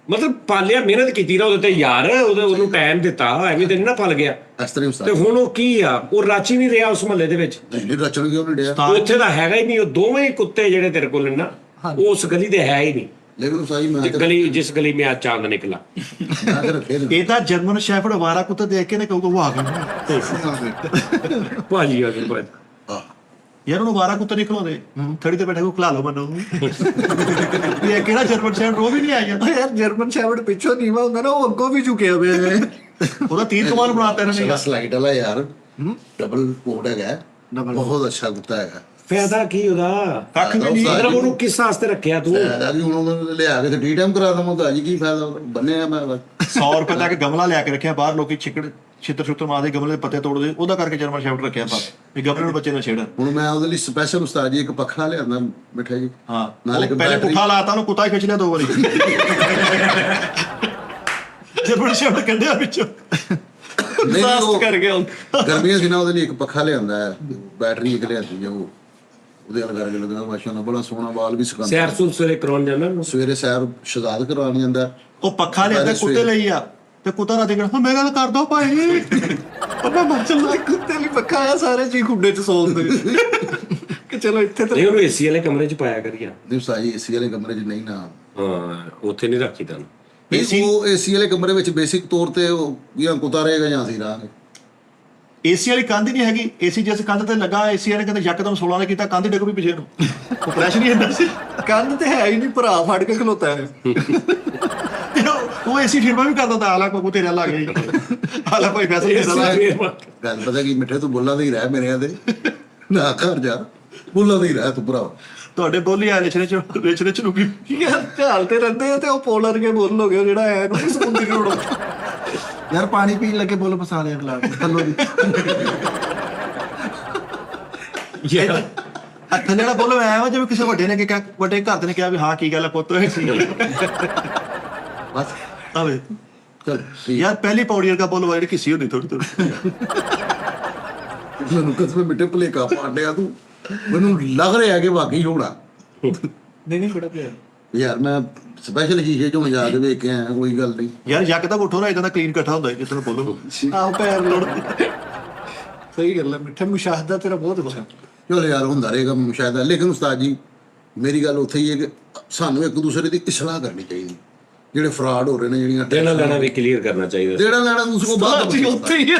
ਮਤਲਬ ਪਾਲਿਆ, ਮਿਹਨਤ ਕੀਤੀ ਨਾ ਉਹਦੇ ਤੇ ਯਾਰ, ਉਹਨੂੰ ਟਾਈਮ ਦਿੱਤਾ, ਐਵੇਂ ਤੇ ਨਹੀਂ ਨਾ ਪਲ ਗਿਆ। ਇਸ ਤਰ੍ਹਾਂ ਤੇ ਹੁਣ ਉਹ ਕੀ ਆ, ਉਹ ਰਾਚੀ ਨਹੀਂ ਰਿਹਾ ਉਸ ਮਹੱਲੇ ਦੇ ਵਿੱਚ, ਨਹੀਂ ਰਚਣ ਕਿਉਂ ਨਹੀਂ ਡਿਆ। ਉਹ ਉੱਥੇ ਦਾ ਹੈਗਾ ਹੀ ਨਹੀਂ। ਉਹ ਦੋਵੇਂ ਕੁੱਤੇ ਜਿਹੜੇ ਤੇਰੇ ਕੋਲ ਨੇ ਨਾ, ਉਹ ਉਸ ਗਲੀ ਦੇ ਹੈ ਹੀ ਨਹੀਂ। ਲੇਕਿਨ ਉਸਤਾਦ ਜੀ ਮੈਂ ਜਿਸ ਗਲੀ ਮੇਂ ਅੱਜ ਚਾਂਦ ਨਿਕਲਾ। ਤਾਂ ਰੱਖੇ ਨੇ। ਇਹ ਤਾਂ ਜਰਮਨ ਸ਼ੈਫਰਡ ਵਾਰਾ ਕੁੱਤਾ ਦੇਖ ਕੇ ਨਾ ਕਹੂਗਾ ਉਹ ਆ ਗਿਆ। ਭਾਜੀ ਆ ਗਏ ਆਹ, ਯਾਰ ਉਹਨੂੰ ਵਾਰਾ ਕੁੱਤਾ ਨਿਕਲਾਉਂਦੇ ਥੜੀ ਤੇ ਬੈਠਾ ਕੋ ਖਲਾ ਲਓ ਮੈਨੂੰ। ਇਹ ਕਿਹੜਾ ਜਰਮਨ ਸ਼ੈਫਰਡ ਉਹ ਵੀ ਨਹੀਂ ਆਇਆ। ਉਹ ਯਾਰ ਜਰਮਨ ਸ਼ੈਫਰਡ ਪਿੱਛੋਂ ਨੀਵਾ ਹੁੰਦਾ ਨਾ, ਉਹ ਅੱਗੋਂ ਵੀ ਝੁਕਿਆ ਹੋਇਆ ਹੈ। ਉਹਦਾ ਤੀਰ ਕਮਾਲ ਬਣਾਤਾ ਇਹਨਾਂ ਸਾਡਾ ਨੇ। ਸਲਾਈਡ ਵਾਲਾ ਯਾਰ ਡਬਲ ਕੋਡ ਹੈਗਾ, ਬਹੁਤ ਅੱਛਾ ਕੁੱਤਾ ਹੈਗਾ। ਫਾਇਦਾ ਕੀ ਉਹਦਾ? ਕੱਖ ਵੀ ਨਹੀਂ। ਮਤਲਬ ਉਹਨੂੰ ਕਿਸ ਵਾਸਤੇ ਰੱਖਿਆ ਤੂੰ? ਫਾਇਦਾ ਵੀ ਹੁਣ ਉਹਨੂੰ ਲਿਆ ਕੇ ਤੇ ਟੀ ਟਾਈਮ ਕਰਾ ਦਵਾਂ ਤਾਂ ਜੀ ਕੀ ਫਾਇਦਾ ਉਹਦਾ? ਬੰਨਿਆ ਮੈਂ ਬਸ। 100 ਰੁਪਏ ਦਾ ਇੱਕ ਗਮਲਾ ਲਿਆ ਕੇ ਰੱਖਿਆ ਬਾਹਰ, ਲੋਕੀ ਛਿੱਤਰ ਮਾਰਦੇ, ਗਮਲੇ ਦੇ ਪੱਤੇ ਤੋੜਦੇ, ਉਹਦਾ ਕਰਕੇ ਜਰਮਨ ਸ਼ੈਫਰਡ ਰੱਖਿਆ ਬਸ ਵੀ ਗਮਲੇ ਨੂੰ ਬੱਚੇ ਨਾ ਛੇੜਨ। ਹੁਣ ਮੈਂ ਉਹਦੇ ਲਈ ਸਪੈਸ਼ਲ ਉਸਤਾਦ ਜੀ ਇੱਕ ਪੱਖਾ ਲਿਆਂਦਾ ਮਿੱਠਾ ਜੀ। ਹਾਂ ਨਾਲ ਇੱਕ ਪਹਿਲੇ ਬੈਟਰੀ। ਪੁੱਠਾ ਲਾਤਾ ਉਹਨੂੰ, ਕੁੱਤਾ ਹੀ ਖਿੱਚ ਲਿਆ 2 ਵਾਰੀ। ਜਰਮਨ ਸ਼ੈਫਰਡ ਕੱਢਿਆ ਵਿੱਚੋਂ। ਨਹੀਂ ਉਹ ਕਰ ਗਿਆ ਗਰਮੀਆਂ ਸੀ ਨਾ, ਉਹਦੇ ਲਈ ਇੱਕ ਪੱਖਾ ਲਿਆਂਦਾ ਹੈ, ਬੈਟਰੀ ਇੱਕ ਲਿਆਂਦੀ ਹੈ, ਉਹ ਉਹਦੇ ਨਾਲ ਕਰਕੇ ਲੱਗਦਾ ਮਾਸ਼ਾਅੱਲਾ ਬੜਾ ਸੋਹਣਾ, ਬਾਲ ਵੀ ਸੁਕਾਉਂਦਾ। ਸੈਰ ਸੂਰ ਸਵੇਰੇ ਕਰਾਉਣ ਜਾਂਦਾ, ਸਵੇਰੇ ਸੈਰ ਸ਼ਜ਼ਾਦ ਕਰਵਾਉਣ ਜਾਂਦਾ। ਉਹ ਪੱਖਾ ਲਿਆਂਦਾ ਕੁੱਤੇ ਲਈ ਆ, ਤੇ ਕੁੱਤਾ ਰਾਤੀ ਕਹਿੰਦਾ ਮੈਂ ਗੱਲ ਕਰ ਦੋ ਭਾਈ, ਉਹ ਮੈਂ ਮਰ ਚੱਲਾਂ। ਕੁੱਤੇ ਲਈ ਪੱਖਾ ਆ, ਸਾਰੇ ਜੀ ਖੁੱਡੇ ਚ ਸੌਂਦੇ ਕਿ ਚਲੋ ਇੱਥੇ ਤਾਂ ਨਹੀਂ ਉਹਨੂੰ ਏਸੀ ਵਾਲੇ ਕਮਰੇ 'ਚ ਪਾਇਆ ਕਰੀਆ। ਨਹੀਂ ਸਾਜੀ ਏਸੀ ਵਾਲੇ ਕਮਰੇ 'ਚ ਨਹੀਂ ਨਾ। ਹਾਂ ਉੱਥੇ ਨਹੀਂ ਰੱਖੀ ਤੈਨੂੰ। ਉਹ ਏਸੀ ਵਾਲੇ ਕਮਰੇ ਵਿੱਚ ਬੇਸਿਕ ਤੌਰ ਤੇ ਉਹ ਜਾਂ ਕੁੱਤਾ ਰਹੇਗਾ ਜਾਂ ਅਸੀਂ ਰਹਾਂਗੇ। ਏਸੀ ਵਾਲੀ ਕੰਧ ਨਹੀਂ ਹੈਗੀ, ਏਸੀ ਜਿਸ ਕੰਧ ਤੇ ਲੱਗਾ, ਏਸੀ ਵਾਲੇ ਕਹਿੰਦੇ ਯਕਦਮ 16 ਨੇ ਕੀਤਾ, ਕੰਧ ਡਿੱਗ ਵੀ ਪਿਛੇ ਨੂੰ, ਉਹ ਪ੍ਰੈਸ਼ਰ ਨਹੀਂ ਹੁੰਦਾ ਸੀ। ਕੰਧ ਤੇ ਹੈ ਹੀ ਨਹੀਂ, ਭਰਾ ਫੜ ਕੇ ਖਲੋਤਾ ਹੈ। ਉਹ ਏਸੀ ਫਿਰਮਾ ਵੀ ਕਰਦਾ ਤਾਂ ਆਲਾ ਕੋ ਤੇਰਾ ਲੱਗ ਗਿਆ, ਆਲਾ ਭਾਈ ਫੈਸਲਾ ਤੇਰਾ ਲੱਗ ਗਿਆ। ਗੱਲ ਪਤਾ ਕੀ ਮਿੱਠੇ ਤੂੰ ਬੋਲਾਂ ਦੇ ਹੀ ਰਹਿ ਮੇਰਿਆਂ ਦੇ, ਨਾ ਘਰ ਜਾ, ਬੋਲਾਂ ਦੇ ਹੀ ਰਹਿ ਤੂੰ ਭਰਾ। ਤੁਹਾਡੇ ਬੋਲੀ ਆ ਰਿਛਣੇ ਚ ਰੁਕੀ। ਯਾਰ ਝਾਲ ਤੇ ਰਹਿੰਦੇ ਆ ਤੇ ਉਹ ਪੋਲਰ ਕੇ ਬੋਲ ਹੋ ਗਿਆ ਜਿਹੜਾ ਹੈ ਨੂੰ ਸਮੁੰਦਰੀ ਰੋਡ। ਯਾਰ ਪਾਣੀ ਪੀਣ ਲੱਗੇ ਬੋਲ ਫਸਾ ਲਿਆ ਗਲਾਸ ਥੱਲੋਂ ਦੀ। ਯਾਰ ਥੱਲੇ ਵਾਲਾ ਬੋਲੋ ਐ ਵਾ ਜਿਵੇਂ ਕਿਸੇ ਵੱਡੇ ਨੇ ਕਿਹਾ, ਵੱਡੇ ਘਰ ਦੇ ਨੇ ਕਿਹਾ ਵੀ ਹਾਂ ਕੀ ਗੱਲ ਹੈ ਪੁੱਤ। ਬਸ ਆਵੇ ਚਲ ਠੀਕ ਯਾਰ ਪਹਿਲੀ ਪੌੜੀ ਵਰਗਾ ਬੋਲ ਵਾਲੀ ਕਿਸੇ ਹੁੰਦੀ ਥੋੜੀ ਥੋੜੀ। ਮੈਨੂੰ ਕਸਮੇ ਮਿੱਟੇ ਭੁਲੇਖਾ ਪਾੜਿਆ ਤੂੰ, ਮੈਨੂੰ ਲੱਗ ਰਿਹਾ ਕਿ ਵਾਕਈ ਹੋਣਾ। ਨਹੀਂ ਬੜਾ ਪਿਆ ਯਾਰ ਮੈਂ ਸਪੈਸ਼ਲ ਸ਼ੀਸ਼ੇ ਚੋਂ ਜਾ ਕੇ ਵੇਖ ਕੇ ਆਇਆ, ਕੋਈ ਗੱਲ ਨਹੀਂ। ਯਾਰ ਜੱਕ ਦਾ ਉੱਠੋ ਨਾ ਇਦਾਂ ਦਾ ਕਲੀਨ ਇਕੱਠਾ ਹੁੰਦਾ ਜਿਸ ਨੂੰ ਬੋਲੋ। ਆਹ ਪੈਰ ਲੋੜ ਸਹੀ ਗੱਲ ਹੈ ਮਿੱਠਾ ਮੁਸ਼ਾਹਦਾ ਤੇਰਾ ਬਹੁਤ ਅੱਛਾ। ਚਲੋ ਯਾਰ ਹੁੰਦਾ ਰਹੇਗਾ ਸ਼ਾਇਦ, ਲੇਕਿਨ ਉਸਤਾਦ ਜੀ ਮੇਰੀ ਗੱਲ ਉੱਥੇ ਹੀ ਹੈ ਕਿ ਸਾਨੂੰ ਇੱਕ ਦੂਸਰੇ ਦੀ ਇਸਲਾਹ ਕਰਨੀ ਚਾਹੀਦੀ। ਜਿਹੜੇ ਫਰਾਡ ਹੋ ਰਹੇ ਨੇ, ਜਿਹੜੀਆਂ ਦੇਣਾ ਲੈਣਾ ਵੀ ਕਲੀਅਰ ਕਰਨਾ ਚਾਹੀਦਾ। ਦੇਣਾ ਲੈਣਾ ਤੁਸੀਂ ਕੋ ਬਾਅਦ ਜੀ ਉੱਥੇ ਹੀ ਹੈ।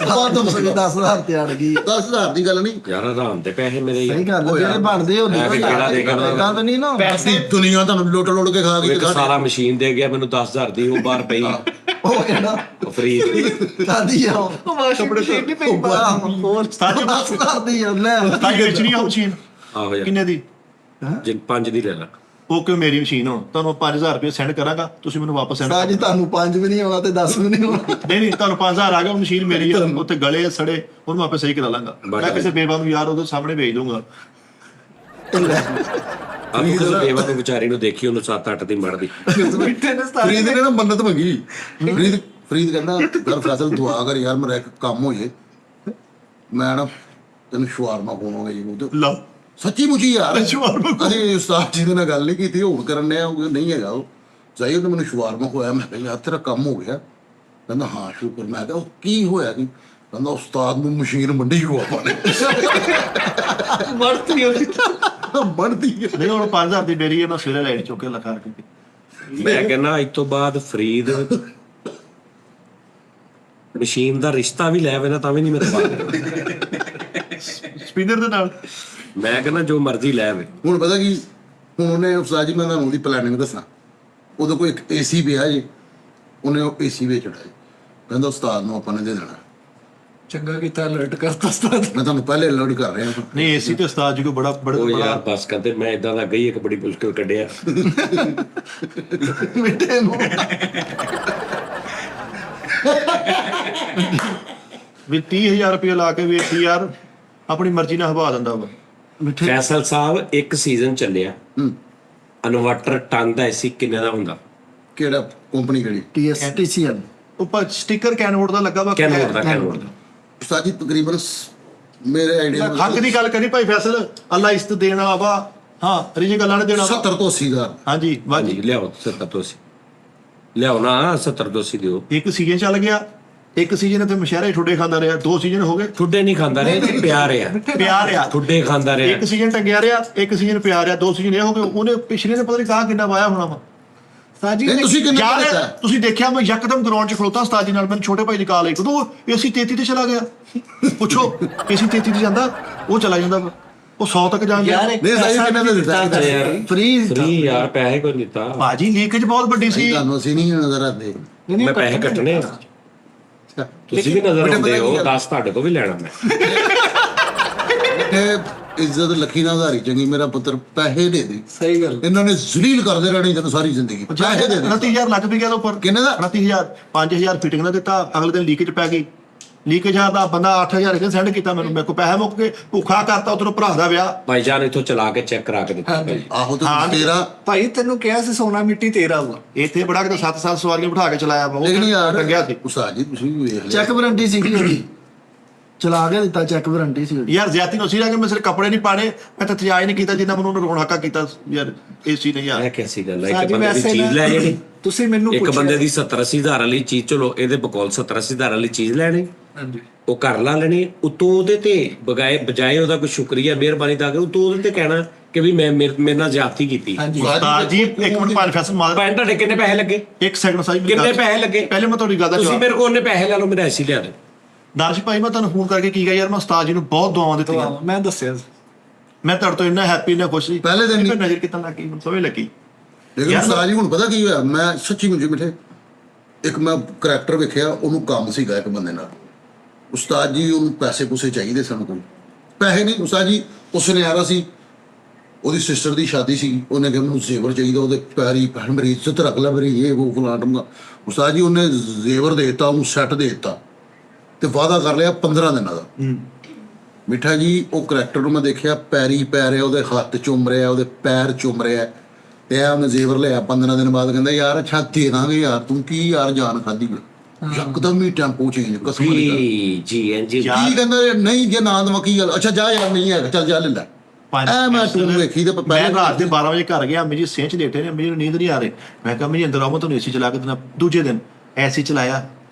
ਬਾਅਦ ਤੋਂ 10,000 ਤੇ ਅੜ ਗਈ। 10,000 ਦੀ ਗੱਲ ਨਹੀਂ, ਯਾਰ ਆਰਾਮ ਤੇ ਪੈਸੇ ਮੇਰੇ ਹੀ ਆ। ਸਹੀ ਗੱਲ ਹੈ, ਜਿਹੜੇ ਬਣਦੇ ਉਹ ਮੈਂ ਵੀ ਕਿਹੜਾ ਦੇ ਕੇ ਆਉਣਾ। ਇਦਾਂ ਤਾਂ ਨਹੀਂ ਨਾ ਹੁੰਦਾ। ਅੱਧੀ ਦੁਨੀਆ ਤੁਹਾਨੂੰ ਲੁੱਟ ਕੇ ਖਾ ਉਹ ਗਈ। ਇੱਕ ਸਾਲਾ ਮਸ਼ੀਨ ਦੇ ਗਿਆ ਮੈਨੂੰ 10,000 ਦੀ, ਉਹ ਬਾਹਰ ਪਈ ਉਹ ਕਿਹੜਾ ਫ੍ਰੀ। ਕਾਦੀ ਆ ਉਹ ਉਹ ਵਾਸ਼ਿੰਗ ਮਸ਼ੀਨ ਨਹੀਂ ਪਈ ਬਾਹਰ। ਹੋਰ 10,000 ਦੀ ਆ, ਲੈ ਤਾਂ ਵੇਚਣੀ ਆ ਮਸ਼ੀਨ ਆਹੋ ਯਾਰ ਕਿੰਨੇ ਦੀ? ਜਿੰਨ 5 ਦੀ ਲੈ ਲਾ। ਉਹ ਕਿਉਂ ਮੇਰੀ ਮਸ਼ੀਨ ਹੁਣ ਤੁਹਾਨੂੰ 5000 ਰੁਪਏ ਸੈਂਡ ਕਰਾਂਗਾ, ਤੁਸੀਂ ਮੈਨੂੰ ਵਾਪਸ ਸੈਂਡ ਸਾਜੀ ਤੁਹਾਨੂੰ 5 ਵੀ ਨਹੀਂ ਆਉਣਾ ਤੇ 10 ਵੀ ਨਹੀਂ ਆਉਣਾ। ਨਹੀਂ ਤੁਹਾਨੂੰ 5000 ਆ ਗਿਆ, ਉਹ ਮਸ਼ੀਨ ਮੇਰੀ ਆ, ਉੱਤੇ ਗਲੇ ਸੜੇ ਉਹਨੂੰ ਆਪੇ ਸਹੀ ਕਰਾ ਲਾਂਗਾ। ਮੈਂ ਕਿਸੇ ਬੇਵਾ ਨੂੰ ਯਾਰ ਉਹਦੇ ਸਾਹਮਣੇ ਵੇਚ ਦੂੰਗਾ। ਲੈ ਆਹ ਤੂੰ ਕਿਸੇ ਬੇਵਾ ਨੂੰ ਵਿਚਾਰੀ ਨੂੰ ਦੇਖੀ, ਉਹਨੂੰ 7-8 ਦੀ ਮੜਦੀ। ਮਿੱਠੇ ਨੇ ਸਟਾਰ ਫਰੀਦ ਨੇ ਨਾ ਮੰਨਤ ਮੰਗੀ। ਫਰੀਦ ਕਹਿੰਦਾ ਯਾਰ ਫੈਸਲ ਦੁਆ ਕਰ ਯਾਰ, ਮੇਰਾ ਇੱਕ ਕੰਮ ਹੋ ਜੇ, ਮੈਂ ਨਾ ਤੈਨੂੰ ਸ਼ਵਾਰਮਾ ਖਵਾਵਾਂਗਾ ਜੀ। ਉਹ ਤੇ ਲਓ ਸੱਚੀ ਮੁੱਚੀ ਯਾਰ ਸ਼ਵਾਰਮਾ ਅਸੀਂ ਉਸਤਾਦ ਜੀ ਦੇ ਨਾਲ ਗੱਲ ਨਹੀਂ ਕੀਤੀ, ਹੁਣ ਕਰਨ ਡਿਆ, ਉਹ ਨਹੀਂ ਹੈਗਾ ਉਹ ਸਹੀ। ਉਹਨੇ ਮੈਨੂੰ ਸ਼ਵਾਰਮਾ ਖਵਾਇਆ। ਮੈਂ ਕਿਹਾ ਯਾਰ ਤੇਰਾ ਕੰਮ ਹੋ ਗਿਆ? ਕਹਿੰਦਾ ਹਾਂ ਸ਼ੁਕਰ। ਮੈਂ ਕਿਹਾ ਉਹ ਕੀ ਹੋਇਆ ਜੀ? ਕਹਿੰਦਾ ਉਸਤਾਦ ਨੂੰ ਮਸ਼ੀਨ ਮੰਡੀ ਖਵਾ ਪਾਣੇ ਮਰਤੀ ਹੋਈ। ਬਣਦੀ ਹੈ। ਨਹੀਂ ਹੁਣ 5000 ਦੀ ਡੇਰੀ ਹੈ, ਮੈਂ ਸਵੇਰੇ ਲੈਣ ਚੁੱਕ ਕੇ ਲਖਾ ਕੇ। ਮੈਂ ਕਹਿੰਦਾ ਅੱਜ ਤੋਂ ਬਾਅਦ ਫਰੀਦ ਮਸ਼ੀਨ ਦਾ ਰਿਸ਼ਤਾ ਵੀ ਲੈ ਵੇ ਨਾ ਤਾਂ ਵੀ ਨਹੀਂ ਮੇਰੇ ਬਾਤ। ਸਪਿਨਰ ਦੇ ਨਾਲ ਮੈਂ ਕਹਿੰਦਾ ਜੋ ਮਰਜ਼ੀ ਲੈ ਵੇ। ਹੁਣ ਪਤਾ ਕੀ, ਹੁਣ ਉਹਨੇ ਉਸਤਾਦ ਜੀ ਮੈਂ ਤੁਹਾਨੂੰ ਉਹਦੀ ਪਲੈਨਿੰਗ ਦੱਸਣਾ। ਉਹਦੇ ਕੋਲ ਇੱਕ ਏਸੀ ਪਿਆ ਜੀ, ਉਹਨੇ ਉਹ ਏਸੀ ਵੇਚਣਾ ਜੀ। ਕਹਿੰਦਾ ਉਸਤਾਦ ਨੂੰ ਆਪਾਂ ਨੇ ਦੇ ਦੇਣਾ। ਚੰਗਾ ਕੀਤਾ ਅਲਰਟ ਕਰਤਾ ਉਸਤਾਦ। ਮੈਂ ਤੁਹਾਨੂੰ ਪਹਿਲੇ ਅਲਰਟ ਕਰ ਰਿਹਾ। ਨਹੀਂ ਏਸੀ ਤੇ ਉਸਤਾਦ ਜੀ ਕੋ ਬੜਾ ਉਹ ਯਾਰ ਬੜਾ ਬਸ ਕਹਿੰਦੇ ਮੈਂ ਇਦਾਂ ਦਾ ਗਈ ਇੱਕ ਬੜੀ ਮੁਸ਼ਕਿਲ ਕੱਢਿਆ। ਮਿੱਠੇ ਨੂੰ ਵੀ 30000 ਰੁਪਏ ਲਾ ਕੇ ਵੇਚੀ ਯਾਰ, ਆਪਣੀ ਮਰਜ਼ੀ ਨਾਲ ਹਵਾ ਦਿੰਦਾ ਵਾ। ਮਿੱਠੇ ਫੈਸਲ ਸਾਹਿਬ ਇੱਕ ਸੀਜ਼ਨ ਚੱਲਿਆ, ਹੂੰ। ਇਨਵਰਟਰ ਟਨ ਦਾ ਏਸੀ ਕਿੰਨੇ ਦਾ ਹੁੰਦਾ? ਕਿਹੜਾ ਕੰਪਨੀ ਕਿਹੜੀ? TCL ਉੱਪਰ ਸਟicker ਕੈਨਵੋਰਡ ਦਾ ਲੱਗਾ ਵਾ। ਕੈਨਵੋਰਡ ਦਾ ਕੈਨਵੋਰਡ ਦਾ। ਉਸਤਾਦ ਜੀ ਤਕਰੀਬਨ ਮੇਰੇ ਆਈਡੀਆ ਹੱਕ ਦੀ ਗੱਲ ਕਰੀ ਭਾਈ ਫੈਸਲ, ਅੱਲਾ ਇਸਤ ਦੇਣ ਵਾਲਾ ਵਾ। ਹਾਂ ਰੀਜੇ ਗੱਲਾਂ ਨੇ ਦੇਣਾ ਵਾ। 70 ਤੋਂ 80 ਹਜ਼ਾਰ। ਹਾਂਜੀ ਹਾਂਜੀ ਬਾਜੀ ਲਿਆਓ 70 ਤੋਂ 80 ਲਿਆਓ ਨਾ 70 ਤੋਂ 80 ਦਿਓ। ਇੱਕ ਸੀਜ਼ਨ ਚੱਲ ਗਿਆ, ਇੱਕ ਸੀਜ਼ਨ ਤੇ ਮਸ਼ਹਿਰਾ ਹੀ ਠੁੱਡੇ ਖਾਂਦਾ ਰਿਹਾ, 2 ਸੀਜ਼ਨ ਹੋ ਗਏ। ਠੁੱਡੇ ਨਹੀਂ ਖਾਂਦਾ ਰਿਹਾ ਤੇ ਪਿਆਰ ਆ। ਪਿਆਰ ਆ, ਠੁੱਡੇ ਖਾਂਦਾ ਰਿਹਾ। ਇੱਕ ਸੀਜ਼ਨ ਟੰਗਿਆ ਰਿਹਾ, ਇੱਕ ਸੀਜ਼ਨ ਪਿਆਰ ਆ, 2 ਸੀਜ਼ਨ ਇਹ ਹੋ ਗਏ। ਉਹਨੇ ਪਿਛਲੇ ਨੇ ਪਤਾ ਨਹੀਂ ਕਹਾਂ ਕਿੰਨਾ ਵਾਇਆ ਹੋਣਾ ਵਾ। ਸਾਜੀ ਨਹੀਂ ਤੁਸੀਂ ਕਿੰਨਾ ਯਾਰ ਦਿੱਤਾ? ਤੁਸੀਂ ਦੇਖਿਆ ਮੈਂ ਯਕਦਮ ਗਰਾਊਂਡ 'ਚ ਖਲੋਤਾ ਉਸਤਾਦ ਜੀ ਨਾਲ, ਮੈਨੂੰ ਛੋਟੇ ਭਾਈ ਦੀ ਕਾਲ ਆਈ, ਕਦੋਂ ਏਸੀ 33 ਤੇ ਚਲਾ ਗਿਆ। ਪੁੱਛੋ ਏਸੀ 33 ਤੇ ਜਾਂਦਾ, ਉਹ ਚਲਾ ਜਾਂਦਾ ਵਾ। ਉਹ 100 ਤੱਕ ਜਾ ਗਿਆ। ਨਹੀਂ ਸਾਈ ਕਿੰਨਾ ਦਾ ਦਿੱਤਾ? ਯਾਰ ਫ੍ਰੀ ਯਾਰ ਪੈਸੇ ਕੋਈ ਨਹੀਂ ਦਿੱਤਾ। ਬਾਜੀ ਲੀਕੇਜ ਬਹੁਤ ਵੱਡੀ ਸੀ। ਤੁਹਾਨੂੰ ਅਸੀਂ ਨਹੀਂ ਨਜ਼ਰ ਆਉਂਦੇ। ਮੈਂ ਪੈਸੇ ਕੱਟਣੇ ਆ। ਤੁਸੀਂ ਵੀ ਨਜ਼ਰ ਆਉਂਦੇ ਹੋ, 10 ਤੁਹਾਡੇ ਕੋਲ ਵੀ ਲੈਣਾ ਮੈਂ। ਇਹ ਇੱਜ਼ਤ ਲੱਖੀ ਨਾਲ ਉਧਾਰੀ ਚੰਗੀ, ਮੇਰਾ ਪੁੱਤਰ ਪੈਸੇ ਦੇ ਦੇ। ਸਹੀ ਗੱਲ। ਇਹਨਾਂ ਨੇ ਜ਼ਲੀਲ ਕਰਦੇ ਰਹਿਣੀ ਤੈਨੂੰ ਸਾਰੀ ਜ਼ਿੰਦਗੀ। ਪੈਸੇ ਦੇ ਦੇ। 29000 ਲੱਗ ਵੀ ਗਿਆ ਉਹਦੇ ਉੱਪਰ। ਕਿੰਨੇ ਦਾ? 29000 5000 ਫਿਟਿੰਗ ਦਾ ਦਿੱਤਾ, ਅਗਲੇ ਦਿਨ ਲੀਕੇਜ ਪੈ ਗਈ। ਲੀਕੇਜ ਦਾ ਬੰਦਾ 8000 ਕਿ ਸੈਂਡ ਕੀਤਾ ਮੈਨੂੰ, ਮੇਰੇ ਕੋਲ ਪੈਸੇ ਮੁੱਕ ਗਏ, ਭੁੱਖਾ ਕਰਤਾ। ਉਧਰੋਂ ਭਰਾ ਦਾ ਵਿਆਹ। ਭਾਈ ਜਾਨ ਇੱਥੋਂ ਚਲਾ ਕੇ ਚੈੱਕ ਕਰਾ ਕੇ ਦਿੱਤਾ ਭਾਈ। ਆਹੋ ਤੇ ਹਾਂ। ਤੇਰਾ ਭਾਈ ਤੈਨੂੰ ਕਿਹਾ ਸੀ ਸੋਨਾ ਮਿੱਟੀ ਤੇਰਾ ਵਾ। ਇੱਥੇ ਬੜਾ ਕਿਤੇ 7 ਸਾਲ ਸਵਾਰੀਆਂ ਬਿਠਾ ਕੇ ਚਲਾਇਆ ਵਾ। ਲੇਕਿਨ ਯਾਰ ਟੰਗਿਆ ਸੀ। ਉਸਤਾਦ ਜੀ ਤੁਸੀਂ ਵੀ ਵੇਖ ਲਿਆ। ਚੈੱਕ ਵਾਰੰਟੀ ਸੀਗੀ ਉਹਦੀ, ਚਲਾ ਕੇ ਦਿੱਤਾ। ਚੈੱਕ ਵਾਰੰਟੀ ਸੀ ਉਹਦੀ। ਯਾਰ ਜ਼ਿਆਤੀ ਨੂੰ ਸੀ ਕਿ ਮੈਂ ਸਿਰ ਕੱਪੜੇ ਨਹੀਂ ਪਾਣੇ, ਮੈਂ ਤਾਂ ਤਜਾਇਜ਼ ਨਹੀਂ ਕੀਤਾ ਜਿੰਨਾ ਮੈਨੂੰ ਉਹਨੇ ਰੋਣ ਹੱਕਾ ਕੀਤਾ ਯਾਰ। ਏਸੀ ਨਹੀਂ ਯਾਰ। ਇਹ ਕਿਹਸੀ ਗੱਲ ਹੈ? ਇੱਕ ਸਾਜੀ ਬੰਦੇ ਦੀ ਵੈਸੇ ਚੀਜ਼ ਲੈ ਜਾਣੀ, ਤੁਸੀਂ ਮੈਨੂੰ ਇੱਕ ਪੁੱਛਿਆ- ਬੰਦੇ ਦੀ 70-80 ਹਜ਼ਾਰ ਵਾਲੀ ਚੀਜ਼, ਚਲੋ ਇਹਦੇ ਬਕੌਲ 70-80 ਹਜ਼ਾਰ ਵਾਲੀ ਚੀਜ਼ ਲੈਣੀ, ਹਾਂਜੀ ਉਹ ਘਰ ਲਾ ਲੈਣੀ, ਉਤੋਂ ਉਹਦੇ ਤੇ ਬਜਾਏ ਉਹਦਾ ਕੋਈ ਸ਼ੁਕਰੀਆ ਮਿਹਰਬਾਨੀ ਦਾ ਕਰ, ਉਤੋਂ ਉਹਦੇ ਤੇ ਕਹਿਣਾ ਕਿ ਵੀ ਮੈਂ ਮੇਰੇ ਨਾਲ ਜ਼ਿਆਦਤੀ ਕੀਤੀ। ਹਾਂਜੀ ਉਸਤਾਦ ਜੀ ਇੱਕ ਮਿੰਟ ਭਾਈ ਫੈਸਲ ਮਾਰ ਭਾਈ ਤੁਹਾਡੇ ਕਿੰਨੇ ਪੈਸੇ ਲੱਗੇ? ਇੱਕ ਸੈਕਿੰਡ ਸਾਈ ਕਿੰਨੇ ਪੈਸੇ ਲੱਗੇ? ਪਹਿਲੇ ਮੈਂ ਤੁਹਾਡੀ ਗੱਲ ਦਾ ਤੁਸੀਂ ਜਵਾਬ ਮੇਰੇ ਕੋਲ ਉਹਨੇ ਪੈਸੇ ਲੈ ਲਓ, ਮੇਰਾ ਐਸੀ ਲਿਆ ਦੇ। ਦਰਸ਼ ਭਾਈ ਮੈਂ ਤੁਹਾਨੂੰ ਫੋਨ ਕਰਕੇ ਕੀ ਕਿਹਾ ਯਾਰ, ਮੈਂ ਉਸਤਾਦ ਜੀ ਨੂੰ ਬਹੁਤ ਦੁਆਵਾਂ ਦਿੱਤੀਆਂ। ਮੈਂ ਦੱਸਿਆ ਸੀ। ਮੈਂ ਤੁਹਾਡੇ ਤੋਂ ਇੰਨਾ ਹੈਪੀ ਇੰਨਾ ਖੁਸ਼ ਸੀ। ਪਹਿਲੇ ਦਿਨ ਹੀ। ਫਿਰ ਨਜ਼ਰ ਕਿਤਨ ਲੱਗੀ, ਮੈਨੂੰ ਸਮਝ ਲੱਗੀ। ਲੇਕਿਨ ਯਾਰ ਉਸਤਾਦ ਜੀ ਹੁਣ ਪਤਾ ਕੀ ਹੋਇਆ, ਮੈਂ ਸੱਚੀ ਮੁੱਚੀ ਮਿੱਠੇ ਇੱਕ ਮੈਂ ਕਰੈਕਟਰ ਵੇਖਿਆ, ਉਹਨੂੰ ਕੰਮ ਸੀਗਾ ਇੱਕ ਬੰਦੇ ਨਾਲ। ਉਸਤਾਦ ਜੀ ਉਹਨੂੰ ਪੈਸੇ ਪੂਸੇ ਚਾਹੀਦੇ ਸਨ, ਕੋਈ ਪੈਸੇ ਨਹੀਂ। ਉਸਤਾਦ ਜੀ ਉਸਨੇ ਆ ਰਿਹਾ ਸੀ, ਉਹਦੀ ਸਿਸਟਰ ਦੀ ਸ਼ਾਦੀ ਸੀ, ਉਹਨੇ ਕਿਹਾ ਮੈਨੂੰ ਜ਼ੇਵਰ ਚਾਹੀਦਾ, ਉਹਦੇ ਪੈਰੀ ਭੈਣ ਮੇਰੀ ਇੱਜ਼ਤ ਰੱਖ ਲੈ ਮੇਰੀ, ਇਹ ਉਹ ਫਲਾਣਾ ਢਮਕਾ। ਉਸਤਾਦ ਜੀ ਉਹਨੇ ਜ਼ੇਵਰ ਦੇ ਦਿੱਤਾ, ਉਹਨੂੰ ਸੈੱਟ ਦੇ ਦਿੱਤਾ ਤੇ ਵਾਅਦਾ ਕਰ ਲਿਆ 15 ਦਿਨਾਂ ਦਾ। ਮਿੱਠਾ ਜੀ ਉਹ ਕਰੈਕਟਰ ਨੂੰ ਮੈਂ ਦੇਖਿਆ, ਪੈਰੀ ਪੈ ਰਿਹਾ, ਉਹਦੇ ਹੱਥ ਚੁੰਮ ਰਿਹਾ, ਉਹਦੇ ਪੈਰ ਚੁੰਮ ਰਿਹਾ। ਤੇ ਆ ਉਹਨੇ ਜ਼ੇਵਰ ਲਿਆ 15 ਦਿਨ ਬਾਅਦ ਕਹਿੰਦਾ ਯਾਰ ਅੱਛਾ ਦੇ ਦਾਂਗੇ ਯਾਰ ਤੂੰ ਕੀ ਯਾਰ ਜਾਨ ਖਾਦੀ ਯਕਦਮ ਹੀ ਟੈਂਪੋ ਚੇਂਜ ਕਸਮ ਦੀ ਜੀ ਐਨਜੀ ਕੀ ਕਹਿੰਦਾ ਨਹੀਂ ਜੇ ਨਾ ਦਵਾ ਕੀ ਗੱਲ ਅੱਛਾ ਜਾ ਯਾਰ ਨਹੀਂ ਹੈਗਾ ਚੱਲ ਜਾ ਲੈ ਲੈ ਐ ਮੈਂ ਤੂੰ ਵੇਖੀ ਤੇ ਮੈਂ ਰਾਤ ਦੇ 12 ਵਜੇ ਘਰ ਗਿਆ, ਅੰਮੀ ਜੀ ਸੇਂਚ ਲੇਟੇ ਨੇ, ਅੰਮੀ ਜੀ ਨੂੰ ਨੀਂਦ ਨਹੀਂ ਆ ਰਹੀ। ਮੈਂ ਕਿਹਾ ਅੰਮੀ ਜੀ ਅੰਦਰ ਆਓ, ਮੈਂ ਤੁਹਾਨੂੰ ਏਸੀ ਚਲਾ ਕੇ ਦੇਣਾ। ਦੂਜੇ ਦਿਨ ਏਸੀ ਚਲਾਇਆ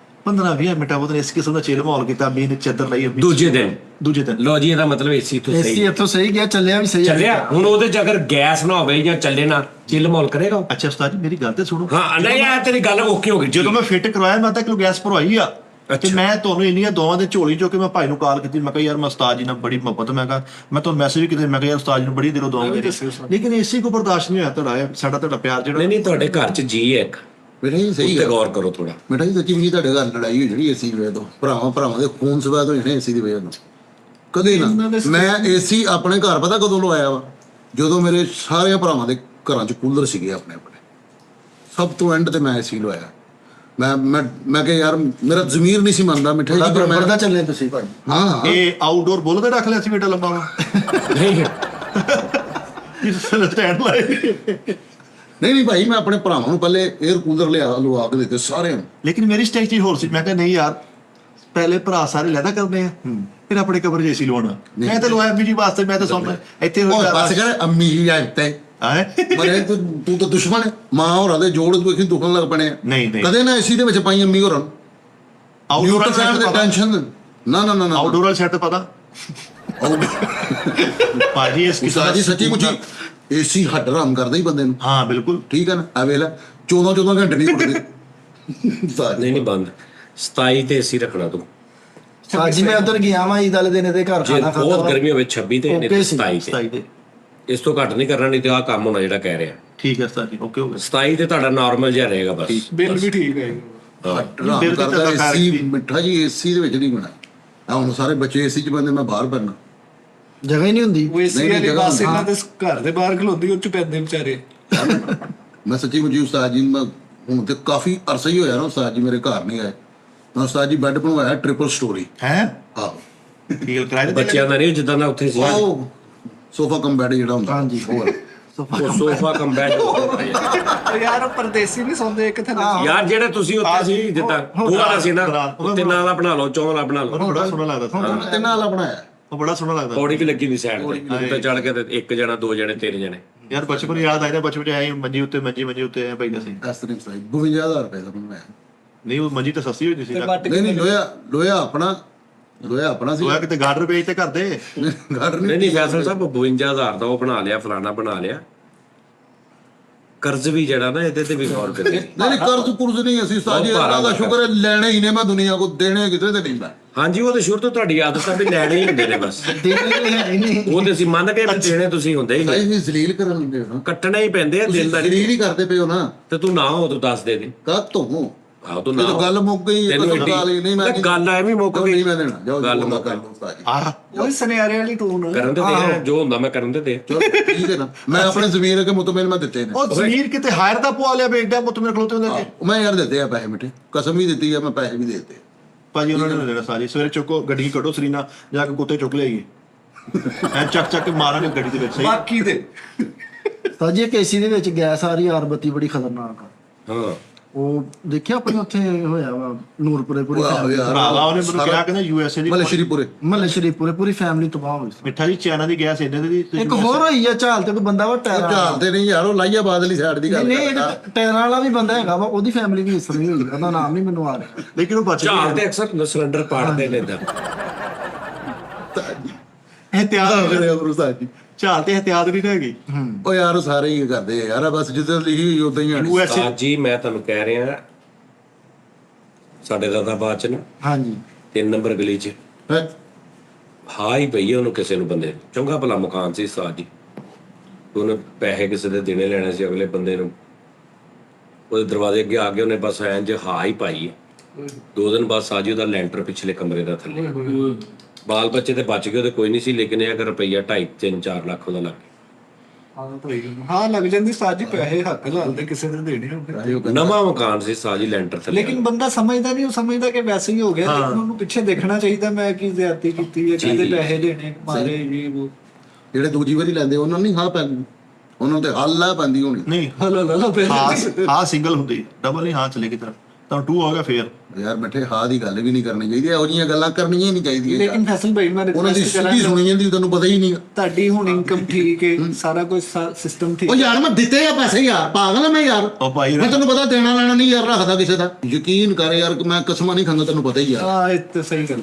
15-20 ਮਿੰਟਾਂ ਬਾਅਦ ਇਸ ਕਿਸਮ ਦਾ ਚਿਲ ਮਾਹੌਲ ਕੀਤਾ, ਅੰਮੀ ਨੇ ਚੱਦਰ ਲਈ। ਦੂਜੇ ਦਿਨ ਲੋ ਜੀ ਇਹਦਾ ਮਤਲਬ ਏਸੀ ਤੋਂ ਏਸੀ ਸਹੀ ਇੱਥੋਂ ਸਹੀ ਗਿਆ, ਚੱਲਿਆ ਵੀ ਸਹੀ ਚੱਲਿਆ। ਹੁਣ ਉਹਦੇ ਚ ਅਗਰ ਗੈਸ ਨਾ ਹੋਵੇ ਜਾਂ ਚੱਲੇ ਨਾ, ਚਿੱਲ ਮਾਹੌਲ ਕਰੇਗਾ। ਅੱਛਾ ਉਸਤਾਦ ਜੀ ਮੇਰੀ ਗੱਲ ਤੇ ਸੁਣੋ। ਹਾਂ ਨਹੀਂ ਆ ਤੇਰੀ ਗੱਲ ਓਕੇ ਹੋ ਗਈ। ਜਦੋਂ ਮੈਂ ਫਿੱਟ ਕਰਵਾਇਆ ਮੈਂ ਤਾਂ ਕਿਲੋ ਗੈਸ ਭਰਵਾਈ ਆ ਤੇ ਮੈਂ ਤੁਹਾਨੂੰ ਇੰਨੀਆਂ ਦੋਵਾਂ ਦੇ ਝੋਲੀ ਚੋ ਕੇ ਮੈਂ ਭਾਈ ਨੂੰ ਕਾਲ ਕੀਤੀ। ਮੈਂ ਕਿਹਾ ਯਾਰ ਮੈਂ ਉਸਤਾਦ ਜੀ ਨਾਲ ਬੜੀ ਮੁਹੱਬਤ, ਮੈਂ ਕਿਹਾ ਮੈਂ ਤੁਹਾਨੂੰ ਮੈਸੇਜ ਵੀ ਕੀਤਾ, ਮੈਂ ਕਿਹਾ ਯਾਰ ਉਸਤਾਦ ਜੀ ਨੂੰ ਬੜੀ ਦਿਲੋਂ ਦੁਆ ਮੇਰੀ, ਲੇਕਿਨ ਏਸੀ ਕੋ ਬਰਦਾਸ਼ਤ ਨਹੀਂ ਹੋਇਆ ਤੁਹਾਡਾ ਸਾਡਾ ਤੁਹਾਡਾ ਪਿਆਰ ਜਿਹੜਾ। ਨਹੀਂ ਤੁਹਾਡੇ ਘਰ ਚ ਜੀ ਹੈ ਇੱਕ, ਬੇਟਾ ਜੀ ਸਹੀ ਉੱਤੇ ਹੈ ਗੌਰ ਕਰੋ ਥੋੜਾ। ਬੇਟਾ ਜੀ ਸੱਚੀ ਵੀ ਤੁਹਾਡੇ ਘਰ ਲੜਾਈ ਹੋ ਜਿਹੜੀ ਏਸੀ ਦੀ ਵਜ੍ਹਾ ਤੋਂ, ਭਰਾਵਾਂ ਦੇ ਖੂਨ ਸਵਾਦ ਹੋ ਜਾਣੇ ਏਸੀ ਦੀ ਵਜ੍ਹਾ ਤੋਂ। ਕਦੇ ਨਾ। ਮੈਂ ਏਸੀ ਆਪਣੇ ਘਰ ਪਤਾ ਕਦੋਂ ਲਵਾਇਆ ਵਾ, ਜਦੋਂ ਮੇਰੇ ਸਾਰਿਆਂ ਭਰਾਵਾਂ ਦੇ ਘਰਾਂ 'ਚ ਕੂਲਰ ਸੀਗੇ ਆਪਣੇ ਆਪਣੇ, ਸਭ ਤੋਂ ਐਂਡ ਤੇ ਮੈਂ ਏਸੀ ਲਵਾਇਆ। ਮੈਂ ਕਿਹਾ ਯਾਰ ਮੇਰਾ ਜ਼ਮੀਰ ਨਹੀਂ ਸੀ ਮੰਨਦਾ ਮਿੱਠਾ ਜੀ ਪਰ ਮੈਂ ਬਰਦਾ ਚੱਲੇ ਤੁਸੀਂ ਭਾਈ। ਹਾਂ ਇਹ ਆਊਟਡੋਰ ਬੁੱਲ ਤੇ ਰੱਖ ਲਿਆ ਸੀ ਬੇਟਾ ਲੰਬਾ ਵਾ ਨਹੀਂ ਇਸ ਸਟੈਂਡ ਲਾਈ। ਨਹੀਂ ਭਾਈ ਮੈਂ ਆਪਣੇ ਭਰਾਵਾਂ ਨੂੰ ਪਹਿਲੇ 에ਅਰ ਕੂਲਰ ਲਵਾ ਕੇ ਦਿੱਤੇ ਸਾਰਿਆਂ ਨੂੰ। ਲੇਕਿਨ ਮੇਰੀ ਸਟ੍ਰੈਟਜੀ ਹੋਰ ਸੀ, ਮੈਂ ਕਿਹਾ ਨਹੀਂ ਯਾਰ ਪਹਿਲੇ ਭਰਾ ਸਾਰੇ ਲੈਦਾ ਕਰਦੇ ਆ, ਫਿਰ ਆਪਣੇ ਕਬਰ ਜੇਸੀ ਲਵਾਉਣਾ। ਮੈਂ ਤਾਂ ਲਵਾਇਆ ਅੰਮੀ ਜੀ ਵਾਸਤੇ, ਮੈਂ ਤਾਂ ਸੁਣਨਾ ਇੱਥੇ ਉਹ ਬਸ ਕਰ ਅੰਮੀ ਜੀ ਆਇਤੇ ਮਰੇ ਤੂੰ ਤਾਂ ਦੁਸ਼ਮਣ ਹੈ। ਮਾਂ ਹੋਰਾਂ ਦੇ ਜੋੜ ਵੇਖੀ ਦੁਖਣ ਲੱਗ ਪਣੇ ਆ। ਨਹੀਂ ਕਦੇ ਨਾ ਏਸੀ ਦੇ ਵਿੱਚ ਪਾਈ ਅੰਮੀ ਹੋਰਾਂ ਨੂੰ ਆਊਟਡੋਰ ਸਾਈਡ ਤੇ ਟੈਨਸ਼ਨ ਨਾ ਆਊਟਡੋਰ ਵਾਲਾ ਸੈੱਟ ਪਤਾ ਭਾਜੀ ਇਸ ਕਿਸਮ ਜੀ ਸੱਚੀ ਮੁੱਚੀ ਏਸੀ ਹੱਡ ਹਰਾਮ ਕਰਦਾ ਹੀ ਬੰਦੇ ਨੂੰ। ਹਾਂ ਬਿਲਕੁਲ ਠੀਕ ਹੈ ਨਾ। ਆ ਵੇਖ ਲੈ 14 ਘੰਟੇ ਨਹੀਂ ਉੱਠਦੇ। ਨਹੀਂ ਬੰਦ 27 ਤੇ ਏਸੀ ਰੱਖਣਾ ਤੂੰ। ਅੱਜ ਮੈਂ ਉਧਰ ਗਿਆ ਵਾਂ ਈਦ ਵਾਲੇ ਦਿਨ ਇਹਦੇ ਘਰ ਜੇ ਖਾਣਾ ਖਾਦਾ। ਬਹੁਤ ਗਰਮੀ ਹੋਵੇ 26 ਤੇ ਇਹਨੇ 27 ਤੇ। 27 ਦੇ ਇਸ ਤੋਂ ਘੱਟ ਨਹੀਂ ਕਰਨਾ, ਨਹੀਂ ਤੇ ਆਹ ਕੰਮ ਹੋਣਾ ਜਿਹੜਾ ਕਹਿ ਰਿਹਾ। ਠੀਕ ਹੈ ਉਸਤਾਦ ਜੀ, ਓਕੇ ਹੋ ਗਿਆ। 27 ਤੇ ਤੁਹਾਡਾ ਨਾਰਮਲ ਜਿਹਾ ਰਹੇਗਾ ਬਸ। ਬਿੱਲ ਵੀ ਠੀਕ ਹੈ। ਹੱਡ ਹਰਾਮ ਕਰਦਾ ਏਸੀ ਮਿੱਠਾ ਜੀ ਏਸੀ ਦੇ ਵਿੱਚ ਨਹੀਂ ਬਣਾ। ਆ ਹੁਣ ਸਾਰੇ ਬੱਚੇ ਏਸੀ 'ਚ ਬੰਦੇ, ਮੈਂ ਬਾਹਰ ਪੈਣਾ ਜਗ੍ਹਾ ਹੀ ਨਹੀਂ ਹੁੰਦੀ। ਉਹ ਏਸੀ ਵਾਲੀ ਬੱਸ ਇਹਨਾਂ ਦੇ ਘਰ ਦੇ ਬਾਹਰ ਖਲੋਦੀ, ਉਹ ਚ ਪੈਂਦੇ ਵਿਚਾਰੇ। ਮੈਂ ਸੱਚੀ ਮੁੱਚੀ ਉਸਤਾਦ ਜੀ ਮੈਂ ਹੁਣ ਤੇ ਕਾਫੀ ਅਰਸਾ ਹੀ ਹੋਇਆ ਨਾ ਉਸਤਾਦ ਜੀ ਮੇਰੇ ਘਰ ਨਹੀਂ ਆਏ। ਮੈਂ ਉਸਤਾਦ ਜੀ ਬੈੱਡ ਬਣਵਾਇਆ ਟ੍ਰਿਪਲ ਸਟੋਰੀ। ਹੈ ਆਹੋ ਠੀਕ ਕਿਰਾਏ ਤੇ ਬੱਚਿਆਂ ਦਾ ਨਹੀਂ ਜਿੱਦਾਂ ਦਾ ਉੱਥੇ ਸੀ। ਉਹ ਸੋਫਾ ਕਮ ਬੈੱਡ ਜਿਹੜਾ ਹੁੰਦਾ। ਹਾਂਜੀ ਉਹ ਸੋਫਾ ਕਮ ਬੈੱਡ। ਉਹ ਯਾਰ ਉਹ ਪਰਦੇਸੀ ਨਹੀਂ ਸੌਂਦੇ ਇੱਕ ਥੱਲੇ। ਯਾਰ ਜਿਹੜੇ ਤੁਸੀਂ ਉੱਥੇ ਸੀ ਜਿੱਦਾਂ ਉਹ ਵਾਲਾ ਸੀ ਨਾ, ਤਿੰਨਾਂ ਵਾਲਾ ਬਣਾ ਲਓ, ਚੌਂ ਵਾਲਾ ਬਣਾ ਲਓ। ਉਹ ਬੜਾ ਸੋਹਣਾ ਲੱਗਦਾ ਸੀ, ਤੇ ਨਾਲ ਬਣਾਇਆ ਉਹ ਬੜਾ ਸੋਹਣਾ ਲੱਗਦਾ। ਪੌੜੀ ਵੀ ਲੱਗੀ ਦੀ ਸਾਈਡ ਤੇ, ਉੱਤੇ ਚੜ ਕੇ ਤੇ ਇੱਕ ਜਣਾ, ਦੋ ਜਣੇ, ਤਿੰਨ ਜਣੇ। ਯਾਰ ਬਚਪਨ ਯਾਦ ਆਇਆ, ਬਚਪਨ ਚ ਆਏ ਮੰਜੀ ਉੱਤੇ ਮੰਜੀ ਉੱਤੇ ਐ ਪੈਂਦਾ ਸੀ। ਇਸ ਤਰ੍ਹਾਂ ਸਾਈ 52000 ਰੁਪਏ ਦਾ ਬਣਵਾਇਆ। ਨਹੀਂ ਉਹ ਮੰਜੀ ਤਾਂ ਸਸਤੀ ਹੋਈ ਸੀ ਨਾ। ਨਹੀਂ ਲੋਇਆ ਆਪਣਾ ਸੀ। ਹੋਇਆ ਕਿਤੇ ਗਾਰਡਰ ਪੇਜ ਤੇ ਕਰਦੇ ਘਰ ਨਹੀਂ ਫੈਸਲ ਸਾਹਿਬ 52000 ਦਾ ਉਹ ਬਣਾ ਲਿਆ, ਫਲਾਣਾ ਬਣਾ ਲਿਆ। ਕਰਜ਼ ਵੀ ਜਿਹੜਾ ਨਾ ਇਹਦੇ ਤੇ ਵੀ ਗੌਰ ਕਰੇ। ਨਹੀਂ ਕਰਜ਼ ਨਹੀਂ ਅਸੀਂ ਸਾਜੀ ਅੱਲਾ ਦਾ ਸ਼ੁਕਰ ਹੈ ਲੈਣੇ ਹੀ ਨੇ, ਮੈਂ ਦੁਨੀਆ ਕੋ ਦੇਣੇ ਕਿਤੇ ਤੇ ਨਹੀਂ ਮੈਂ। ਹਾਂਜੀ ਉਹ ਤਾਂ ਸ਼ੁਰੂ ਤੋਂ ਤੁਹਾਡੀ ਆਦਤ ਆ ਵੀ ਲੈਣੇ ਹੀ ਹੁੰਦੇ ਨੇ ਬਸ। ਨਹੀਂ ਉਹ ਤੇ ਅਸੀਂ ਮੰਨ ਕੇ ਵੀ ਦੇਣੇ ਤੁਸੀਂ ਹੁੰਦੇ ਹੀ ਨਹੀਂ। ਸਾਈ ਵੀ ਜ਼ਲੀਲ ਕਰਨ ਲੱਗੇ ਹੋ ਨਾ, ਕੱਟਣਾ ਹੀ ਪੈਂਦੇ ਆ ਦਿਲ ਦਾ। ਜ਼ਲੀਲ ਹੀ ਕਰਦੇ ਪਏ ਹੋ ਨਾ। ਤੇ ਤੂੰ ਨਾ ਹੋ ਤੂੰ ਦੱਸ ਦੇ ਦੇ। ਕਾਹ ਤੋਂ ਆਹ ਤੂੰ ਇਹ ਨਾ ਤਾਂ ਗੱਲ ਮੁੱਕ ਗਈ। ਤੈਨੂੰ ਨਹੀਂ ਮੈਂ ਗੱਲ ਐਵੇਂ ਮੁੱਕ ਗਈ। ਨਹੀਂ ਮੈਂ ਦੇਣਾ। ਜਾਓ ਗੱਲ ਗੱਲ ਮੁੱਕ ਕਰ ਲਓ ਉਸਤਾਦ ਜੀ। ਆਹ ਉਹ ਸੁਨਿਆਰੇ ਵਾਲੀ ਟੂਨ। ਕਰਨ ਤੇ ਦੇ, ਜੋ ਹੁੰਦਾ ਮੈਂ ਕਰਨ ਤੇ ਦੇ। ਚਲੋ ਠੀਕ ਹੈ ਨਾ। ਮੈਂ ਆਪਣੇ ਜ਼ਮੀਰ ਕੇ ਮੁਤਮਿਨ ਮੈਂ ਦਿੱਤੇ ਨੇ। ਉਹ ਜ਼ਮੀਰ ਕਿਤੇ ਹਾਇਰ ਦਾ ਪਵਾ ਲਿਆ ਬੇਟਾ ਮੁੱਤ ਮੇਰੇ ਖਲੋਤੇ ਹੁੰਦੇ ਨੇ। ਮੈਂ ਯਾਰ ਦਿੱਤੇ ਆ ਪੈਸੇ ਮਿੱਠੇ, ਕਸਮ ਵੀ ਦਿੱਤੀ ਆ ਮੈਂ, ਪੈਸੇ ਵੀ ਦੇ ਦਿੱਤੇ। ਭਾਜੀ ਉਹਨਾਂ ਨੇ ਦੇਣਾ ਸਾਰੀ ਸਵੇਰੇ ਚੁੱਕੋ ਗੱਡੀ ਕੱਢੋ ਸਰੀਨਾ ਜਾ ਕੇ ਕੁੱਤੇ ਚੁੱਕ ਲਿਆਈਏ ਐ ਚੱਕ ਕੇ ਮਾਰਾਂਗੇ ਗੱਡੀ ਦੇ ਵਿੱਚ। ਸਹੀ ਬਾਕੀ ਦੇ ਸਾਜੀ ਇੱਕ ਏਸੀ ਦੇ ਵਿੱਚ ਗੈਸ ਆ ਰਹੀ, ਆਰ ਬੱਤੀ ਬੜੀ ਖਤਰਨਾਕ ਆ। ਹਾਂ ਉਹ ਦੇਖਿਆ ਆਪਣੇ ਉੱਥੇ ਹੋਇਆ ਵਾ ਨੂਰਪੁਰੇ ਪੂਰੀ ਭਰਾਵਾ ਉਹਨੇ ਮੈਨੂੰ ਕਿਹਾ ਕਹਿੰਦਾ ਯੂਐਸਏ ਦੀ ਮਲੇ ਸ਼੍ਰੀਪੁਰੇ ਮਹੱਲੇ ਸ਼ਰੀਫਪੁਰੇ ਪੂਰੀ ਫੈਮਿਲੀ ਤਬਾਹ ਹੋਈ ਸੀ। ਮਿੱਠਾ ਜੀ ਚਾਈਨਾ ਦੀ ਗੈਸ ਇਹਨਾਂ ਦੀ ਇੱਕ ਹੋਰ ਹੋਈ ਆ ਝਾਲ ਤੇ ਕੋਈ ਬੰਦਾ ਵਾ ਟਾਇਰਾਂ ਵਾਲਾ। ਝਾਲਦੇ ਨਹੀਂ ਯਾਰ, ਉਹ ਲਾਈਆ ਬਾਦਲੀ ਸਾਈਡ ਦੀ ਗੱਲ ਨਹੀਂ ਕਰਦਾ। ਇੱਕ ਟਾਇਰਾਂ ਵਾਲਾ ਵੀ ਬੰਦਾ ਹੈਗਾ ਵਾ, ਉਹਦੀ ਫੈਮਿਲੀ ਵੀ ਇਸ ਤਰ੍ਹਾਂ ਹੋਈ। ਉਹਦਾ ਨਾਮ ਨਹੀਂ ਮੈਨੂੰ ਆ ਰਿਹਾ। ਲੇਕਿਨ ਉਹ ਬਚ ਝਾੜ ਤੇ ਅਕਸਰ ਸਿਲੰਡਰ ਪਾੜਦੇ ਨੇ ਇਦਾਂ। ਇhtiyat ਕਰੇ ਉਸਤਾਦ ਜੀ। ਝਾਲ ਤੇ ਇhtiyat ਨਹੀਂ ਹੈਗੀ। ਉਹ ਯਾਰ ਸਾਰੇ ਹੀ ਕਰਦੇ ਆ ਯਾਰ, ਬਸ ਜਿੱਦਾਂ ਲਿਖੀ ਹੋਈ ਉਦਾਂ ਹੀ ਆਣੀ। ਯੂਐਸਏ ਜੀ ਮੈਂ ਤੁਹਾਨੂੰ ਕਹਿ ਰਿਹਾ, ਸਾਡੇ ਦਾਦਾਬਾਦ ਚ ਨਾ ਹਾਂਜੀ 3 ਨੰਬਰ ਗਲੀ ਚ ਹਾਂ ਹੀ ਪਈ ਉਹਨੂੰ ਕਿਸੇ ਨੂੰ ਬੰਦੇ ਚੰਗਾ ਭਲਾ ਮਕਾਨ ਸੀ ਸਾਜ ਜੀ। ਉਹਨੇ ਪੈਸੇ ਕਿਸੇ ਦੇ ਦੇਣੇ ਲੈਣੇ ਸੀ ਅਗਲੇ ਬੰਦੇ ਨੂੰ, ਉਹਦੇ ਦਰਵਾਜ਼ੇ ਅੱਗੇ ਆ ਕੇ ਉਹਨੇ ਬਸ ਇੰਜ ਹਾਂ ਹੀ ਪਾਈ। 2 ਦਿਨ ਬਾਅਦ ਸਾਜੀ ਉਹਦਾ ਲੈਂਟਰ ਪਿਛਲੇ ਕਮਰੇ ਦਾ ਥੱਲੇ। ਬਾਲ ਬੱਚੇ ਤੇ ਬਚ ਗਏ, ਉਹਦੇ ਕੋਈ ਨਹੀਂ ਸੀ, ਲੇਕਿਨ ਇਹ ਅਗਰ ਰੁਪਈਆ 2.5-3-4 ਲੱਖ ਉਹਦਾ ਲੱਗ ਗਿਆ। ਹਾਂ ਲੱਗ ਜਾਂਦੀ ਸਾਜੀ, ਪੈਸੇ ਹੱਕ ਲਾਉਂਦੇ ਕਿਸੇ ਦੇ ਦੇਣੇ ਹੁੰਦੇ। ਨਵਾਂ ਮਕਾਨ ਸੀ ਸਾਜੀ ਲੈਂਟਰ ਥੱਲੇ। ਲੇਕਿਨ ਬੰਦਾ ਸਮਝਦਾ ਨਹੀਂ, ਉਹ ਸਮਝਦਾ ਕਿ ਵੈਸੇ ਹੀ ਹੋ ਗਿਆ। ਲੇਕਿਨ ਉਹਨੂੰ ਪਿੱਛੇ ਦੇਖਣਾ ਚਾਹੀਦਾ, ਮੈਂ ਕੀ ਜ਼ਿਆਦਤੀ ਕੀਤੀ ਹੈ, ਕਿਹਦੇ ਪੈਸੇ ਦੇਣੇ ਮਾਰੇ ਜੀ ਉਹ। ਜਿਹੜੇ ਦੂਜੀ ਵਾਰੀ ਲੈਂਦੇ ਉਹਨਾਂ ਨੂੰ ਨਹੀਂ ਹਾਂ ਪੈ ਉਹਨਾਂ ਤੇ ਹੱਲ ਆ ਪੈਂਦੀ ਹੋਣੀ। ਨਹੀਂ ਹਲੋ ਹਾਂ ਸਿੰਗਲ ਹੁੰਦੀ, ਡਬਲ ਨਹੀਂ, ਹਾਂ ਚਲੇ ਗਈ ਤਰ੍ਹਾਂ ਤਾਂ 2 ਹੋ ਗਿਆ ਫੇਰ। ਯਾਰ ਬੈਠੇ ਹਾਂ ਦੀ ਗੱਲ ਵੀ ਨਹੀਂ ਕਰਨੀ ਚਾਹੀਦੀ, ਇਹੋ ਜਿਹੀਆਂ ਗੱਲਾਂ ਕਰਨੀਆਂ ਹੀ ਨਹੀਂ ਚਾਹੀਦੀਆਂ। ਲੇਕਿਨ ਫੈਸਲ ਭਾਈ ਮੈਂ ਉਹਨਾਂ ਦੀ ਰਿਕਵੈਸਟ ਸਿੱਧੀ ਸੁਣੀ ਜਾਂਦੀ, ਤੈਨੂੰ ਪਤਾ ਹੀ ਨਹੀਂ। ਤੁਹਾਡੀ ਹੁਣ ਇਨਕਮ ਠੀਕ ਹੈ, ਸਾਰਾ ਕੁਝ ਸਿਸਟਮ ਠੀਕ ਉਹ ਯਾਰ ਮੈਂ ਦਿੱਤੇ ਆ ਪੈਸੇ ਯਾਰ, ਪਾਗਲ ਆ ਮੈਂ ਯਾਰ। ਉਹ ਭਾਈ ਮੈਂ ਤੈਨੂੰ ਪਤਾ ਦੇਣਾ ਲੈਣਾ ਨਹੀਂ ਯਾਰ ਰੱਖਦਾ ਕਿਸੇ ਦਾ। ਯਕੀਨ ਕਰ ਯਾਰ ਕਿ ਮੈਂ ਕਸਮਾਂ ਨਹੀਂ ਖਾਂਦਾ, ਤੈਨੂੰ ਪਤਾ ਹੀ ਯਾਰ। ਹਾਂ ਇਹ ਤਾਂ ਸਹੀ ਗੱਲ।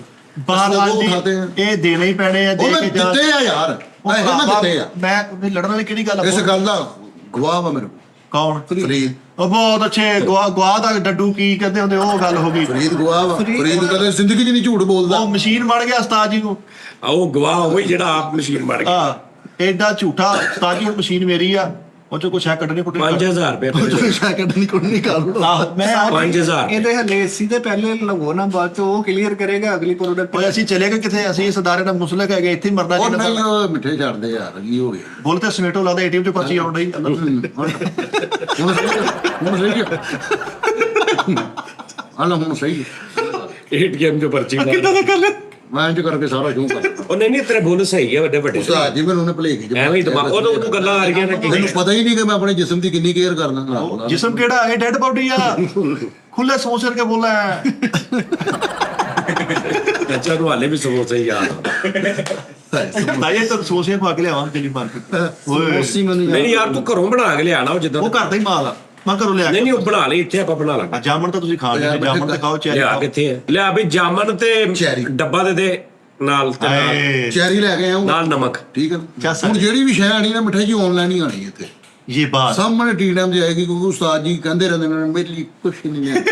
ਬਾਹਰ ਉਹ ਖਾਤੇ ਆ। ਇਹ ਦੇਣੇ ਹੀ ਪੈਣੇ ਆ, ਉਹ ਮੈਂ ਦੇ ਕੇ ਜਾ। ਦਿੱਤੇ ਆ ਯਾਰ, ਪੈਸੇ ਮੈਂ ਦਿੱਤੇ ਆ। ਮੈਂ ਲੜਨ ਵਾਲੀ ਕਿਹੜੀ ਗੱਲ ਆ? ਇਸ ਗੱਲ ਦਾ ਗਵਾਹ ਵਾ ਮੈਨੂੰ ਕੌਣ? ਫਰੀਦ। ਉਹ ਬਹੁਤ ਅੱਛੇ ਗਵਾਹ ਦਾ ਡੱਡੂ ਕੀ ਕਹਿੰਦੇ ਹੁੰਦੇ, ਉਹ ਗੱਲ ਹੋ ਗਈ। ਫਰੀਦ ਗਵਾਹ ਵਾ। ਫਰੀਦ ਕਦੇ ਜ਼ਿੰਦਗੀ 'ਚ ਨਹੀਂ ਝੂਠ ਬੋਲਦਾ। ਉਹ ਮਸ਼ੀਨ ਬਣ ਗਿਆ ਉਸਤਾਦ ਜੀ ਨੂੰ। ਉਹ ਗਵਾਹ ਹੋਈ ਜਿਹੜਾ ਆਪ ਮਸ਼ੀਨ ਬਣ ਗਿਆ। ਹਾਂ ਐਡਾ ਝੂਠਾ ਉਸਤਾਦ ਜੀ, ਮਸ਼ੀਨ ਮੇਰੀ ਆ, ਉਹ ਚ ਕੁਛ ਹੈ ਕੱਢਣੇ ਕੁੱਟਣੇ 5000 ਰੁਪਏ ਸ਼ਾਇਦ ਨਹੀਂ ਕਰ ਲੋ। ਆਹ ਮੈਂ 5000 ਇਹਦੇ ਹਲੇ ਸੀ ਤੇ ਪਹਿਲੇ ਲਵੋ ਨਾ, ਬਾਅਦ ਚ ਉਹ ਕਲੀਅਰ ਕਰੇਗਾ ਅਗਲੀ ਪ੍ਰੋਡਕਟ। ਓਏ ਅਸੀਂ ਚਲੇ ਗਏ ਕਿੱਥੇ? ਅਸੀਂ ਇਸ ਅਦਾਰੇ ਦਾ ਮੁਸਲਕ ਹੈਗੇ, ਇੱਥੇ ਹੀ ਮਰਨਾ ਉਹ ਚਾਹੀਦਾ। ਨਹੀਂ ਉਹ ਮਿੱਠੇ ਛੱਡਦੇ ਯਾਰ, ਕੀ ਹੋ ਗਿਆ? ਬੋਲ ਤੇ ਸਮੇਟੋ ਲਾਦਾ ਏਟੀਐਮ ਚ ਪਰਚੀ ਆਉਣ ਡਈ। ਹੁਣ ਸਹੀ ਹੈ। ਹਾਲਾ ਹੁਣ ਸਹੀ ਹੈ। ਏਟੀਐਮ ਚ ਪਰਚੀ ਮਾਰ। ਕਿੱਦਾਂ ਦਾ ਕਰ ਲੈ? ਮੈਂ ਇੰਜ ਕਰਕੇ ਸਾਰਾ ਸ਼ੂ ਕਰ। ਉਹ ਨਹੀਂ ਤੇਰੇ ਬੋਲ ਸਹੀ ਹੈ, ਵੱਡੇ ਵੱਡੇ ਉਸਤਾਦ ਜੀ ਮੈਨੂੰ ਉਹਨੇ ਭਲੇਖੀ ਚ ਐਵੇਂ ਹੀ ਦਿਮਾਗ ਉਹਨੂੰ ਗੱਲਾਂ ਆ ਰਹੀਆਂ ਨੇ ਕਿ ਮੈਨੂੰ ਪਤਾ ਹੀ ਨਹੀਂ ਕਿ ਮੈਂ ਆਪਣੇ ਜਿਸਮ ਦੀ ਕਿੰਨੀ ਕੇਅਰ ਕਰਦਾ। ਜਿਸਮ ਕਿਹੜਾ ਹੈ? ਡੈਡ ਬਾਡੀ ਆ। ਖੁੱਲੇ ਸੋਚ ਕੇ ਬੋਲਾ ਹੈ। ਅੱਛਾ ਨੂੰ ਹਾਲੇ ਵੀ ਸਮੋਸੇ ਹੀ ਯਾਦ ਤਾਏ ਤਾਂ ਸੋਚੇ ਖਵਾ ਕੇ ਲਿਆਵਾਂ ਦਿੱਲੀ ਮਾਰਕੀਟ। ਓਏ ਉਸੇ ਮੈਨੂੰ ਨਹੀਂ ਯਾਰ ਤੂੰ ਘਰੋਂ ਬਣਾ ਕੇ ਲਿਆਣਾ ਉਹ ਜਿੱਦਾਂ ਉਹ ਘਰ ਦਾ ਹੀ ਮਾਲ ਆ, ਮੈਂ ਘਰੋਂ ਲਿਆ ਨਹੀਂ ਕੇ। ਨਹੀਂ ਉਹ ਬਣਾ ਲਈ, ਇੱਥੇ ਆਪਾਂ ਬਣਾ ਲਾਂਗੇ। ਜਾਮਣ ਤਾਂ ਤੁਸੀਂ ਖਾ ਲਿਆ, ਜਾਮਣ ਤਾਂ ਖਾਓ, ਚੈਰੀ ਲਿਆ ਖਾਓ। ਕਿੱਥੇ ਹੈ? ਲਿਆ ਵੀ ਜਾਮਨ ਤੇ ਚੈਰੀ। ਡੱਬਾ ਦੇ ਨਾਲ ਤੇ ਨਾਲ- ਹਾਏ, ਚੈਰੀ ਲੈ ਕੇ ਆਇਆ ਨਾਲ ਨਮਕ। ਠੀਕ ਹੈ। ਚੱਸ ਹੁਣ ਜਿਹੜੀ ਵੀ ਸ਼ੈ ਆਣੀ ਨਾ ਮਿਠਾਈ ਜੀ ਆਨਲਾਈਨ ਹੀ ਆਣੀ ਇੱਥੇ ਇਹ ਬਾਤ ਸਾਹਮਣੇ ਟੀ ਟਾਈਮ 'ਚ ਆਏਗੀ, ਕਿਉਂਕਿ ਉਸਤਾਦ ਜੀ ਕਹਿੰਦੇ ਰਹਿੰਦੇ ਨੇ ਮੇਰੇ ਲਈ ਕੁਛ ਨਹੀਂ ਹੈ।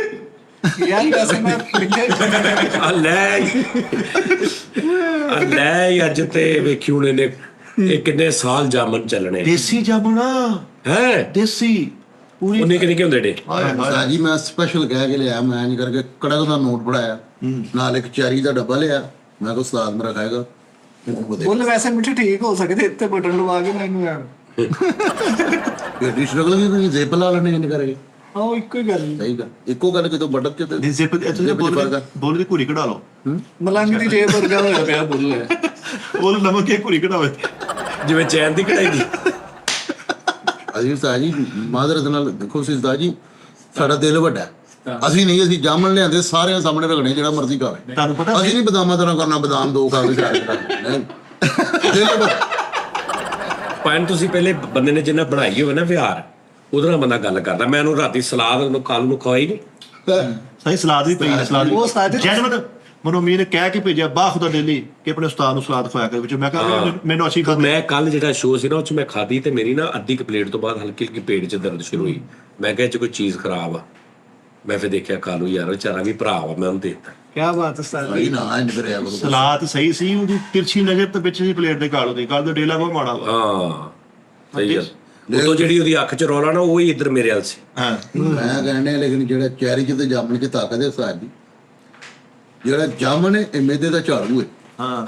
ਯਾਰ ਵੈਸੇ ਮੈਂ ਲਿਖਿਆ ਆ ਲੈ ਅੱਜ ਤੇ ਵੇਖੀ ਹੁਣ ਇਹਨੇ ਇਹ ਕਿੰਨੇ ਸਾਲ ਜਾਮਨ ਚੱਲਣੇ ਦੇਸੀ ਜਾਮਣ ਹੈ। ਦੇਸੀ ਪੂਰੀ। ਉਹਨੇ ਕਿੰਨੇ ਹੁੰਦੇ ਡੇ? ਹਾਏ ਹਾਏ। ਉਸਤਾਦ ਜੀ ਮੈਂ ਸਪੈਸ਼ਲ ਕਹਿ ਕੇ ਲਿਆ, ਮੈਂ ਇੰਜ ਕਰਕੇ ਕੜਕ ਦਾ ਨੋਟ ਪੜਾਇਆ, ਨਾਲ ਇੱਕ ਚੈਰੀ ਦਾ ਡੱਬਾ ਲਿਆ। ਮੈਂ ਕਿਹਾ ਉਸਤਾਦ ਮੇਰਾ ਖਾਏਗਾ। ਬੋਲ ਵੈਸੇ ਮਿੱਠੇ ਠੀਕ ਹੋ ਸਕਦੇ, ਇੱਥੇ ਬਟਨ ਲਵਾ ਕੇ ਮੈਨੂੰ ਯਾਰ। ਇਹ ਡਿਸ਼ ਰਗਲ ਵੀ ਤੁਸੀਂ ਜ਼ੇਬ ਲਾ ਲੈਣੇ ਇੰਜ ਕਰਕੇ। ਆਹ ਇੱਕੋ ਹੀ ਗੱਲ। ਸਹੀ ਗੱਲ, ਇੱਕੋ ਗੱਲ ਕਿਤੋਂ ਬਟਕ ਕੇ ਤੇ ਦੀ ਜ਼ਿਪ ਇੱਥੇ ਬੋਲ ਦੀ ਘੂਰੀ ਕਢਾ ਲਓ। ਮਲੰਗ ਦੀ ਜੇਬ ਵਰਗਾ ਹੋਇਆ ਪਿਆ ਬੋਲ। ਉਹ ਨਮਕ ਕੇ ਘੂਰੀ ਕਢਾਵੇ। ਜਿਵੇਂ ਚੈਨ ਦੀ ਕਢਾਈ ਦੀ। ਅਸੀਂ ਉਸਤਾਦ ਜੀ ਮਾਦਰਤ ਨਾਲ ਦੇਖੋ ਸੀ ਉਸਤਾਦ ਜੀ, ਸਾਡਾ ਦਿਲ ਵੱਡਾ ਹੈ। ਅਸੀਂ ਨਹੀਂ, ਅਸੀਂ ਜਾਮਣ ਲਿਆਂਦੇ ਸਾਰਿਆਂ ਸਾਹਮਣੇ ਰੱਖਣੇ, ਜਿਹੜਾ ਮਰਜ਼ੀ ਖਾਵੇ। ਤੁਹਾਨੂੰ ਪਤਾ ਅਸੀਂ ਨਹੀਂ ਬਦਾਮਾਂ ਤਰ੍ਹਾਂ ਕਰਨਾ, ਬਦਾਮ ਦੋ ਖਾ ਕੇ ਨਹੀਂ ਦਿਲ ਵੱਡਾ। ਪਾਇਨ ਤੁਸੀਂ ਪਹਿਲੇ ਬੰਦੇ ਨੇ ਜਿੰਨਾ ਬਣਾਈ ਹੋਵੇ ਨਾ ਵਿਹਾਰ, ਉਹਦੇ ਨਾਲ ਬੰਦਾ ਗੱਲ ਕਰਦਾ। ਮੈਂ ਉਹਨੂੰ ਰਾਤੀ ਸਲਾਦ ਉਹਨੂੰ ਕੱਲ ਨੂੰ ਖਵਾਈ ਨਹੀਂ। ਸਹੀ ਸਲਾਦ ਵੀ ਪਈ, ਸਲਾਦ ਉਹ ਉਸਤਾਦ ਜੀ- ਜੈਜਮੈਂਟ ਮਨੋਂ ਮੀਰ ਨੇ ਕਹਿ ਕੇ ਭੇਜਿਆ ਬਾ ਖੁਦਾ ਦਿੱਲੀ ਕਿ ਆਪਣੇ ਉਸਤਾਦ ਨੂੰ ਸਲਾਦ ਖਵਾਇਆ ਕਰ ਵਿੱਚ। ਮੈਂ ਕਿਹਾ ਮੈਨੂੰ ਅੱਛੀ ਖਾਂਦੇ। ਮੈਂ ਕੱਲ ਜਿਹੜਾ ਸ਼ੋਅ ਸੀ ਨਾ ਉਹ ਚ ਮੈਂ ਖਾਧੀ ਤੇ ਮੇਰੀ ਨਾ ਅੱਧੀ ਕੁ ਪਲੇਟ ਤੋਂ ਬਾਅਦ ਹਲਕੀ ਹਲਕੀ ਪੇਟ 'ਚ ਦਰਦ ਸ਼ੁਰੂ ਹੋਈ। ਮੈਂ ਕਿਹਾ ਇਹ 'ਚ ਕੋਈ ਚੀਜ਼ ਖਰਾਬ ਆ। ਮੈਂ ਫਿਰ ਦੇਖਿਆ ਕਾਲੂ ਯਾਰ ਵਿਚਾਰਾ ਵੀ ਭਰਾ ਵਾ, ਮੈਂ ਉਹਨੂੰ ਦੇ ਦਿੱਤਾ। ਕੀ ਬਾਤ ਹੈ ਉਸਤਾਦ ਭਾਈ ਨਾ ਇੰਜ ਕਰਿਆ ਕਰੋ। ਸਲਾਦ ਸਹੀ ਸੀ, ਉਹਦੀ ਤਿਰਛੀ ਨਜ਼ਰ ਤੇ ਵਿੱਚ ਸੀ ਪਲੇਟ ਦੇ ਕਾਲੂ ਦੀ। ਕੱਲ ਦਾ ਡੇਲਾ ਬਹੁਤ ਮਾੜਾ ਵਾ। ਹਾਂ ਸਹੀ ਗੱਲ। ਉਤੋਂ ਜਿਹੜੀ ਉਹਦੀ ਅੱਖ 'ਚ ਰੌਲਾ ਨਾ ਉਹ ਹੀ ਇੱਧਰ ਮੇਰੇ ਵੱਲ ਸੀ। ਹਾਂ ਮੈਂ ਕਹਿੰਦਾ ਲੇਕਿਨ ਜਿਹੜਾ ਚੈਰੀ 'ਚ ਤੇ ਜਾਮਣ 'ਚ ਤਾਕਤ ਹੈ ਉਸਤਾਦ ਜੀ। ਜਿਹੜਾ ਜਾਮਣ ਹੈ ਇਹ ਮੈਦੇ ਦਾ ਝਾੜੂ ਹੈ। ਹਾਂ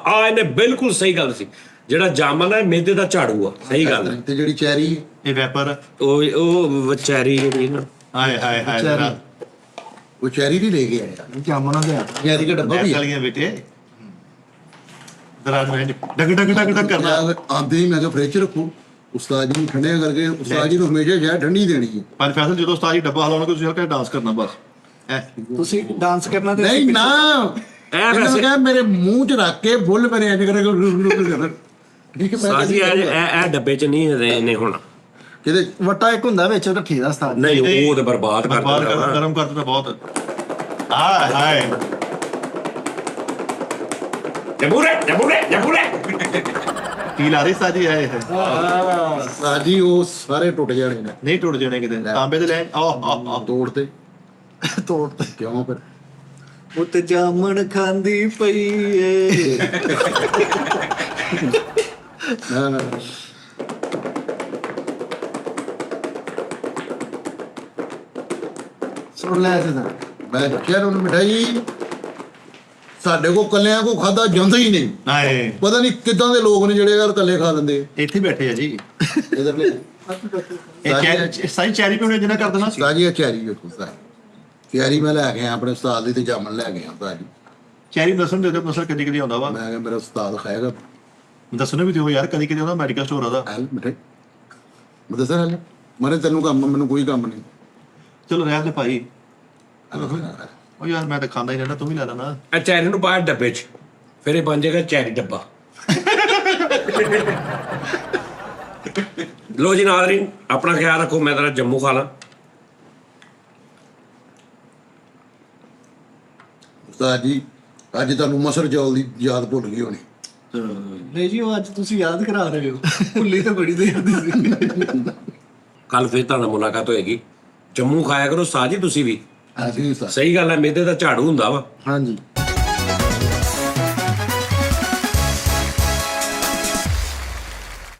ਆ ਇਹਨੇ ਬਿਲਕੁਲ ਸਹੀ ਗੱਲ ਸੀ। ਜਿਹੜਾ ਜਾਮਨ ਹੈ ਮੇਦੇ ਦਾ ਝਾੜੂ ਆ। ਸਹੀ ਗੱਲ ਹੈ। ਤੇ ਜਿਹੜੀ ਚੈਰੀ ਹੈ ਇਹ ਵੈਪਰ। ਉਹ ਵਿਚਾਰੀ ਜਿਹੜੀ ਨਾ ਹਾਏ ਹਾਏ ਹਾਏ। ਉਹ ਚੈਰੀ ਨਹੀਂ ਲੈ ਕੇ ਆਇਆ, ਜਾਮਣਾ ਦੇ ਆ। ਚੈਰੀ ਦਾ ਡੱਬਾ ਵੀ ਹੈ। ਚਲੀਆਂ ਬੇਟੇ ਦਰਾਜ ਮੈਂ ਡਗ ਡਗ ਡਗ ਡਗ ਕਰਨਾ। ਆਂਦੇ ਹੀ ਮੈਂ ਕਿਹਾ ਫ੍ਰਿਜ 'ਚ ਰੱਖੋ, ਉਸਤਾਦ ਜੀ ਨੂੰ ਠੰਡੇ ਕਰਕੇ। ਉਸਤਾਦ ਜੀ ਨੂੰ ਹਮੇਸ਼ਾ ਸ਼ਾਇਦ ਠੰਡੀ ਦੇਣੀ ਹੈ। ਪਰ ਫੈਸਲ ਜਦੋਂ ਉਸਤਾਦ ਜੀ ਡੱਬਾ ਹਲਾਉਣਾ ਤੁਸੀਂ ਹਲਕਾ ਡਾਂਸ ਕਰਨਾ ਬਸ। ਤੁਸੀਂ ਡਾਂਸ ਕਰਨਾ ਤੇ ਨਹੀਂ ਨਾ ਇਹ ਵੈਸੇ ਕਿਹਾ ਮੇਰੇ ਮੂੰਹ 'ਚ ਰੱਖ ਕੇ ਬੁੱਲ ਮੇਰੇ ਇੰਜ ਕਰਕੇ ਠੀਕ ਹੈ। ਮੈਂ ਸਾਜੀ ਇਹ ਡੱਬੇ 'ਚ ਨਹੀਂ ਰਹਿਣੇ ਹੁਣ। ਕਿਤੇ ਵਟਾ ਇੱਕ ਹੁੰਦਾ ਵਿੱਚ ਰੱਖੀ ਦਾ ਸਤਾਰ। ਨਹੀਂ ਉਹ ਤੇ ਬਰਬਾਦ ਕਰ ਬਾਹਰ ਦਿੰਦਾ। ਗਰਮ ਕਰ ਦਿੱਤਾ ਬਹੁਤ। ਹਾਏ ਹਾਏ ਜਬੂਰੇ ਕੀ ਲਾ ਰਹੀ ਸਾਜੀ ਆਏ ਹੈ। ਸਾਜੀ ਉਹ ਸਾਰੇ ਟੁੱਟ ਜਾਣੇ ਨੇ, ਨਹੀਂ ਟੁੱਟ ਜਾਣੇ ਕਿਤੇ। ਤਾਂਬੇ ਦੇ ਲੈ ਆਹ ਤੋੜ ਤੇ ਤੋੜ ਤੇ ਕਿਉਂ ਫਿਰ ਉੱਤੇ ਜਾਮਣ ਖਾਂਦੀ ਪਈ ਏ। ਨਾ ਸੁਣ ਲੈ ਜਦਾ। ਮੈਂ ਕਿਹਾ ਉਹਨੂੰ ਮਿਠਾਈ ਸਾਡੇ ਕੋ ਕੱਲਿਆਂ ਕੋ ਖਾਦਾ ਜਾਂਦਾ ਹੀ ਨਹੀਂ। ਹਾਏ ਪਤਾ ਨਹੀਂ ਕਿੱਦਾਂ ਦੇ ਲੋਕ ਨੇ ਜਿਹੜੇ ਯਾਰ ਕੱਲੇ ਖਾ ਲੈਂਦੇ। ਇੱਥੇ ਬੈਠੇ ਆ ਜੀ। ਇਧਰਲੇ ਇਹ ਚੈਰੀ ਸਾਈ ਚੈਰੀ ਪੀਉਣੇ ਜਿੰਨਾ ਕਰ ਦੇਣਾ। ਸਾਜੀ ਚੈਰੀ ਵੇਖੋ ਸਾਜੀ ਚੈਰੀ ਮੈਂ ਲੈ ਕੇ ਆਇਆ ਆਪਣੇ ਉਸਤਾਦ ਦੀ ਤੇ ਜਾਮਣ ਲੈ ਕੇ ਆਇਆ ਸਾਜੀ। ਚੈਰੀ ਨਸਲ ਦੇ ਨਸਲ ਕਦੀ ਕਦੀ ਆਉਂਦਾ ਵਾ। ਮੈਂ ਕਿਹਾ ਮੇਰਾ ਉਸਤਾਦ ਖਾਏਗਾ। ਦੱਸਣਾ ਵੀ ਦਿਓ ਯਾਰ, ਕਦੀ ਕਦੀ ਉਹਦਾ ਮੈਡੀਕਲ ਸਟੋਰ ਉਹਦਾ। ਹੈਲ ਮਿਠਾਈ ਮੈਂ ਦੱਸਾਂ ਹਾਲੇ ਮਰੇ ਤੈਨੂੰ ਕੰਮ ਮੈਨੂੰ ਕੋਈ ਕੰਮ ਨਹੀਂ। ਚਲੋ ਰਹਿਣ ਦੇ ਭਾਈ। ਉਹ ਯਾਰ ਮੈਂ ਤਾਂ ਖਾਂਦਾ ਹੀ ਰਹਿਣਾ, ਤੂੰ ਵੀ ਲੈ ਲੈਣਾ। ਇਹ ਚੈਰੀ ਨੂੰ ਪਾ ਡੱਬੇ 'ਚ, ਫਿਰ ਇਹ ਬਣ ਜਾਏਗਾ ਚੈਰੀ ਡੱਬਾ। ਲੋ ਜੀ ਨਾਜ਼ਰੀਨ, ਆਪਣਾ ਖਿਆਲ ਰੱਖੋ, ਮੈਂ ਤੇਰਾ ਜੰਮੂ ਖਾ ਲਾਂ। ਉਸਤਾਦ ਜੀ ਅੱਜ ਤੁਹਾਨੂੰ ਮਸਰ ਚੌਲ ਦੀ ਯਾਦ ਭੁੱਲ ਗਈ ਹੋਣੀ। ਨਹੀਂ ਜੀ, ਉਹ ਅੱਜ ਤੁਸੀਂ ਯਾਦ ਕਰਾ ਰਹੇ ਹੋ, ਭੁੱਲੀ ਤਾਂ ਬੜੀ ਦੇਰ ਦੀ ਸੀ। ਕੱਲ ਫਿਰ ਤੁਹਾਡਾ ਮੁਲਾਕਾਤ ਹੋਏਗੀ। ਜੰਮੂ ਖਾਇਆ ਕਰੋ ਸਾਜੀ ਤੁਸੀਂ ਵੀ। ਅਸੀਂ ਉਸਤਾਦ ਸਹੀ ਗੱਲ ਹੈ, ਮੇਦੇ ਦਾ ਝਾੜੂ ਹੁੰਦਾ ਵਾ। ਹਾਂਜੀ